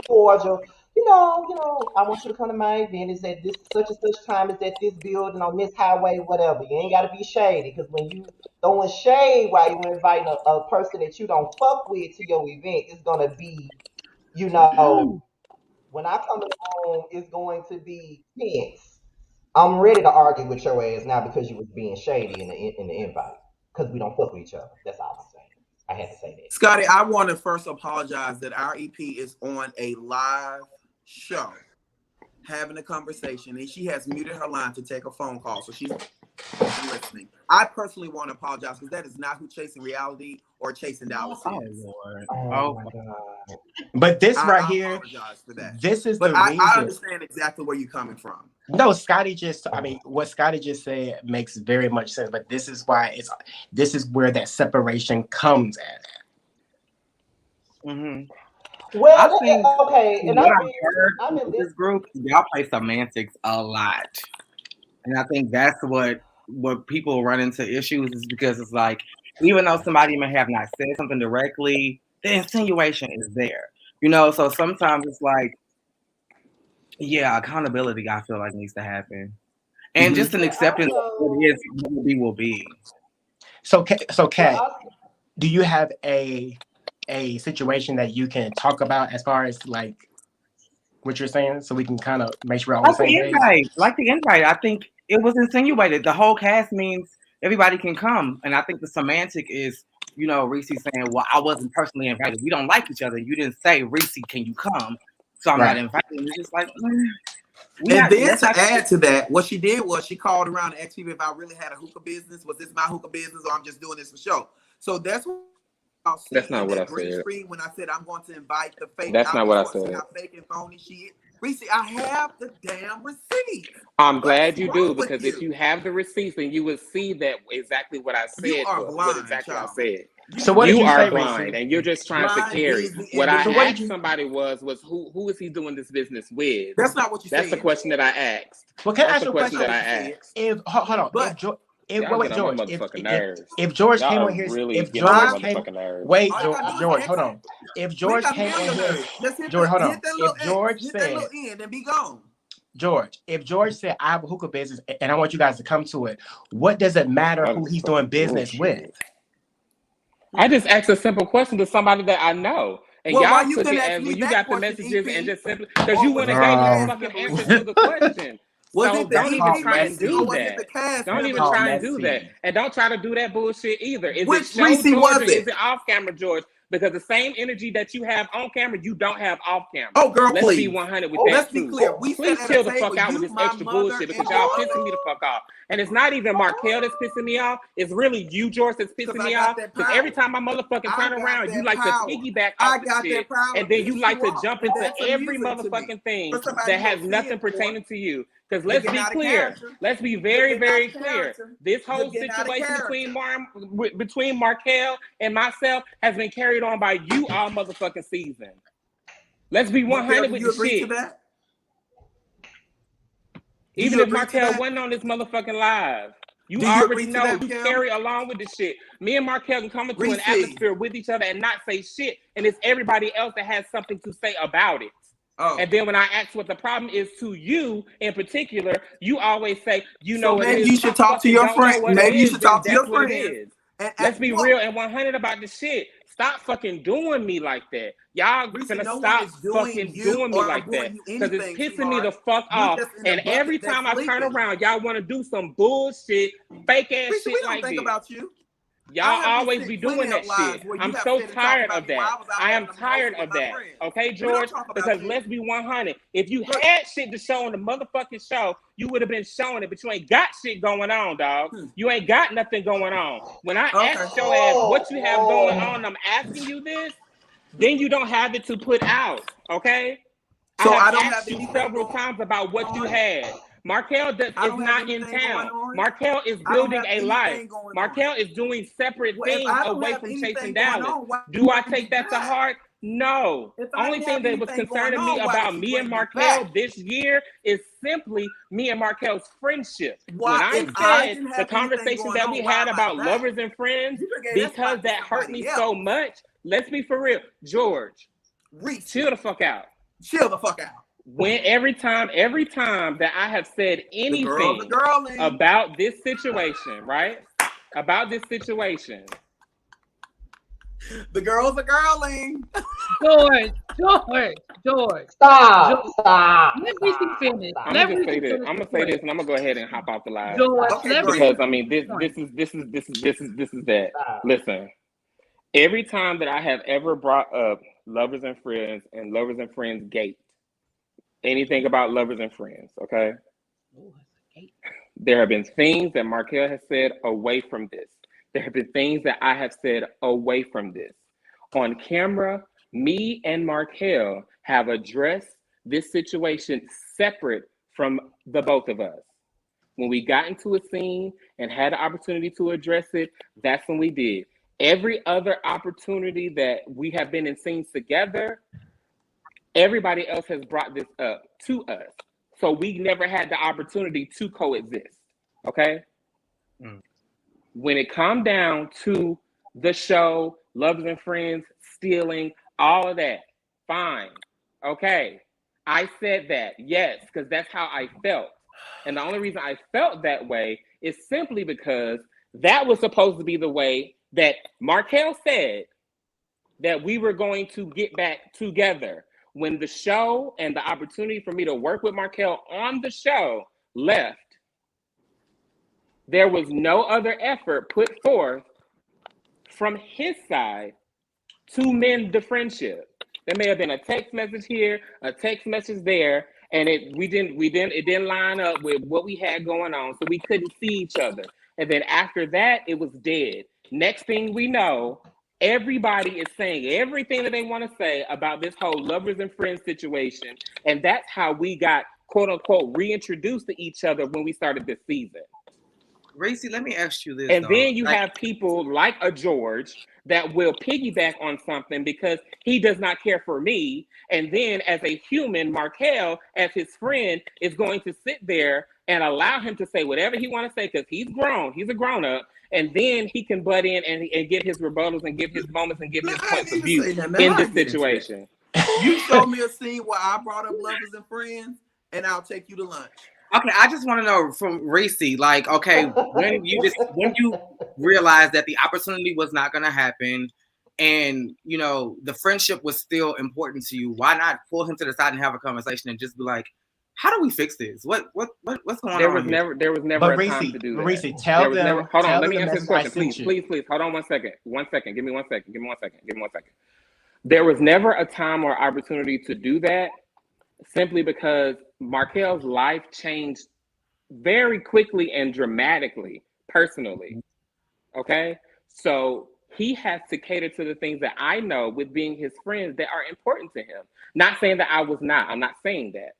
cordial, I want you to come to my event. It's at this such and such time. It's at this building on this highway, whatever. You ain't got to be shady, because when you throwing shade while you inviting a person that you don't fuck with to your event, it's gonna be, when I come in the room, it's going to be tense. I'm ready to argue with your ass now because you was being shady in the invite, because we don't fuck with each other. That's all I'm saying. I had to say that. Scotty, I want to first apologize that our EP is on a live show having a conversation, and she has muted her line to take a phone call, so she's listening. I personally want to apologize because that is not who Chasing Reality or Chasing Dallas is. Lord. Oh my God. But this I apologize for that. This is but the reason. I understand exactly where you're coming from. No, what Scotty just said makes very much sense. But this is why this is where that separation comes at. Mm-hmm. Well, I think okay, and I'm in this group. Y'all play semantics a lot, and I think that's what people run into issues is because it's like, even though somebody may have not said something directly, the insinuation is there. So sometimes it's like, yeah, accountability I feel like needs to happen, and just an acceptance of what it is will be. So Kat, do you have a situation that you can talk about as far as like what you're saying, so we can kind of make sure we're on the same page? Like the invite, I think it was insinuated. The whole cast means everybody can come, and I think the semantic is, Reese saying, "Well, I wasn't personally invited. We don't like each other. You didn't say, Reese, can you come?" So I'm not invited. It's just like, and then to add to that, what she did was she called around and asked people if I really had a hookah business. Was this my hookah business, or I'm just doing this for show? So that's That's not what I green said. screen when I said I'm going to invite the fake. That's not what I said. Fake and phony shit. Reese, I have the damn receipt. I'm glad you do, because if you have the receipts, then you would see that exactly what I said. You are what blind, exactly child. I said. So what did you are say, blind, Reese? and you're just trying to carry. What I asked somebody was who is he doing this business with? That's not what you said. That's the question that I asked. Well, can I ask the you a question that I asked. If hold on, but, George, if George came on here, if George came, wait, George, hold on. If George came on here, George, hold on. If George said, and be gone. George, if George said, I have a hookah business and I want you guys to come to it, what does it matter who he's doing business with? I just asked a simple question to somebody that I know. And y'all took it as when you got the messages and just simply, because you wouldn't have gave me the fucking answer to the question. So don't even try and do that. Don't even try and do that. And don't try to do that bullshit either. Is it show George or is it off camera, George? Because the same energy that you have on camera, you don't have off camera. Oh, girl, let's be 100 with that. Let's be clear. Please chill the fuck out with this extra bullshit, because y'all pissing me the fuck off. And it's not even Markel that's pissing me off. It's really you, George, that's pissing me off. Because every time I motherfucking turn around, you like to piggyback off the shit. And then you like to jump into every motherfucking thing that has nothing pertaining to you. Because let's be clear. Let's be very, very clear. This whole situation between Markel and myself has been carried on by you all motherfucking season. Let's be 100 with the shit. Even if Markel wasn't on this motherfucking live, you already know you carry along with this shit. Me and Markel can come into an atmosphere with each other and not say shit, and it's everybody else that has something to say about it. Oh. And then when I ask what the problem is to you in particular, you always say, you know, maybe you should talk to your friend. Maybe you should talk to your friend. Let's be real and 100 about the shit. Stop fucking doing me like that. Y'all gonna stop fucking doing me like that. Because it's pissing me the fuck off. And every time I turn around, y'all want to do some bullshit, fake ass shit like this. About you. Y'all always be doing that shit. I'm so tired of that. I am tired of that. Okay, George? Because let's be 100. If you had shit to show on the motherfucking show, you would have been showing it, but you ain't got shit going on, dog. You ain't got nothing going on. When I ask your ass what you have going on, I'm asking you this, then you don't have it to put out, okay? So I have asked you several times about what you had. Markel is not in town. Markel is building a life. Markel is doing separate things away from chasing Dallas. Do I take that to heart? No. Only thing that was concerning me about me and Markel this year is simply me and Markel's friendship. When I said the conversation that we had about lovers and friends, because that hurt me so much, let's be for real. George, chill the fuck out. Chill the fuck out. When every time that I have said anything about this situation, right? About this situation. The girls are girling. George. Stop. Let me finish. I'm gonna say this, and I'm gonna go ahead and hop off the live. George, because I mean this is that. Listen, every time that I have ever brought up Lovers and Friends and Lovers and Friends Gate, anything about Lovers and Friends, okay? There have been things that Markel has said away from this. There have been things that I have said away from this. On camera, me and Markel have addressed this situation separate from the both of us. When we got into a scene and had the opportunity to address it, that's when we did. Every other opportunity that we have been in scenes together, everybody else has brought this up to us. So we never had the opportunity to coexist, okay? When it come down to the show, Lovers and Friends, stealing, all of that, fine, okay. I said that, yes, because that's how I felt. And the only reason I felt that way is simply because that was supposed to be the way that Markel said that we were going to get back together. When the show and the opportunity for me to work with Markel on the show left, there was no other effort put forth from his side to mend the friendship. There may have been a text message here, a text message there, and it didn't line up with what we had going on, so we couldn't see each other. And then after that, it was dead. Next thing we know, everybody is saying everything that they want to say about this whole lovers and friends situation. And that's how we got, quote unquote, reintroduced to each other when we started this season. Racy, let me ask you this. And then you have people like a George that will piggyback on something because he does not care for me. And then as a human, Markel, as his friend, is going to sit there and allow him to say whatever he wants to say because he's grown. He's a grown-up. And then he can butt in and give his rebuttals and give his moments and give his points of view in this situation. You showed me a scene where I brought up lovers and friends, and I'll take you to lunch. Okay, I just want to know from Racy, like, okay, when you realized that the opportunity was not going to happen, and you know the friendship was still important to you, why not pull him to the side and have a conversation and just be like, how do we fix this? What's going on? There was never a time to do that. Racy, tell them. Hold on, let me answer this question, please. Hold on 1 second. 1 second. Give me 1 second. There was never a time or opportunity to do that, simply because Markel's life changed very quickly and dramatically, personally. Okay? So he has to cater to the things that I know with being his friends that are important to him. Not saying that I was not. I'm not saying that.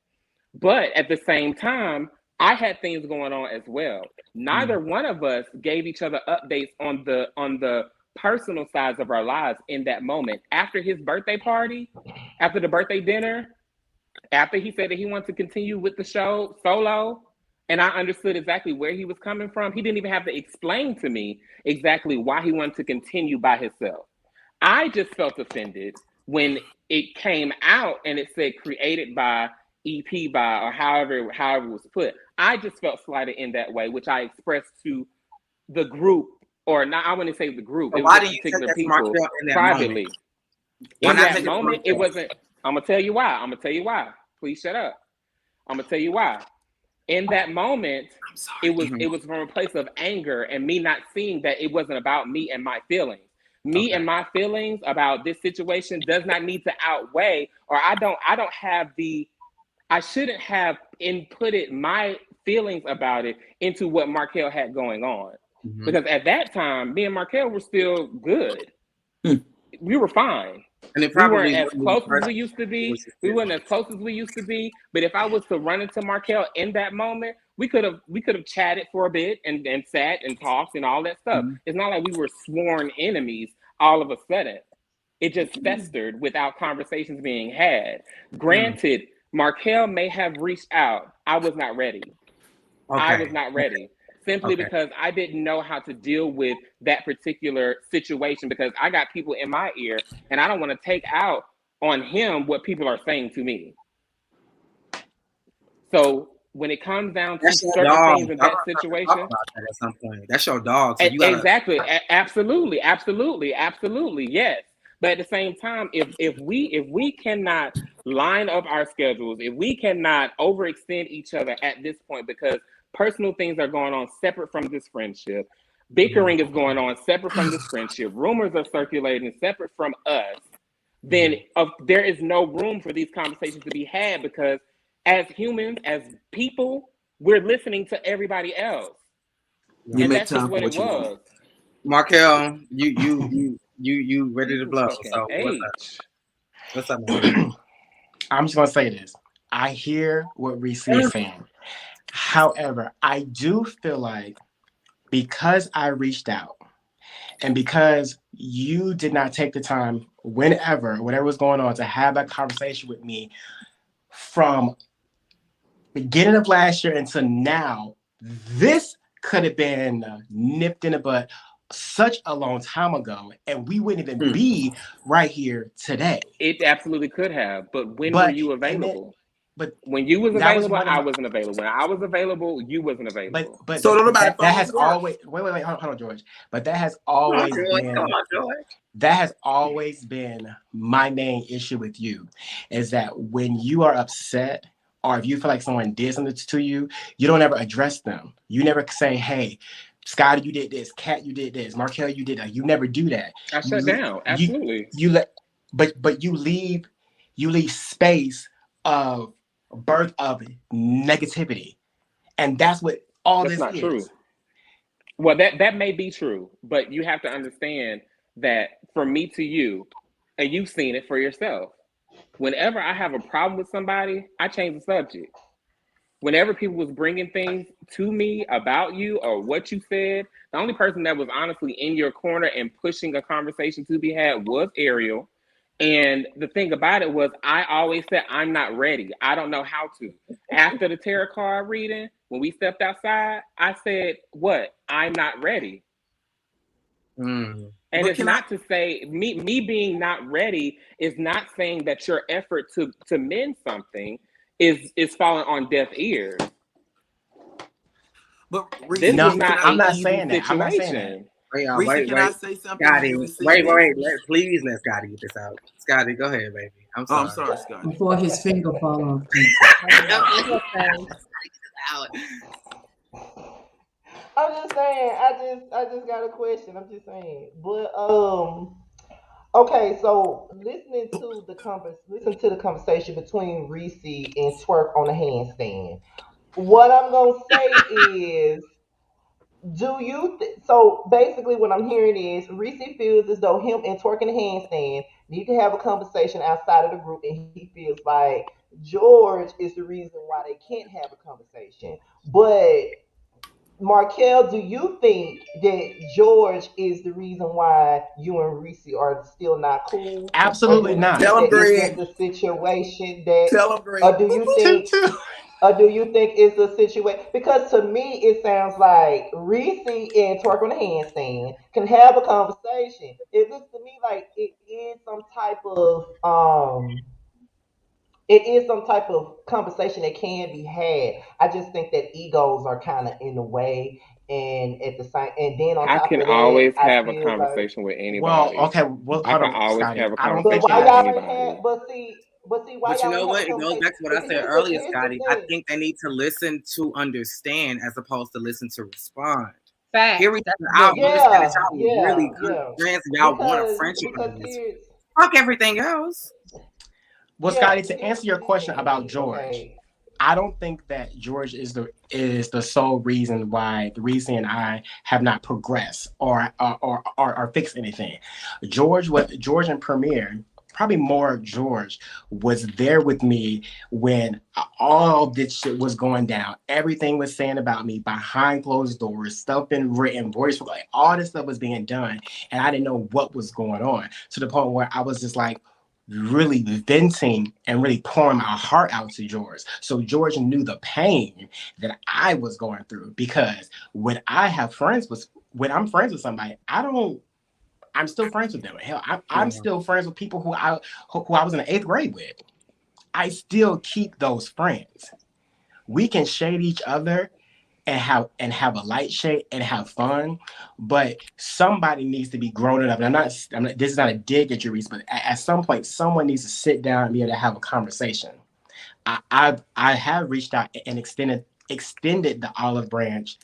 But at the same time, I had things going on as well. Neither one of us gave each other updates on the personal sides of our lives in that moment. After his birthday party, after the birthday dinner, after he said that he wanted to continue with the show solo, and I understood exactly where he was coming from, he didn't even have to explain to me exactly why he wanted to continue by himself. I just felt offended when it came out and it said created by, EP by, or however it was put. I just felt slighted in that way, which I expressed to the group, or not, I wouldn't say the group. But it why was do you particular take people that privately. In that moment, it wasn't. I'm gonna tell you why. Please shut up. I'm gonna tell you why. In that moment, it was from a place of anger and me not seeing that it wasn't about me and my feelings. And my feelings about this situation does not need to outweigh, or I shouldn't have inputted my feelings about it into what Markel had going on. Because at that time, me and Markel were still good. We were fine. And we weren't as close as we used to be. But if I was to run into Markel in that moment, we could have chatted for a bit and sat and talked and all that stuff. It's not like we were sworn enemies all of a sudden. It just festered without conversations being had. Granted, Markel may have reached out. I was not ready. I was not ready. Simply because I didn't know how to deal with that particular situation, because I got people in my ear and I don't want to take out on him what people are saying to me. So when it comes down to certain things in that situation, about that at some point. That's your dog. So exactly. Absolutely. Yes. But at the same time, if we cannot line up our schedules, if we cannot overextend each other at this point, because personal things are going on separate from this friendship, bickering is going on separate from this friendship, rumors are circulating separate from us, then there is no room for these conversations to be had, because as humans, as people, we're listening to everybody else. And that's just what it was. Markel, you ready to blow? So what's up, man? I'm just gonna say this. I hear what Reese is saying. However, I do feel like because I reached out and because you did not take the time, whatever was going on, to have that conversation with me from beginning of last year until now, this could have been nipped in the bud such a long time ago, and we wouldn't even be right here today. It absolutely could have, but were you available? But when you was available, I wasn't available. When I was available, you wasn't available. But so that has always wait, hold on, George. But that has always been my main issue with you, is that when you are upset, or if you feel like someone did something to you, you don't ever address them. You never say, "Hey, Scotty, you did this. Kat, you did this. Markel, you did that." You never do that. I shut down. Absolutely. But you leave space of birth of negativity, and that's what all this is. That's not true. Well, that may be true, but you have to understand that from me to you, and you've seen it for yourself. Whenever I have a problem with somebody, I change the subject. Whenever people was bringing things to me about you or what you said, the only person that was honestly in your corner and pushing a conversation to be had was Ariel. And the thing about it was, I always said, I'm not ready. I don't know how to. After the tarot card reading, when we stepped outside, I said, what? I'm not ready. Mm. And But it's can I? not to say me being not ready is not saying that your effort to mend something is falling on deaf ears. But Reese, This was No, can not I? I'm an not easy saying that. I'm not saying that. situation. Wait, Reese, wait, can I wait. say something and Scotty, you receive wait, it? wait. Please let Scotty get this out. Scotty, go ahead, baby. I'm Oh, I'm sorry. sorry, Scott. Before his finger fall off. It's okay. Out. I'm just saying. I just got a question. I'm just saying. But okay. So listen to the conversation between Reese and Twerk on the handstand. What I'm gonna say is, so basically what I'm hearing is Reese feels as though him and Twerk in the handstand need to have a conversation outside of the group, and he feels like George is the reason why they can't have a conversation. But Markel, do you think that George is the reason why you and Reese are still not cool? Or do Absolutely you not. think Tell him, that it's just Greg. a situation that, Tell him, or Greg. do you think or do you think it's a situation? Because to me, it sounds like Reese and Twerk on the handstand can have a conversation. It looks to me like it is some type of conversation that can be had. I just think that egos are kind of in the way, and at the same, and then on I top can of that, always I have a feel like, conversation with Well, anybody. okay. Well, I hold can on, always Scotty. have a I don't but think conversation why y'all. with y'all ain't had? anybody. But see, why But you y'all know ain't have what? a It goes conversation? back to what But I see, said earlier, here's the Scotty. I thing. think they need to listen to understand as opposed to listen to respond. Facts. Here we That's I very true. understand that Yeah, y'all were really yeah, good yeah. friends and y'all want a friendship out Because of this. here's Fuck everything else. Well, yeah. Scotty, to Here's answer the your question about thing. George, Okay. I don't think that George is the sole reason why the reason and I have not progressed or fixed anything. George and Premier, probably more George, was there with me when all this shit was going down. Everything was saying about me behind closed doors, stuff been written, voice, like all this stuff was being done, and I didn't know what was going on, to the point where I was just like really venting and really pouring my heart out to George. So George knew the pain that I was going through, because when I'm friends with somebody, I'm still friends with them. Hell, I'm Yeah. still friends with people who I was in the 8th grade with. I still keep those friends. We can shade each other and have a light shade and have fun, but somebody needs to be grown enough. And this is not a dig at you, Reese, but at some point, someone needs to sit down and be able to have a conversation. I have reached out and extended the olive branch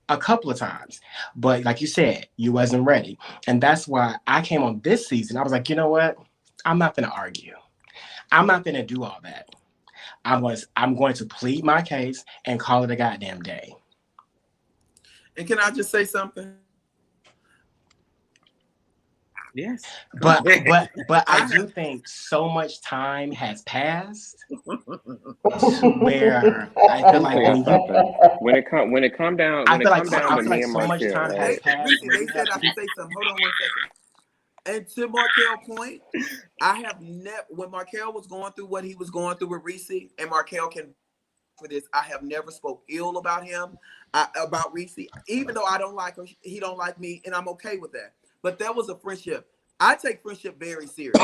a couple of times, but like you said, you wasn't ready, and that's why I came on this season. I was like, you know what? I'm not gonna argue. I'm not gonna do all that. I'm going to plead my case and call it a goddamn day. And can I just say something? Yes. But I I do have think so much time has passed to where I feel Let me tell like y'all when you something. When it come down I to feel me like and so much Markel, time has hey right? passed Reese, where they you said have I could say something. Hold on one second. And to Markel point, I have never, when Markel was going through what he was going through with Reese, and Markel can for this, I have never spoke ill about him, about Reese, even though I don't like him, he don't like me, and I'm okay with that. But that was a friendship. I take friendship very serious,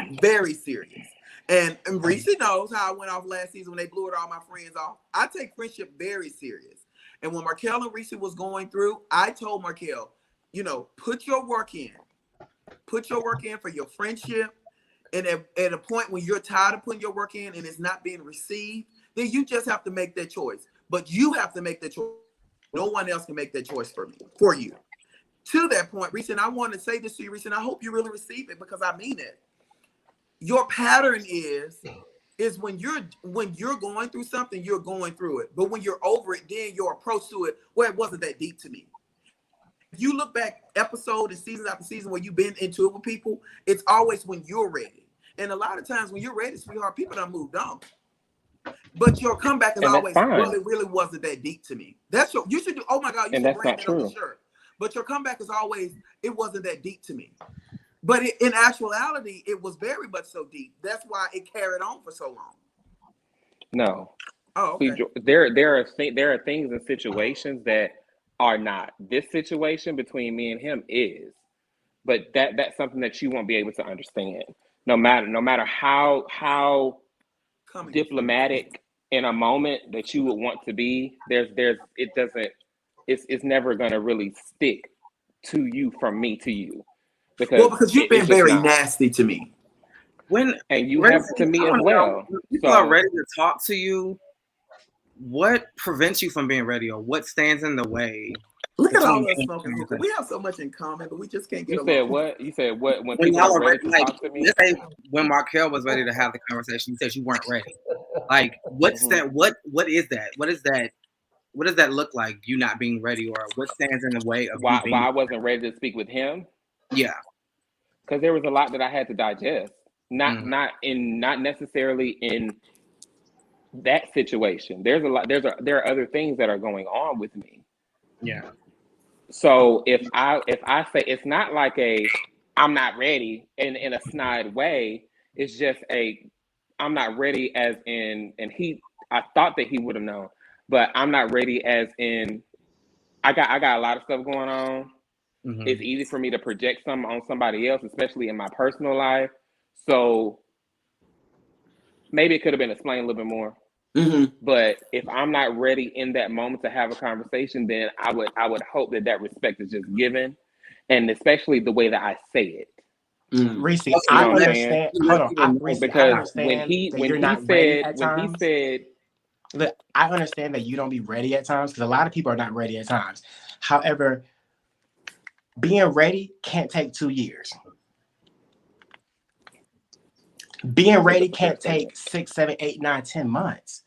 very serious. And Reese knows how I went off last season when they blew it all my friends off. I take friendship very serious. And when Markel and Reese was going through, I told Markel, put your work in. Put your work in for your friendship. And at a point when you're tired of putting your work in and it's not being received, then you just have to make that choice. But you have to make that choice. No one else can make that choice for you. To that point, Reese, and I want to say this to you, Reese, and I hope you really receive it because I mean it. Your pattern is when you're going through something, you're going through it. But when you're over it, then your approach to it, well, it wasn't that deep to me. if you look back episode and season after season where you've been into it with people, it's always when you're ready. And a lot of times when you're ready, sweetheart, people done moved on. But your comeback is And that's always, fine. well, it really wasn't that deep to me. That's your, you should do, oh my God, you And should that's brand not that on the true. shirt. But your comeback is always, it wasn't that deep to me. But in actuality, it was very much so deep. That's why it carried on for so long. No. Oh, okay. See, there are things and situations that are not. This situation between me and him is, but that's something that you won't be able to understand. No matter how Coming diplomatic in a moment that you would want to be, it's never gonna really stick to you from me to you. Because you've been very nasty to me. And you have to me as well. When people are ready to talk to you, what prevents you from being ready, or what stands in the way? Look at all us smoking hookah. We have so much in common, but we just can't get along. You said what? When When people y'all are are ready ready, to like, talk to me? let's say when Markel was ready to have the conversation, you said you weren't ready. Like, what's that? What is that? What is that? What does that look like? You not being ready, or what stands in the way of why you being I wasn't ready to speak with him? Yeah, because there was a lot that I had to digest. Not necessarily in that situation. There's a lot. There are other things that are going on with me. Yeah. So if I say, it's not like I'm not ready in a snide way. It's just I'm not ready as in, and I thought that he would have known, but I'm not ready as in I got a lot of stuff going on. Mm-hmm. It's easy for me to project something on somebody else, especially in my personal life. So maybe it could have been explained a little bit more. Mm-hmm. But if I'm not ready in that moment to have a conversation, then I would hope that respect is just given, and especially the way that I say it. Reese, You know I what I'm understand. saying? Hold on, Reese, Because I understand that you're not ready at times. Look, I understand that you don't be ready at times because a lot of people are not ready at times. However, being ready can't take 2 years. Being ready can't take 6, 7, 8, 9, 10 months.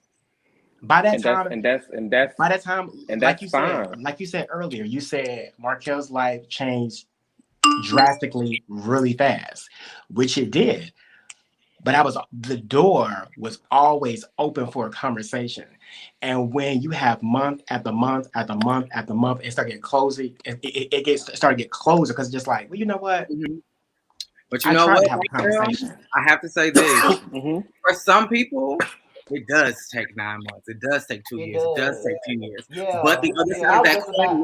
By that time, like you said earlier, you said Markel's life changed drastically really fast, which it did. But the door was always open for a conversation. And when you have month after month after month after month, it started getting closer. It started to get closer because it's just like, well, you know what? Mm-hmm. But you know what? To have a conversation. I have to say this: for some people, it does take 9 months. It does take 2 years. It does take 10 years. Yeah. But the other side of that coin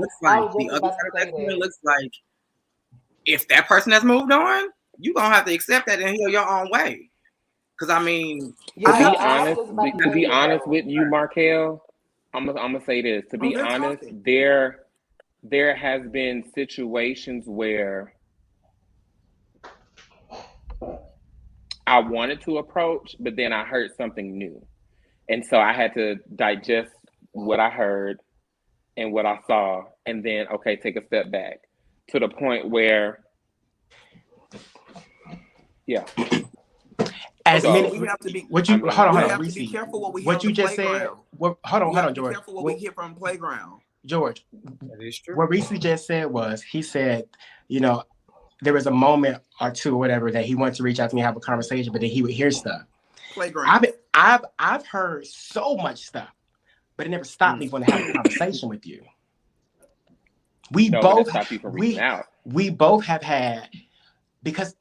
looks like if that person has moved on, you're gonna have to accept that and heal your own way. Because I mean, to be honest with you, Markel, I'm gonna say this. To be honest, there has been situations where I wanted to approach, but then I heard something new, and so I had to digest what I heard and what I saw, and then take a step back to the point where, yeah. As many, we have to be. What you hold on, we have to be careful what we hear. What you just said. Hold on, George. Be careful what we hear from the playground. George, that is true. What Reese just said was, he said, there was a moment or two, or whatever, that he wanted to reach out to me and have a conversation, but then he would hear stuff. Playground. I've heard so much stuff, but it never stopped me from having a conversation with you. We both have had, because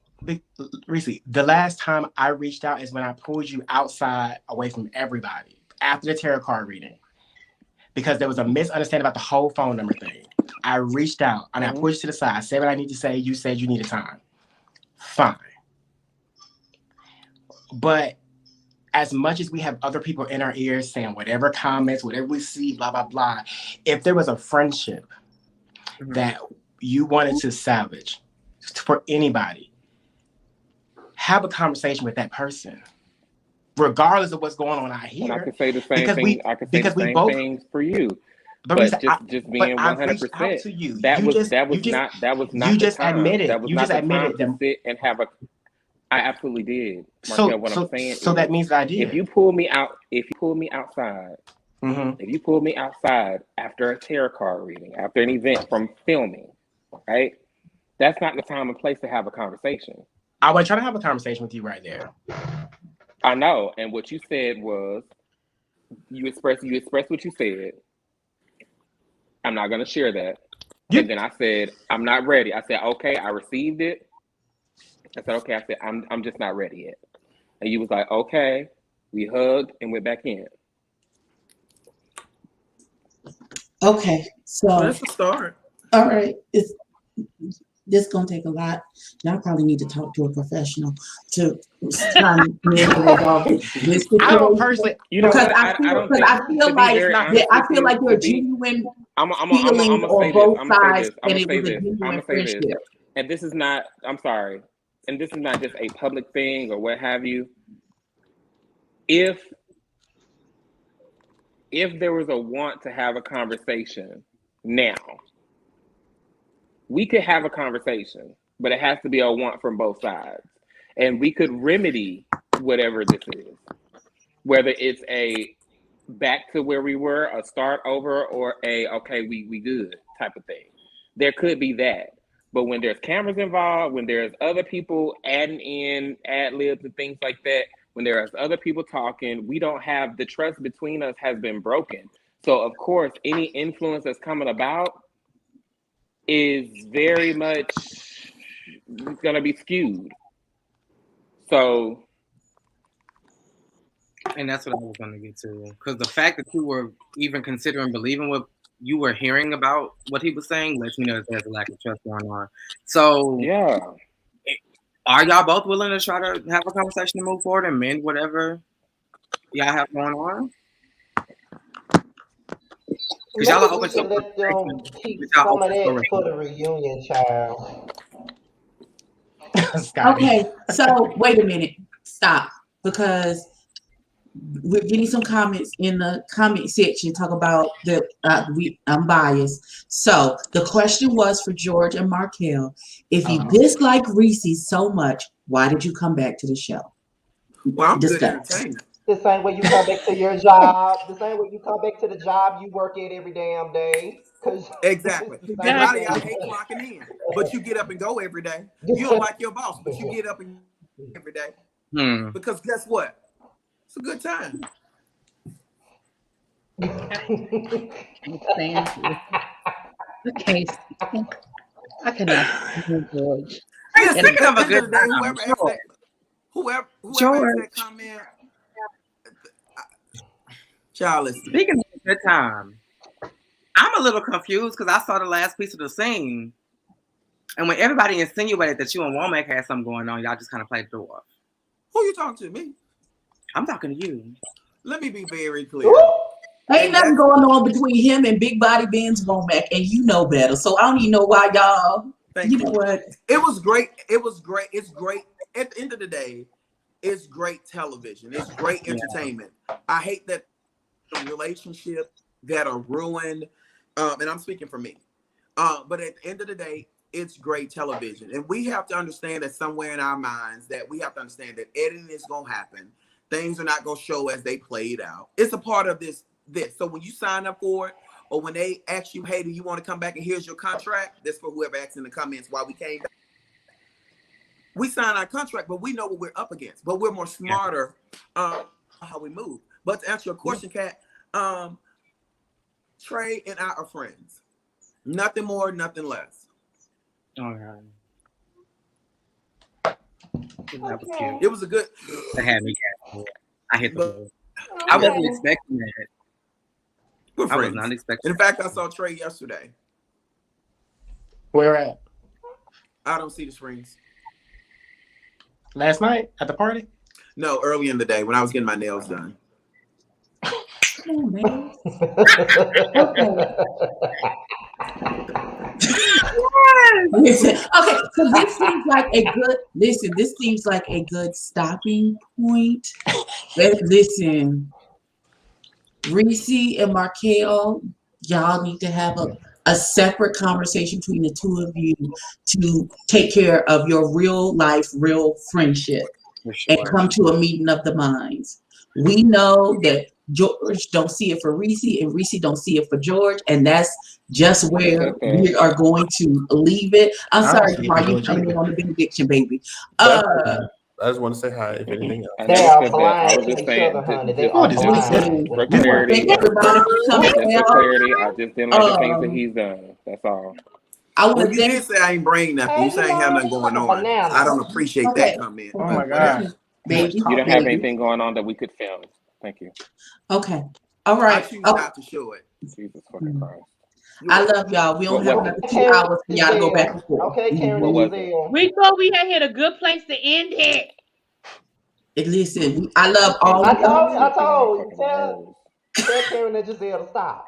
Reese, the last time I reached out is when I pulled you outside away from everybody after the tarot card reading, because there was a misunderstanding about the whole phone number thing. I reached out and I pushed to the side. I said what I need to say. You said you needed time. Fine. But as much as we have other people in our ears saying whatever comments, whatever we see, blah, blah, blah, if there was a friendship that you wanted to salvage for anybody, have a conversation with that person, regardless of what's going on out here. And I can say the same thing. I can say the same things for you. But just being 100%, that was not. You just admitted. That was not the time to sit and have a. I absolutely did. Markel, what I'm saying. So that means that I did. If you pull me outside, if you pull me outside after a tarot card reading, after an event from filming, right? That's not the time and place to have a conversation. I was trying to have a conversation with you right there. I know. And what you said was you expressed what you said. I'm not gonna share that. And then I said, I'm not ready. I said, okay, I received it. I said, okay, I said, I'm just not ready yet. And you was like, okay. We hugged and went back in. Okay, so Well, that's a start. all right, this gonna take a lot. Y'all probably need to talk to a professional to try and resolve this I don't situation. personally, Because I feel like there are genuine feelings on both sides, and it was a genuine friendship. And this is not. I'm sorry, and this is not just a public thing or what have you. If there was a want to have a conversation now, we could have a conversation, but it has to be a want from both sides. And we could remedy whatever this is, whether it's a back to where we were, a start over, or a, okay, we good type of thing. There could be that. But when there's cameras involved, when there's other people adding in ad libs and things like that, when there's other people talking, we don't have, the trust between us has been broken. So of course, any influence that's coming about is very much going to be skewed. So. And that's what I was going to get to. Because the fact that you were even considering believing what you were hearing about what he was saying lets me know that there's a lack of trust going on. So, yeah. Are y'all both willing to try to have a conversation to move forward and mend whatever y'all have going on? Because y'all are open to let them keep some of that for the reunion, child. Okay, so wait a minute. Stop. Because we're getting some comments in the comment section talk about the I'm biased. So the question was for George and Markel. If you dislike Reese so much, why did you come back to the show? Well, I'm good entertainment. The same way you come back to your job. The same way you come back to the job you work at every damn day. Exactly. And a lot of y'all hate clocking in, but you get up and go every day. You don't like your boss, but you get up and every day. Because guess what? It's a good time. I cannot George. Speaking of a good time, whoever asked that comment, child, speaking of a good time, I'm a little confused because I saw the last piece of the scene, and when everybody insinuated that you and Womack had something going on, y'all just kind of played the door. Who you talking to? Me? I'm talking to you. Let me be very clear. Ain't nothing going on between him and Big Body Ben's Womack, and you know better. So I don't even know why y'all. You know what? It was great. It was great. It's great. At the end of the day, it's great television. It's great entertainment. I hate that relationships that are ruined, and I'm speaking for me. But at the end of the day, it's great television, and we have to understand that somewhere in our minds that we have to understand that editing is gonna happen. Things are not gonna show as they played out. It's a part of this. So when you sign up for it, or when they ask you, hey, do you want to come back and here's your contract? That's for whoever asked in the comments why we came back. We sign our contract, but we know what we're up against. But we're more smarter how we move. But to answer your question, Kat, Trey and I are friends. Nothing more, nothing less. All right. It was a good. That had me. I hit the. I wasn't expecting that. We're friends. I was not expecting. In fact, I saw Trey yesterday. Where at? I don't see the screens. Last night at the party? No, early in the day when I was getting my nails done. Oh, man. Listen, okay, so this seems like a good this seems like a good stopping point. Listen, Reese and Markel, y'all need to have a separate conversation between the two of you to take care of your real life, real friendship, and come to a meeting of the minds. We know that George don't see it for Reese, and Reese don't see it for George, and that's just I where respect that. we are going to leave it. I'm I don't sorry, see it Jamar, for you George coming in either. on the benediction, baby. That's I just want to say hi. If anything else, And They I are respect that. I blind was to just each saying, other, honey. They just Who are is this? Listen, blind when for it we comes want to to thank clarity, each everybody for coming just for out. clarity, I just didn't like the things that he's done. That's all. I want Well, to you thank. did say I ain't bring nothing. You Hey, say I ain't have Jamal, nothing you going like a on. I banana. don't appreciate Okay, that comment, Oh but my whatever. God. baby, You don't have baby. anything going on that we could film. Thank you. Okay, all I right. choose Okay. not to show it. Jesus fucking Christ. You I welcome. love y'all. We don't What have weapon? another 2 Karen hours for and y'all to go back Giselle. and forth. Okay, Karen What and was it? Giselle. We thought we had hit a good place to end it. And listen, I love Okay, all I of because y'all y'all. told you, I still get on my told you. fucking nerves. Tell Karen and Giselle to stop.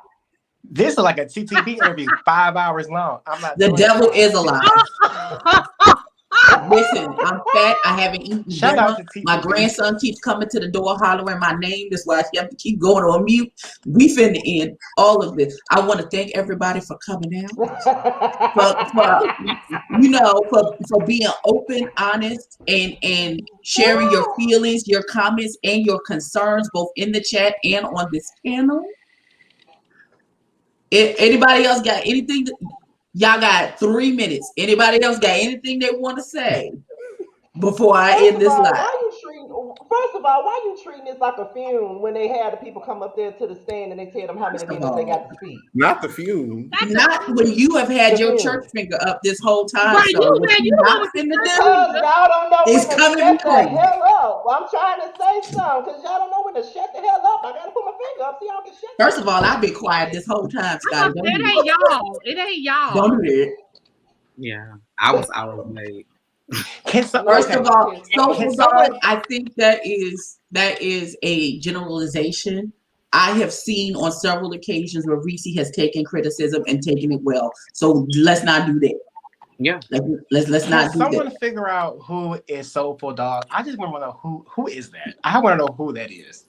This is like a TTB interview, 5 hours long. I'm not The doing devil it. is a lie. Listen, I'm fat. I haven't eaten Shout out dinner. to My TTB. grandson keeps coming to the door hollering my name. That's why I have to keep going on mute. We finna end all of this. I want to thank everybody for coming out. For being open, honest, and sharing your feelings, your comments, and your concerns both in the chat and on this panel. If anybody else got anything, y'all got 3 minutes. Anybody else got anything they want to say before I end this live? First of all, why you treating this like a fume when they had the people come up there to the stand and they tell them how many First of minutes they all, got to speak? not the fume. not when you have had The your fume. church finger up this whole time, Right, sir. What you you the one not with the finna church do Because finger. y'all don't know when is to coming me shut the crazy. hell up. I'm trying to say something because y'all don't know when to shut the hell up. I gotta put my finger up so y'all can shut First the of all, I've been quiet this whole time, Scotty. Don't It do ain't it. y'all. It ain't y'all. Don't do that. Yeah, I was late. First Okay. of all, so Can for someone those, I think that is a generalization. I have seen on several occasions where Reese has taken criticism and taken it well. So let's not do that. Yeah. Let's can not do someone that. figure out who is Soulful Dog? I just want to know who is that. I want to know who that is.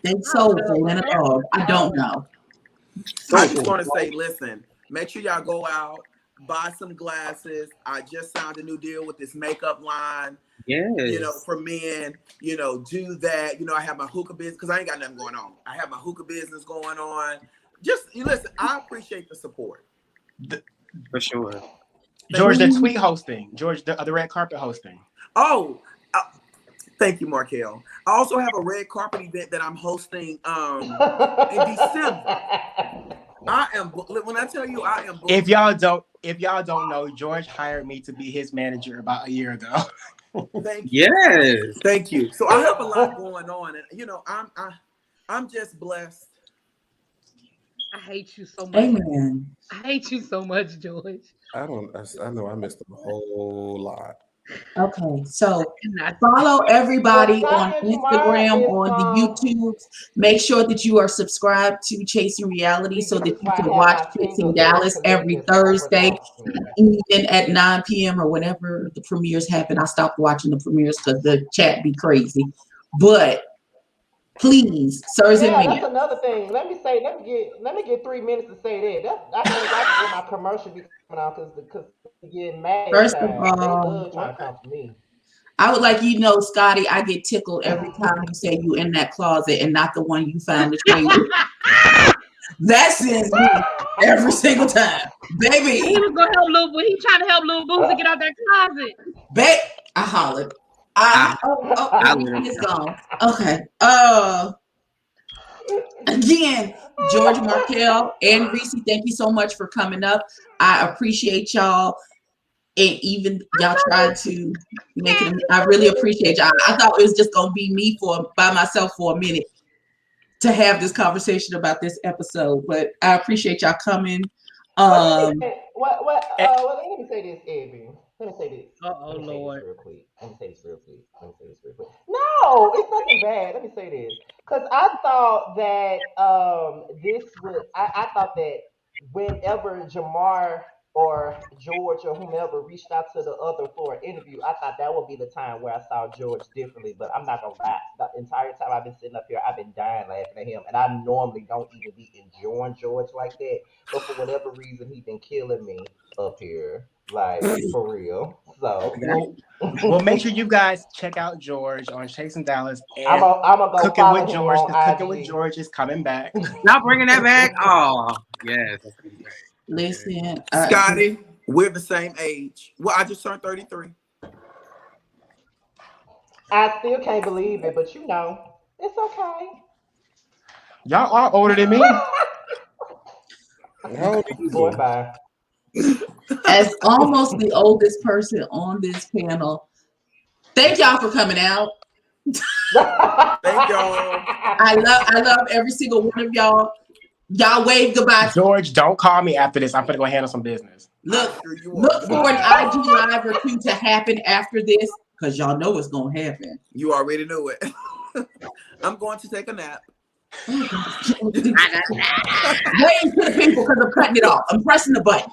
They soulful and all. I don't know. I just want to say, listen, make sure y'all go out, buy some glasses. I just signed a new deal with this makeup line. Yes. For men, do that. I have my hookah business because I ain't got nothing going on. I have my hookah business going on. Just listen, I appreciate the support. For sure. George, the tweet hosting. George, the red carpet hosting. Oh, thank you, Markel. I also have a red carpet event that I'm hosting in December. I am when I tell you I am booked. If y'all don't know, George hired me to be his manager about a year ago. Thank you. Yes. Thank you. So I have a lot going on, and I'm just blessed. I hate you so much. Amen. I hate you so much, George. I know I missed a whole lot. Okay, so follow everybody on Instagram, on the YouTubes. Make sure that you are subscribed to Chasing Reality so that you can watch Chasing Dallas every Thursday, even at 9 p.m. or whenever the premieres happen. I stopped watching the premieres because the chat be crazy. But please, sirs and Yeah, men. that's another thing. Let me get 3 minutes to say that. I can't watch it when my commercial be coming out because getting mad. First of They all, love trying to come for me. I would like Scotty, I get tickled every time you say you in that closet and not the one you found the shade. That sends me every single time. Baby. He was gonna help little he trying to help little Boozy get out that closet. I hollered. It's gone. Okay. Again, George Markel and Reese, thank you so much for coming up. I appreciate y'all. And even y'all tried to make it. I really appreciate y'all. I thought it was just gonna be me by myself for a minute to have this conversation about this episode, but I appreciate y'all coming. Let me say this, Abby. Let me say this. Oh Lord. Real quick. Let me say this real quick. No, it's nothing bad. Let me say this. Because I thought that I thought that whenever Jamar or George or whomever reached out to the other for an interview, I thought that would be the time where I saw George differently. But I'm not gonna lie, the entire time I've been sitting up here, I've been dying laughing at him, and I normally don't even be enjoying George like that. But for whatever reason, he been killing me up here, like for real. So Well, make sure you guys check out George on Chasing Dallas I'm and gonna go Cooking follow with him George. on Cooking with IG. George is coming back. Not bringing that back. Oh, yes. That's gonna be great. Listen, Scotty, we're the same age. Well, I just turned 33. I still can't believe it, but you know, it's okay. Y'all are older than me. How old are Boy, you? bye. as almost the oldest person on this panel, thank y'all for coming out. Thank y'all. I love every single one of y'all. Y'all wave goodbye. George, don't call me after this. I'm gonna go handle some business. Look, Sure you look are. for an IG live or two to happen after this, because y'all know what's gonna happen. You already know it. I'm going to take a nap. Waiting for the people because I'm cutting it off. I'm pressing the button.